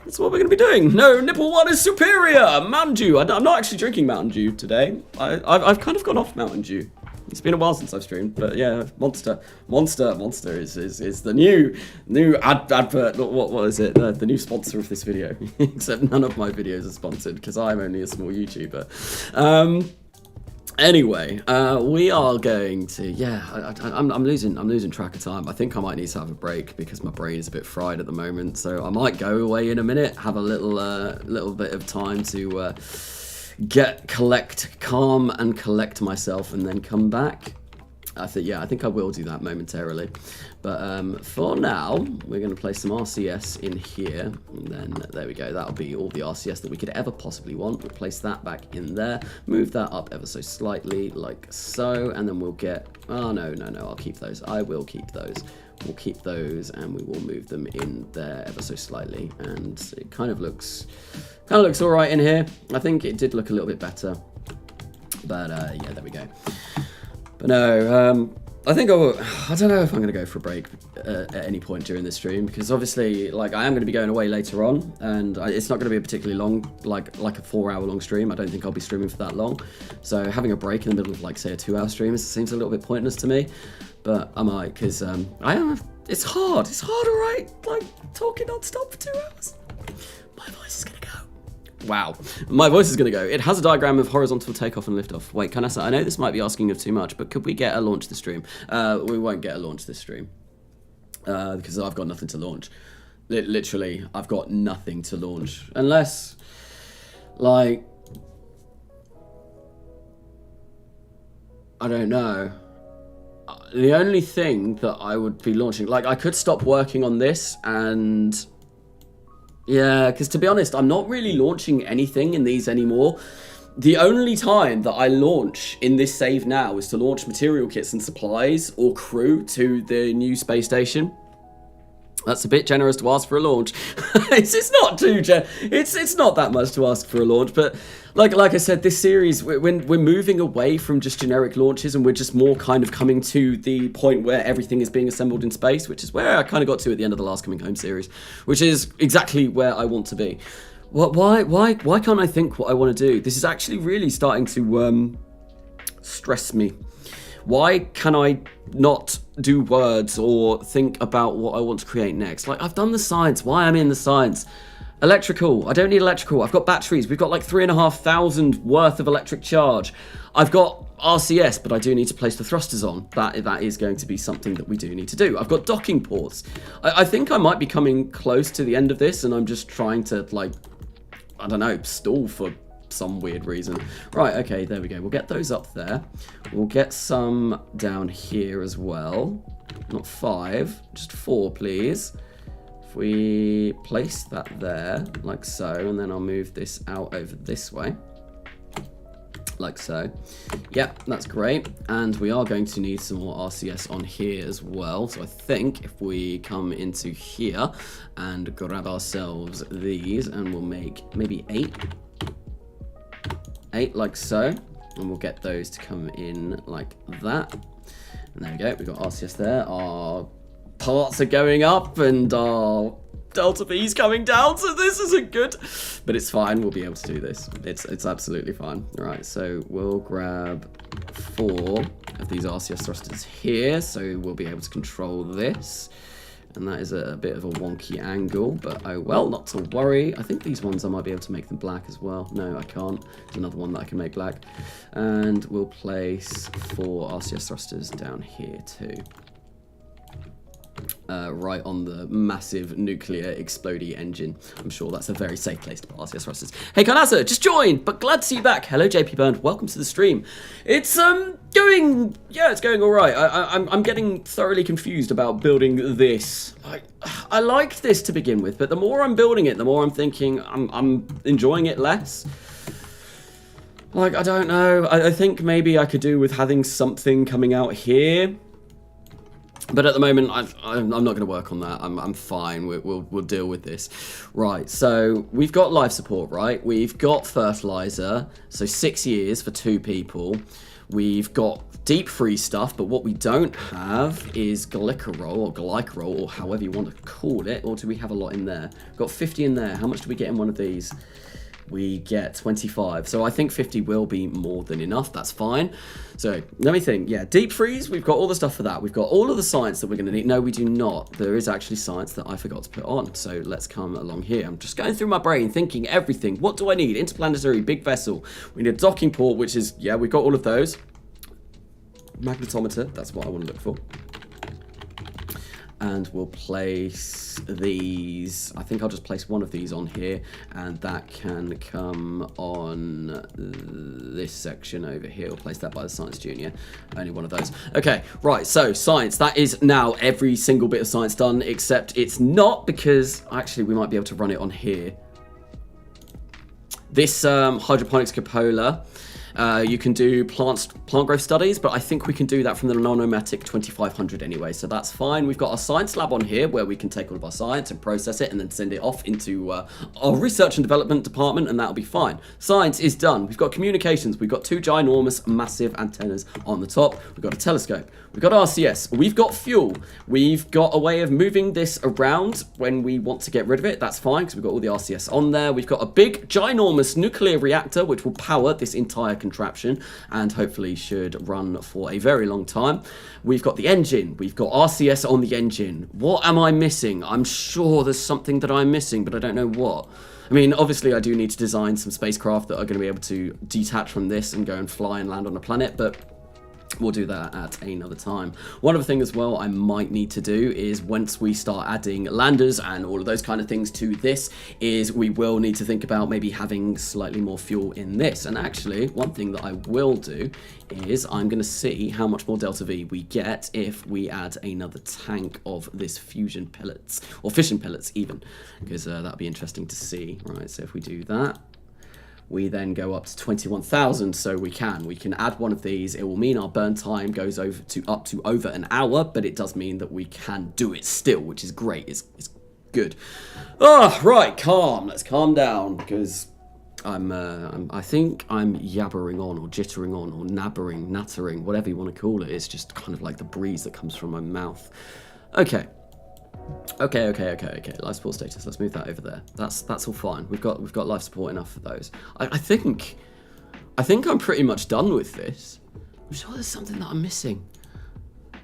That's what we're going to be doing. No, Nipple One is superior. Mountain Dew. I'm not actually drinking Mountain Dew today. I've kind of gone off Mountain Dew. It's been a while since I've streamed, but yeah, Monster is the new advert. What is it? The new sponsor of this video. Except none of my videos are sponsored because I'm only a small YouTuber. Anyway, we are going to, yeah, I'm losing track of time. I think I might need to have a break because my brain is a bit fried at the moment. So I might go away in a minute, have a little bit of time to calm and collect myself, and then come back. I think I will do that momentarily. But for now, we're going to place some RCS in here. And then there we go. That'll be all the RCS that we could ever possibly want. We'll place that back in there. Move that up ever so slightly, like so. And then we'll get... Oh, no. I'll keep those. I will keep those. We'll keep those, and we will move them in there ever so slightly. And it kind of looks all right in here. I think it did look a little bit better. But, yeah, there we go. But no, I think I don't know if I'm going to go for a break at any point during this stream, because obviously, like, I am going to be going away later on, and it's not going to be a particularly long, like a 4-hour long stream. I don't think I'll be streaming for that long. So having a break in the middle of, like, say, a 2-hour stream seems a little bit pointless to me. But I might, because it's hard. It's hard, all right? Like, talking non-stop for 2 hours. My voice is going to go. Wow, my voice is going to go. It has a diagram of horizontal takeoff and liftoff. Wait, Kanasa, I know this might be asking of too much, but could we get a launch this stream? We won't get a launch this stream because I've got nothing to launch. Literally, I've got nothing to launch. Unless, like, I don't know. The only thing that I would be launching, like, I could stop working on this and... Yeah, because to be honest, I'm not really launching anything in these anymore. The only time that I launch in this save now is to launch material kits and supplies or crew to the new space station. That's a bit generous to ask for a launch. It's not too it's not that much to ask for a launch, but like I said, this series we're moving away from just generic launches, and we're just more kind of coming to the point where everything is being assembled in space, which is where I kind of got to at the end of the last Coming Home series, which is exactly where I want to be. Why can't I think what I want to do? This is actually really starting to stress me. Why can I not do words or think about what I want to create next? Like, I've done the science. Why am I in the science? Electrical. I don't need electrical. I've got batteries. We've got like 3,500 worth of electric charge. I've got RCS, but I do need to place the thrusters on. That is going to be something that we do need to do. I've got docking ports. I think I might be coming close to the end of this, and I'm just trying to, like, I don't know, stall for some weird reason. Right, okay, there we go. We'll get those up there. We'll get some down here as well. Not 5, just 4, please. If we place that there, like so, and then I'll move this out over this way. Like so. Yep, that's great. And we are going to need some more RCS on here as well. So I think if we come into here and grab ourselves these, and we'll make maybe 8. 8 like so. And we'll get those to come in like that. And there we go. We've got RCS there. Our parts are going up and our Delta V's coming down, so this isn't good. But it's fine, we'll be able to do this. It's absolutely fine. Alright, so we'll grab 4 of these RCS thrusters here, so we'll be able to control this. And that is a bit of a wonky angle, but oh well, not to worry. I think these ones I might be able to make them black as well. No, I can't. There's another one that I can make black. And we'll place 4 RCS thrusters down here too. Right on the massive nuclear explodey engine. I'm sure that's a very safe place to put RCS thrusters. Hey Carnazza, just joined, but glad to see you back. Hello JP Burned, welcome to the stream. It's going, yeah, it's going all right. I'm getting thoroughly confused about building this. I liked this to begin with, but the more I'm building it, the more I'm thinking I'm enjoying it less. Like, I don't know. I think maybe I could do with having something coming out here. But at the moment, I'm not going to work on that. I'm fine. We'll deal with this. Right, so we've got life support, right? We've got fertilizer, so 6 years for 2 people. We've got deep freeze stuff, but what we don't have is glycerol, or however you want to call it. Or do we have a lot in there? We've got 50 in there. How much do we get in one of these? We get 25. So I think 50 will be more than enough. That's fine. So let me think. Yeah, deep freeze. We've got all the stuff for that. We've got all of the science that we're going to need. No, we do not. There is actually science that I forgot to put on. So let's come along here. I'm just going through my brain, thinking everything. What do I need? Interplanetary, big vessel. We need a docking port, which is, yeah, we've got all of those. Magnetometer. That's what I want to look for. And we'll place these, I think I'll just place one of these on here, and that can come on this section over here. We'll place that by the Science Junior. Only one of those. Okay, right, so science. That is now every single bit of science done, except it's not, because actually we might be able to run it on here. This hydroponics cupola. You can do plant growth studies, but I think we can do that from the Nonomatic 2500 anyway, so that's fine. We've got our science lab on here where we can take all of our science and process it and then send it off into our research and development department, and that'll be fine. Science is done. We've got communications. We've got 2 ginormous, massive antennas on the top. We've got a telescope. We've got RCS. We've got fuel. We've got a way of moving this around when we want to get rid of it. That's fine, because we've got all the RCS on there. We've got a big, ginormous nuclear reactor, which will power this entire contraption and hopefully should run for a very long time. We've got the engine. We've got RCS on the engine. What am I missing? I'm sure there's something that I'm missing, but I don't know what. I mean, obviously I do need to design some spacecraft that are going to be able to detach from this and go and fly and land on a planet, but we'll do that at another time. One other thing as well I might need to do is once we start adding landers and all of those kind of things to this, is we will need to think about maybe having slightly more fuel in this. And actually, one thing that I will do is I'm going to see how much more Delta V we get if we add another tank of this fusion pellets, or fission pellets even, because that'll be interesting to see. Right, so if we do that, we then go up to 21,000, so we can add one of these. It will mean our burn time goes up to over an hour, but it does mean that we can do it still, which is great. It's good. Oh, right, calm. Let's calm down, because I think I'm yabbering on, or jittering on, or nattering, whatever you want to call it. It's just kind of like the breeze that comes from my mouth. Okay. Life support status. Let's move that over there. That's all fine. We've got life support enough for those. I think I'm pretty much done with this. I'm sure there's something that I'm missing.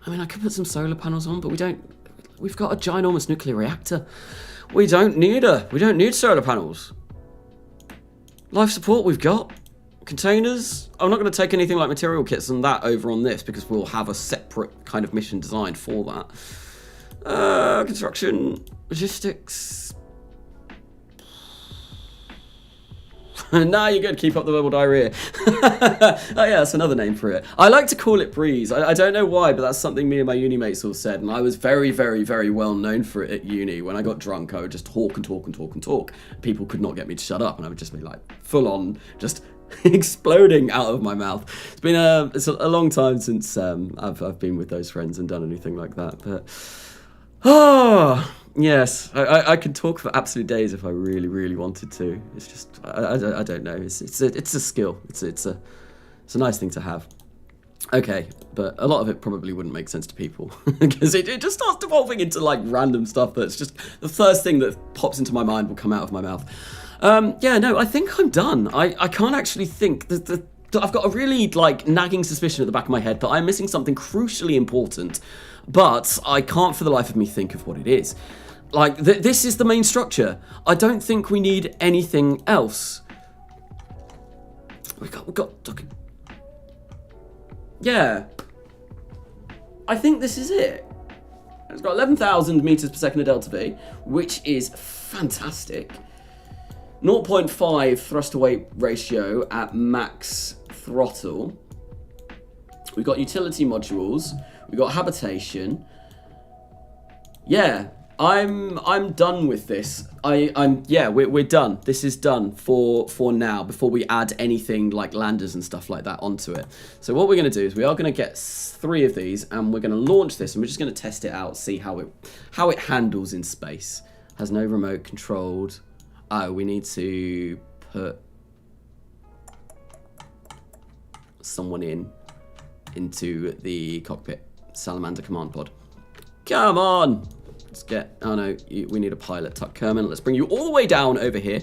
I mean, I could put some solar panels on, but we don't. We've got a ginormous nuclear reactor. We don't need solar panels. Life support we've got. Containers. I'm not going to take anything like material kits and that over on this because we'll have a separate kind of mission designed for that. Construction, logistics. Nah, you're good. Keep up the verbal diarrhea. Oh yeah, that's another name for it. I like to call it breeze. I don't know why, but that's something me and my uni mates all said, and I was very, very, very well known for it at uni. When I got drunk, I would just talk and talk and talk and talk. People could not get me to shut up, and I would just be like full on, just exploding out of my mouth. It's a long time since I've been with those friends and done anything like that, but yes, I could talk for absolute days if I really, really wanted to. It's just I don't know. It's a skill. It's a nice thing to have. Okay, but a lot of it probably wouldn't make sense to people because it just starts devolving into like random stuff that's just the first thing that pops into my mind will come out of my mouth. Yeah, no, I think I'm done. I can't actually think. I've got a really like nagging suspicion at the back of my head that I'm missing something crucially important, but I can't for the life of me think of what it is. Like, this is the main structure. I don't think we need anything else. We got. Yeah. I think this is it. It's got 11,000 meters per second of delta V, which is fantastic. 0.5 thrust to weight ratio at max throttle. We've got utility modules. We've got habitation. Yeah, I'm done with this. We're done. This is done for now before we add anything like landers and stuff like that onto it. So what we're going to do is we are going to get 3 of these and we're going to launch this and we're just going to test it out, see how it handles in space. Has no remote controlled. Oh, we need to put someone into the cockpit. Salamander command pod. Come on! Let's get... Oh no, we need a pilot. Tuck Kerman. Let's bring you all the way down over here.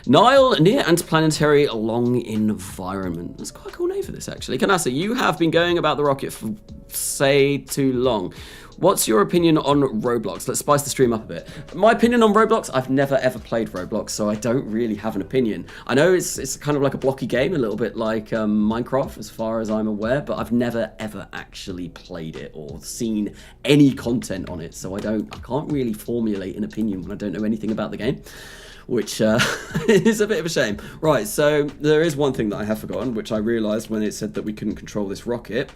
Nile, near Interplanetary, long environment. That's quite a cool name for this, actually. Kanasa, you have been going about the rocket for, say, too long. What's your opinion on Roblox? Let's spice the stream up a bit. My opinion on Roblox, I've never ever played Roblox, so I don't really have an opinion. I know it's kind of like a blocky game, a little bit like Minecraft, as far as I'm aware, but I've never ever actually played it or seen any content on it, so I can't really formulate an opinion when I don't know anything about the game, which is a bit of a shame. Right, so there is one thing that I have forgotten, which I realised when it said that we couldn't control this rocket.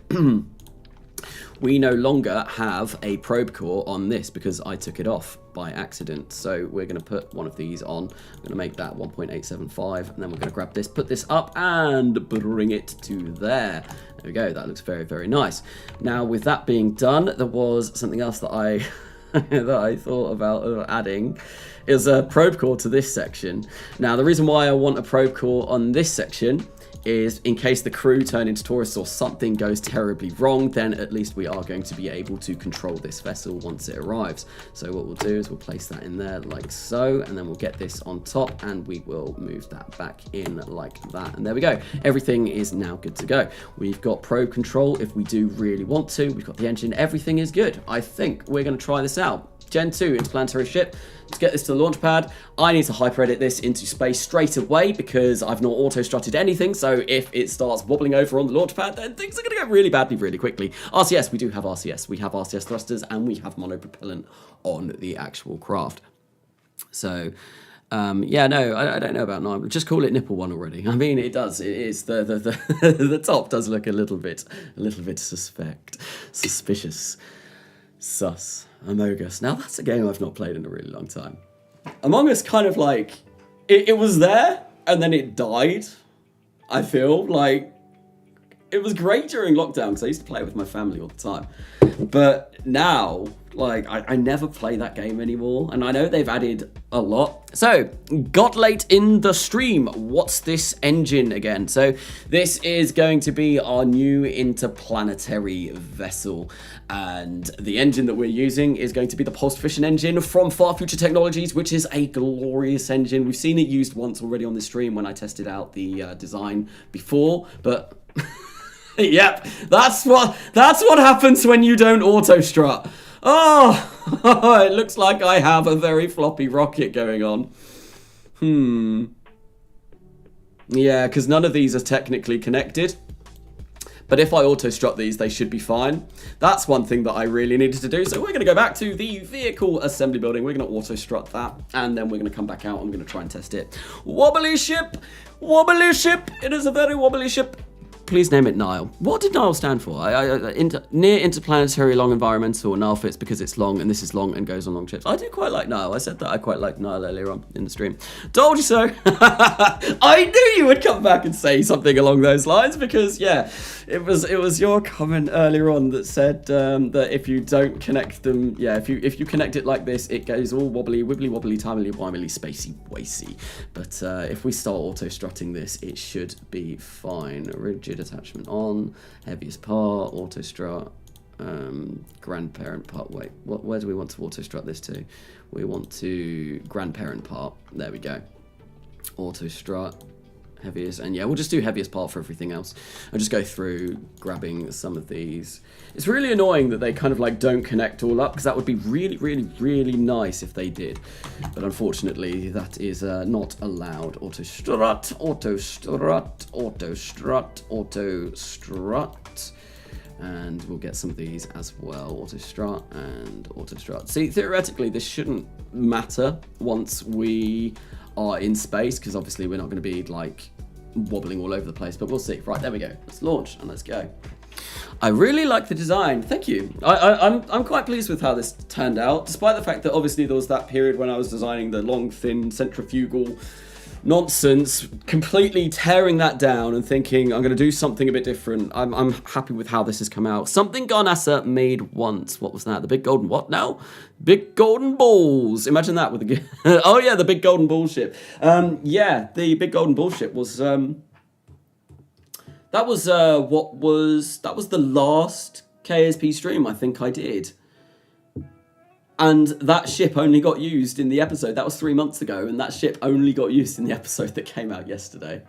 We no longer have a probe core on this because I took it off by accident. So we're going to put one of these on. I'm going to make that 1.875 and then we're going to grab this, put this up and bring it to there. There we go. That looks very, very nice. Now with that being done, there was something else that I thought about adding is a probe core to this section. Now the reason why I want a probe core on this section is in case the crew turn into tourists or something goes terribly wrong, then at least we are going to be able to control this vessel once it arrives. So what we'll do is we'll place that in there like so, and then we'll get this on top and we will move that back in like that. And there we go. Everything is now good to go. We've got probe control if we do really want to. We've got the engine. Everything is good. I think we're going to try this out. Gen 2 interplanetary ship. Let's get this to the launch pad. I need to hyper edit this into space straight away because I've not auto strutted anything. So if it starts wobbling over on the launch pad, then things are going to go really badly really quickly. RCS, we do have RCS. We have RCS thrusters and we have monopropellant on the actual craft. So yeah, no, I don't know about nine. Just call it nipple one already. I mean, it does. It is the top does look a little bit suspicious, sus. Among Us. Now that's a game I've not played in a really long time. Among Us kind of like, it was there and then it died. I feel like it was great during lockdown because I used to play it with my family all the time. But now, like, I never play that game anymore. And I know they've added a lot. So, got late in the stream. What's this engine again? So, this is going to be our new interplanetary vessel. And the engine that we're using is going to be the pulsed fission engine from Far Future Technologies, which is a glorious engine. We've seen it used once already on the stream when I tested out the design before, but... Yep, that's what happens when you don't auto strut. Oh, it looks like I have a very floppy rocket going on. Yeah, because none of these are technically connected. But if I auto-strut these, they should be fine. That's one thing that I really needed to do. So we're going to go back to the vehicle assembly building. We're going to auto-strut that. And then we're going to come back out. I'm going to try and test it. Wobbly ship. Wobbly ship. It is a very wobbly ship. Please name it Nile. What did Nile stand for? Near Interplanetary Long Environmental. Nile fits because it's long, and this is long and goes on long trips. I do quite like Nile. I said that I quite liked Nile earlier on in the stream. Told you so. I knew you would come back and say something along those lines because, yeah, it was your comment earlier on that said that if you don't connect them, yeah, if you connect it like this, it goes all wobbly, wibbly, wobbly, timely, wimely, spacey, wacy. But if we start auto-strutting this, it should be fine. Rigid attachment on, heaviest part, auto strut, grandparent part. Wait, where do we want to auto strut this to? We want to grandparent part. There we go. Auto strut, heaviest, and yeah, we'll just do heaviest part for everything else. I'll just go through grabbing some of these. It's really annoying that they kind of like don't connect all up because that would be really, really, really nice if they did. But unfortunately, that is not allowed. Auto strut, auto strut, auto strut, auto strut. And we'll get some of these as well. Auto strut and auto strut. See, theoretically, this shouldn't matter once we are in space because obviously we're not going to be like wobbling all over the place, but we'll see. Right, there we go. Let's launch and let's go. I really like the design. Thank you. I'm quite pleased with how this turned out, despite the fact that obviously there was that period when I was designing the long, thin, centrifugal nonsense, completely tearing that down and thinking I'm going to do something a bit different. I'm happy with how this has come out. Something Garnassa made once. What was that? The big golden what now? Big golden balls. Imagine that with the oh yeah, the big golden ball ship. Yeah, the big golden ball ship was that was the last KSP stream I think I did. And that ship only got used in the episode. That was 3 months ago, and that ship only got used in the episode that came out yesterday.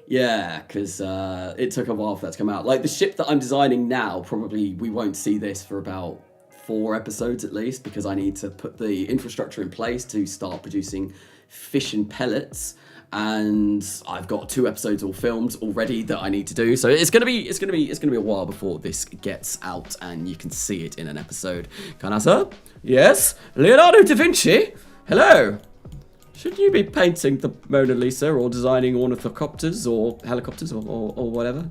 Yeah, because it took a while for that to come out. Like, the ship that I'm designing now, probably we won't see this for about 4 episodes at least, because I need to put the infrastructure in place to start producing fission pellets. And I've got 2 episodes all filmed already that I need to do. So it's gonna be a while before this gets out and you can see it in an episode. Garnassa? Yes? Leonardo da Vinci? Hello? Should you be painting the Mona Lisa or designing ornithocopters or helicopters or whatever?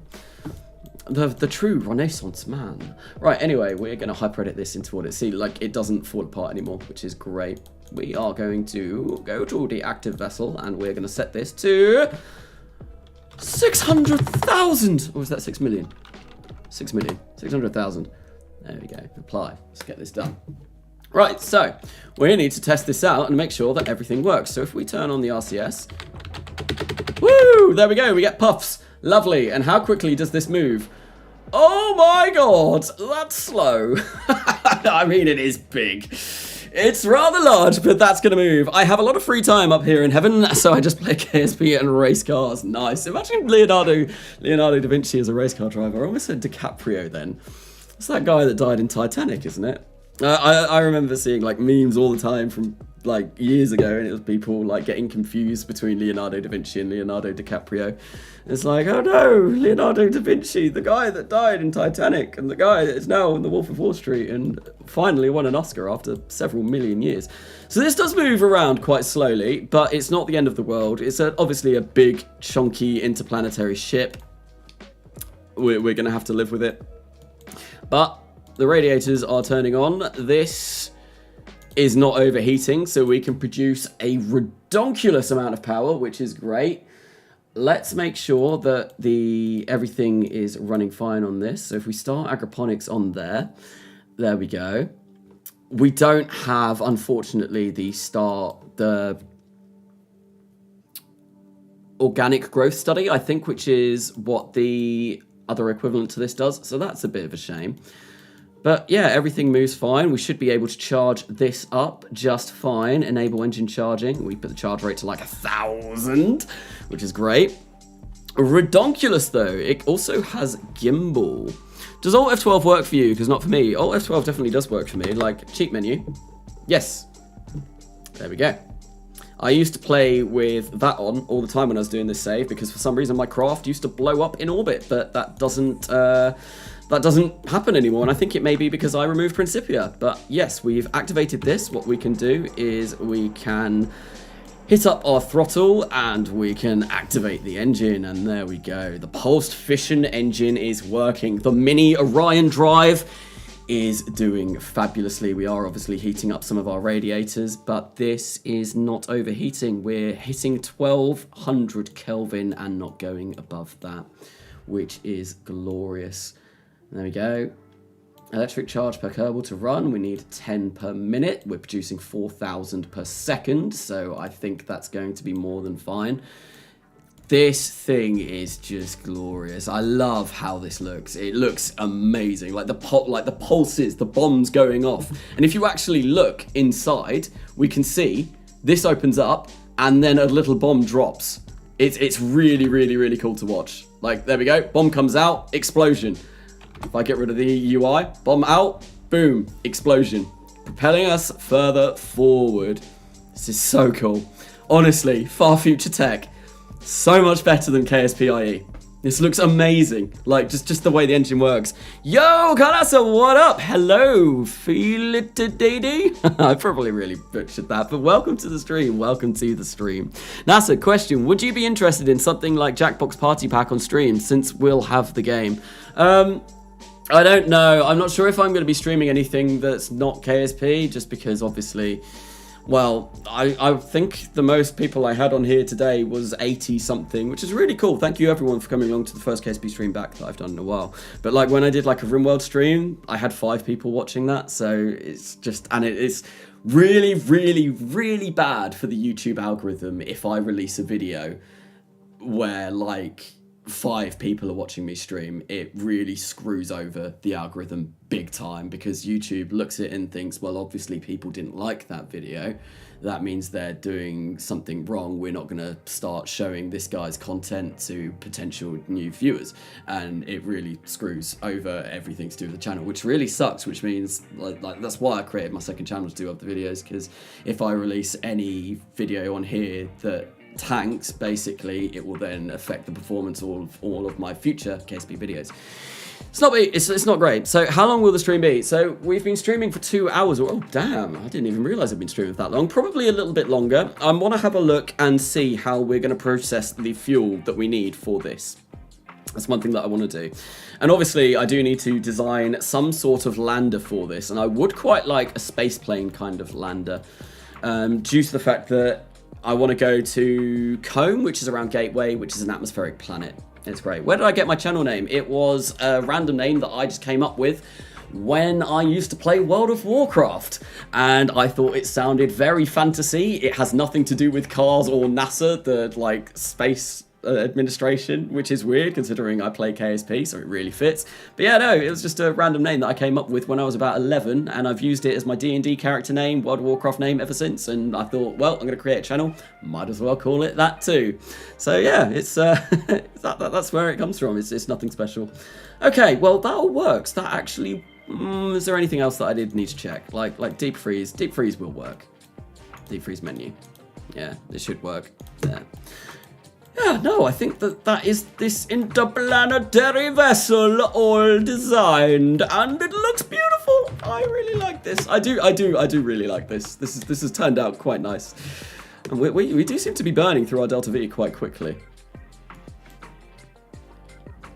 The true Renaissance man. Right, anyway, we're gonna hyper-edit this into what it seems like. It doesn't fall apart anymore, which is great. We are going to go to the active vessel and we're going to set this to 600,000. Or is that 6 million? 6 million. 600,000. There we go. Apply. Let's get this done. Right, so we need to test this out and make sure that everything works. So if we turn on the RCS. Woo! There we go. We get puffs. Lovely. And how quickly does this move? Oh my god. That's slow. I mean, it is big. It's rather large, but that's going to move. I have a lot of free time up here in heaven, so I just play KSP and race cars. Nice. Imagine Leonardo da Vinci as a race car driver. I almost said DiCaprio then. It's that guy that died in Titanic, isn't it? I remember seeing like memes all the time from like years ago, and it was people like getting confused between Leonardo da Vinci and Leonardo DiCaprio. It's like, oh no, Leonardo da Vinci, the guy that died in Titanic, and the guy that is now in The Wolf of Wall Street, and finally won an Oscar after several million years. So this does move around quite slowly, but it's not the end of the world. It's obviously a big, chunky, interplanetary ship. We're going to have to live with it. But the radiators are turning on. This is not overheating, so we can produce a redonkulous amount of power, which is great. Let's make sure that everything is running fine on this. So if we start agroponics on there we go. We don't have, unfortunately, the organic growth study, I think, which is what the other equivalent to this does. So that's a bit of a shame. But yeah, everything moves fine. We should be able to charge this up just fine. Enable engine charging. We put the charge rate to like 1,000, which is great. Redonkulous though, it also has gimbal. Does Alt F12 work for you? Because not for me. Alt F12 definitely does work for me. Like, cheat menu. Yes. There we go. I used to play with that on all the time when I was doing this save, because for some reason my craft used to blow up in orbit, but that doesn't happen anymore, and I think it may be because I removed Principia. But yes, we've activated this. What we can do is we can hit up our throttle and we can activate the engine, and there we go. The pulsed fission engine is working. The mini Orion drive is doing fabulously. We are obviously heating up some of our radiators, but this is not overheating. We're hitting 1200 Kelvin and not going above that, which is glorious. There we go. Electric charge per kerbal to run. We need 10 per minute. We're producing 4,000 per second, so I think that's going to be more than fine. This thing is just glorious. I love how this looks. It looks amazing. Like the pulses, the bombs going off. And if you actually look inside, we can see this opens up and then a little bomb drops. It's really, really, really cool to watch. Like, there we go. Bomb comes out, explosion. If I get rid of the UI, bomb out, boom, explosion. Propelling us further forward. This is so cool. Honestly, far future tech. So much better than KSP-IE. This looks amazing. Like, just the way the engine works. Yo, Karasa, what up? Hello, feel it today? I probably really butchered that, but welcome to the stream. Welcome to the stream. NASA, question, would you be interested in something like Jackbox Party Pack on stream, since we'll have the game? I don't know. I'm not sure if I'm going to be streaming anything that's not KSP, just because obviously... Well, I think the most people I had on here today was 80 something, which is really cool. Thank you everyone for coming along to the first KSP stream back that I've done in a while. But like when I did like a RimWorld stream, I had 5 people watching that. So it's just, and it is really, really, really bad for the YouTube algorithm if I release a video where like 5 people are watching me stream. It really screws over the algorithm big time, because YouTube looks at it and thinks, well, obviously people didn't like that video. That means they're doing something wrong. We're not going to start showing this guy's content to potential new viewers. And it really screws over everything to do with the channel, which really sucks, which means like that's why I created my second channel, to do other videos, because if I release any video on here that tanks, basically it will then affect the performance of all of my future KSP videos. It's not great. So how long will the stream be? So we've been streaming for 2 hours. Oh damn, I didn't even realize I've been streaming for that long. Probably a little bit longer. I want to have a look and see how we're going to process the fuel that we need for this. That's one thing that I want to do. And obviously I do need to design some sort of lander for this, and I would quite like a space plane kind of lander, due to the fact that I want to go to Combe, which is around Gateway, which is an atmospheric planet. It's great. Where did I get my channel name? It was a random name that I just came up with when I used to play World of Warcraft, and I thought it sounded very fantasy. It has nothing to do with cars or NASA, the like space administration, which is weird considering I play KSP, so it really fits. But yeah, no, it was just a random name that I came up with when I was about 11, and I've used it as my D&D character name, World of Warcraft name ever since, and I thought, well, I'm going to create a channel, might as well call it that too. So yeah, it's that's where it comes from. It's nothing special. Okay, well, that all works. That actually, is there anything else that I did need to check? Like deep freeze. Deep freeze will work. Deep freeze menu. Yeah, it should work. Yeah. Yeah, no, I think that is this interplanetary vessel all designed, and it looks beautiful. I really like this. I do really like this. This has turned out quite nice. And we do seem to be burning through our Delta V quite quickly.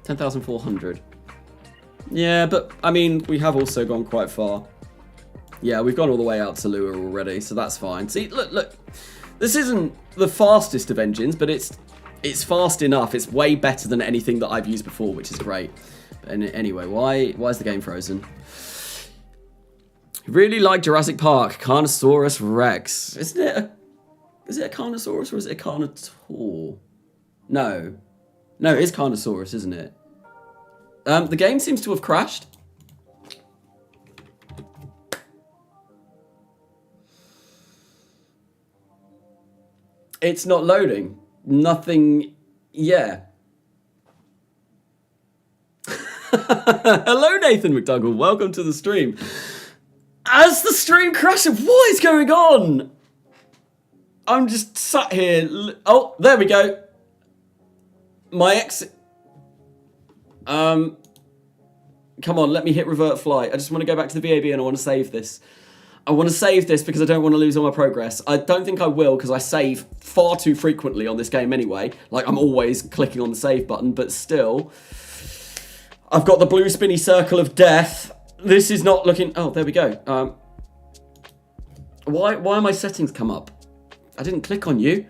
10,400. Yeah, but I mean, we have also gone quite far. Yeah, we've gone all the way out to Lua already, so that's fine. See, look. This isn't the fastest of engines, but it's fast enough. It's way better than anything that I've used before, which is great. But anyway, why is the game frozen? Really like Jurassic Park, Carnosaurus Rex. Is it a Carnosaurus or is it a Carnotaur? No, it is Carnosaurus, isn't it? The game seems to have crashed. It's not loading. Nothing, yeah. Hello, Nathan McDougall. Welcome to the stream. As the stream crashes, what is going on? I'm just sat here. Oh, there we go. My exit. Come on, let me hit revert flight. I just want to go back to the VAB and I want to save this. I want to save this because I don't want to lose all my progress. I don't think I will because I save far too frequently on this game anyway. Like, I'm always clicking on the save button, but still. I've got the blue spinny circle of death. This is not looking... Oh, there we go. Why my settings come up? I didn't click on you.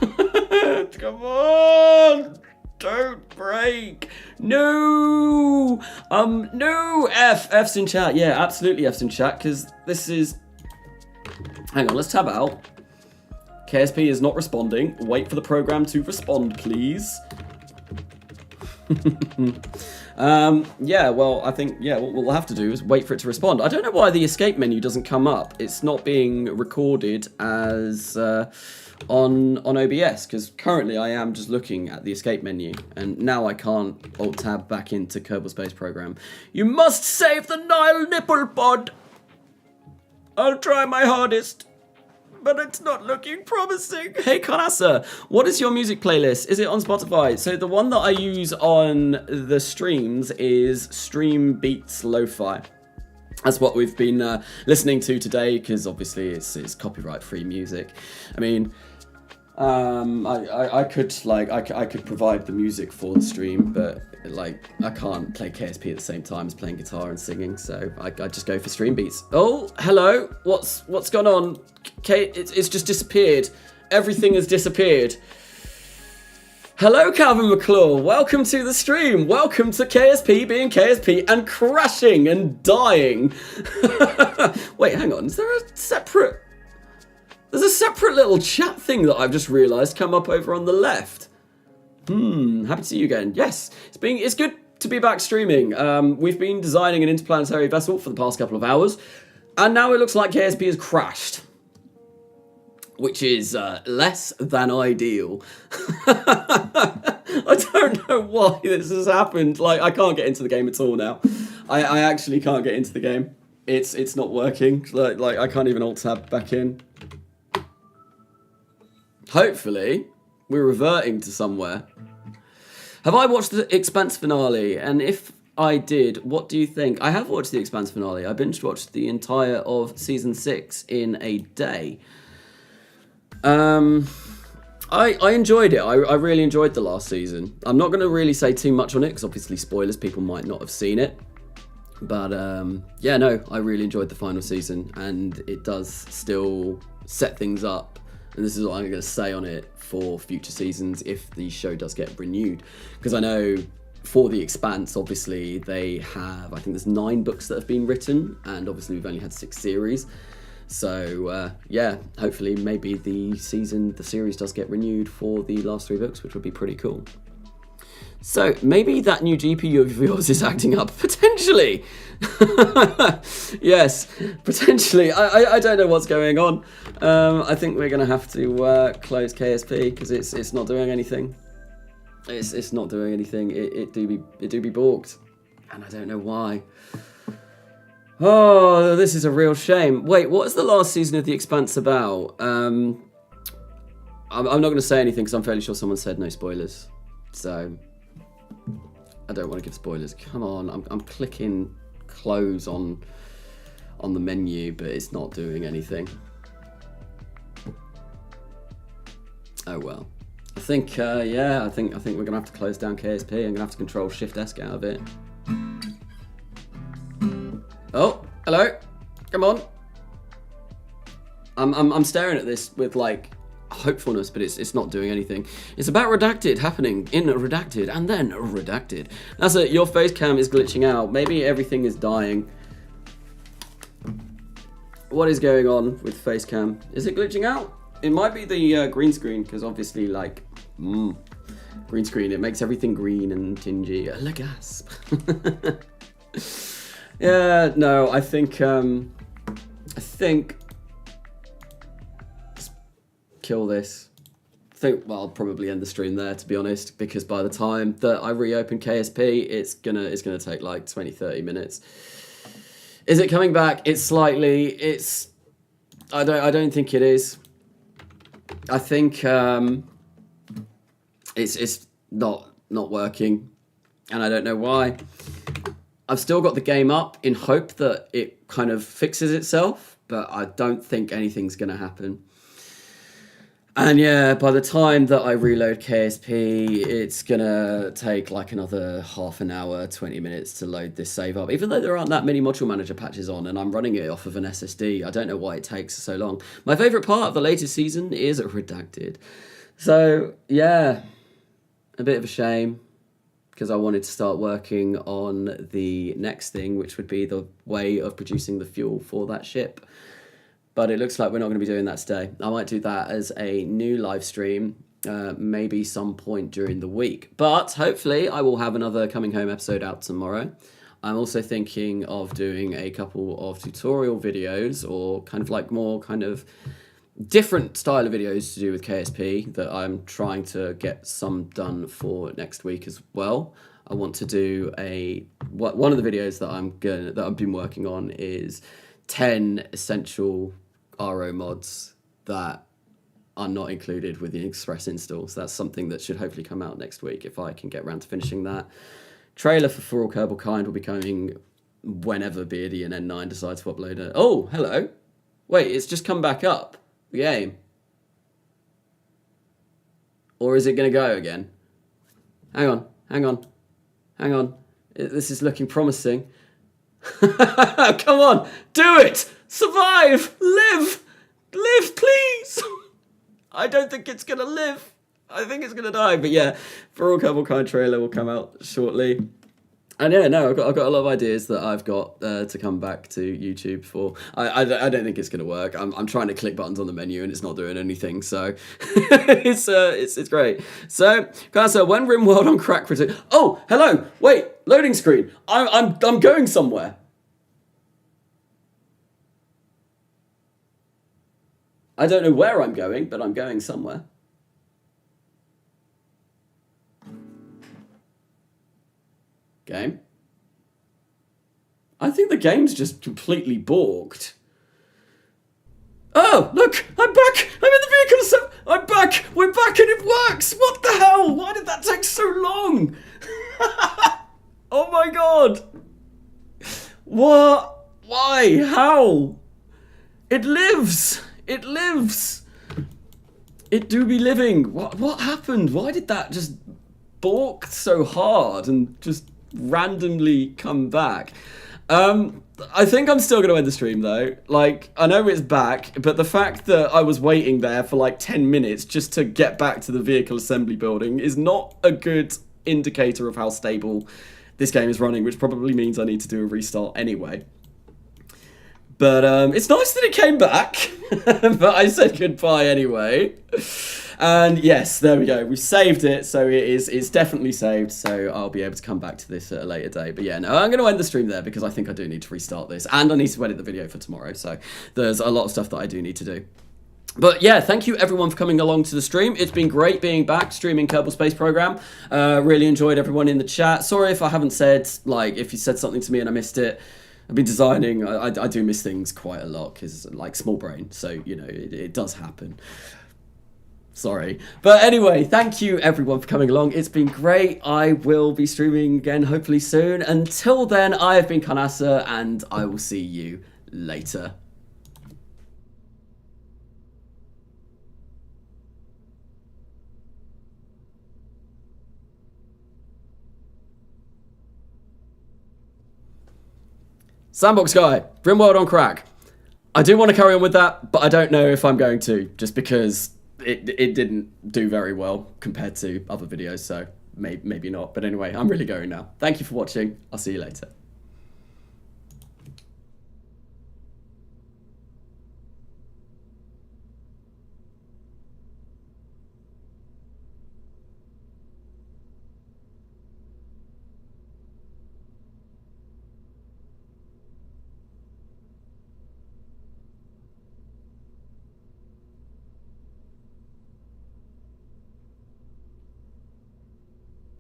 Come on! Don't break. No. No. F's in chat. Yeah, absolutely F's in chat because this is... Hang on, let's tab out. KSP is not responding. Wait for the program to respond, please. Yeah, well, I think, yeah, what we'll have to do is wait for it to respond. I don't know why the escape menu doesn't come up. It's not being recorded as... on OBS, because currently I am just looking at the escape menu and now I can't alt tab back into Kerbal Space Program. You must save the Nile nipple pod. I'll try my hardest, but it's not looking promising. Hey Kanasa, what is your music playlist? Is it on Spotify? So the one that I use on the streams is Stream Beats Lo-Fi. That's what we've been listening to today, because obviously it's copyright-free music. I mean, I could provide the music for the stream, but like I can't play KSP at the same time as playing guitar and singing, so I just go for stream beats. Oh, hello. What's gone on? It's just disappeared. Everything has disappeared. Hello, Calvin McClure. Welcome to the stream. Welcome to KSP being KSP and crashing and dying. Wait, hang on. Is there a separate... There's a separate little chat thing that I've just realised come up over on the left. Happy to see you again. Yes, it's good to be back streaming. We've been designing an interplanetary vessel for the past couple of hours, and now it looks like KSP has crashed. Which is less than ideal. I don't know why this has happened. Like, I can't get into the game at all now. I actually can't get into the game. It's not working. Like I can't even alt tab back in. Hopefully, we're reverting to somewhere. Have I watched the Expanse finale? And if I did, what do you think? I have watched the Expanse finale. I binge watched the entire of season 6 in a day. I enjoyed it. I really enjoyed the last season. I'm not going to really say too much on it because obviously spoilers, people might not have seen it. But yeah, no, I really enjoyed the final season and it does still set things up. And this is what I'm going to say on it for future seasons if the show does get renewed. Because I know for The Expanse, obviously, they have, I think there's 9 books that have been written. And obviously we've only had 6 series. So, yeah, hopefully maybe the series does get renewed for the last 3 books, which would be pretty cool. So, maybe that new GPU of yours is acting up. Potentially! Yes, potentially. I don't know what's going on. I think we're going to have to close KSP because it's not doing anything. It's not doing anything. It do be balked. And I don't know why. Oh, this is a real shame. Wait, what is the last season of The Expanse about? I'm not going to say anything because I'm fairly sure someone said no spoilers. So, I don't want to give spoilers. Come on, I'm clicking close on the menu, but it's not doing anything. Oh well. I think, yeah, I think we're going to have to close down KSP. I'm going to have to control Shift-S out of it. Oh, hello. Come on. I'm staring at this with like hopefulness, but it's not doing anything. It's about Redacted happening in Redacted and then Redacted. That's it. Your face cam is glitching out. Maybe everything is dying. What is going on with face cam? Is it glitching out? It might be the green screen because obviously like green screen, it makes everything green and tingy. Le gasp. Yeah, no, I think just kill this. think, well, I'll probably end the stream there, to be honest, because by the time that I reopen KSP, it's gonna take like 20-30 minutes. Is it coming back? It's slightly. I don't think it is. I think it's not working, and I don't know why. I've still got the game up in hope that it kind of fixes itself, but I don't think anything's gonna happen. And yeah, by the time that I reload KSP, it's gonna take like another half an hour, 20 minutes to load this save up. Even though there aren't that many module manager patches on and I'm running it off of an SSD, I don't know why it takes so long. My favourite part of the latest season is Redacted. So yeah, a bit of a shame, because I wanted to start working on the next thing, which would be the way of producing the fuel for that ship. But it looks like we're not going to be doing that today. I might do that as a new live stream, maybe some point during the week. But hopefully I will have another coming home episode out tomorrow. I'm also thinking of doing a couple of tutorial videos, or kind of like more kind of different style of videos to do with KSP that I'm trying to get some done for next week as well. I want to do one of the videos that I've been working on is 10 essential RO mods that are not included with the Express install. So that's something that should hopefully come out next week if I can get around to finishing that. Trailer for All Kerbal Kind will be coming whenever Beardy and N9 decide to upload it. Oh, hello. Wait, it's just come back up, the game. Or is it going to go again? Hang on. This is looking promising. Come on, do it! Survive! Live! Live, please! I don't think it's gonna live. I think it's gonna die. But yeah, For All Kerbal Kind trailer will come out shortly. And yeah, no, I've got a lot of ideas that I've got to come back to YouTube for. I don't think it's gonna work. I'm trying to click buttons on the menu and it's not doing anything. So it's great. So guys, when RimWorld on crack return. Oh, hello. Wait, loading screen. I'm going somewhere. I don't know where I'm going, but I'm going somewhere. Game. I think the game's just completely balked. Oh, look! I'm back! I'm in the vehicle! I'm back! We're back and it works! What the hell? Why did that take so long? Oh my god! What? Why? How? It lives! It lives! It do be living. What happened? Why did that just balk so hard and just randomly come back? I think I'm still going to end the stream though. Like, I know it's back, but the fact that I was waiting there for like 10 minutes just to get back to the vehicle assembly building is not a good indicator of how stable this game is running, which probably means I need to do a restart anyway. But it's nice that it came back, but I said goodbye anyway. And yes, there we go. We've saved it, so it's definitely saved. So I'll be able to come back to this at a later date. But yeah, no, I'm going to end the stream there because I think I do need to restart this, and I need to edit the video for tomorrow. So there's a lot of stuff that I do need to do. But yeah, thank you everyone for coming along to the stream. It's been great being back streaming Kerbal Space Program. Really enjoyed everyone in the chat. Sorry if I haven't said, like, if you said something to me and I missed it. I've been designing. I do miss things quite a lot because, like, small brain. So, you know, it does happen. Sorry. But anyway, thank you everyone for coming along. It's been great. I will be streaming again hopefully soon. Until then, I have been Kanasa and I will see you later. Sandbox Guy, RimWorld on crack. I do want to carry on with that, but I don't know if I'm going to, just because it didn't do very well compared to other videos, so maybe not. But anyway, I'm really going now. Thank you for watching. I'll see you later.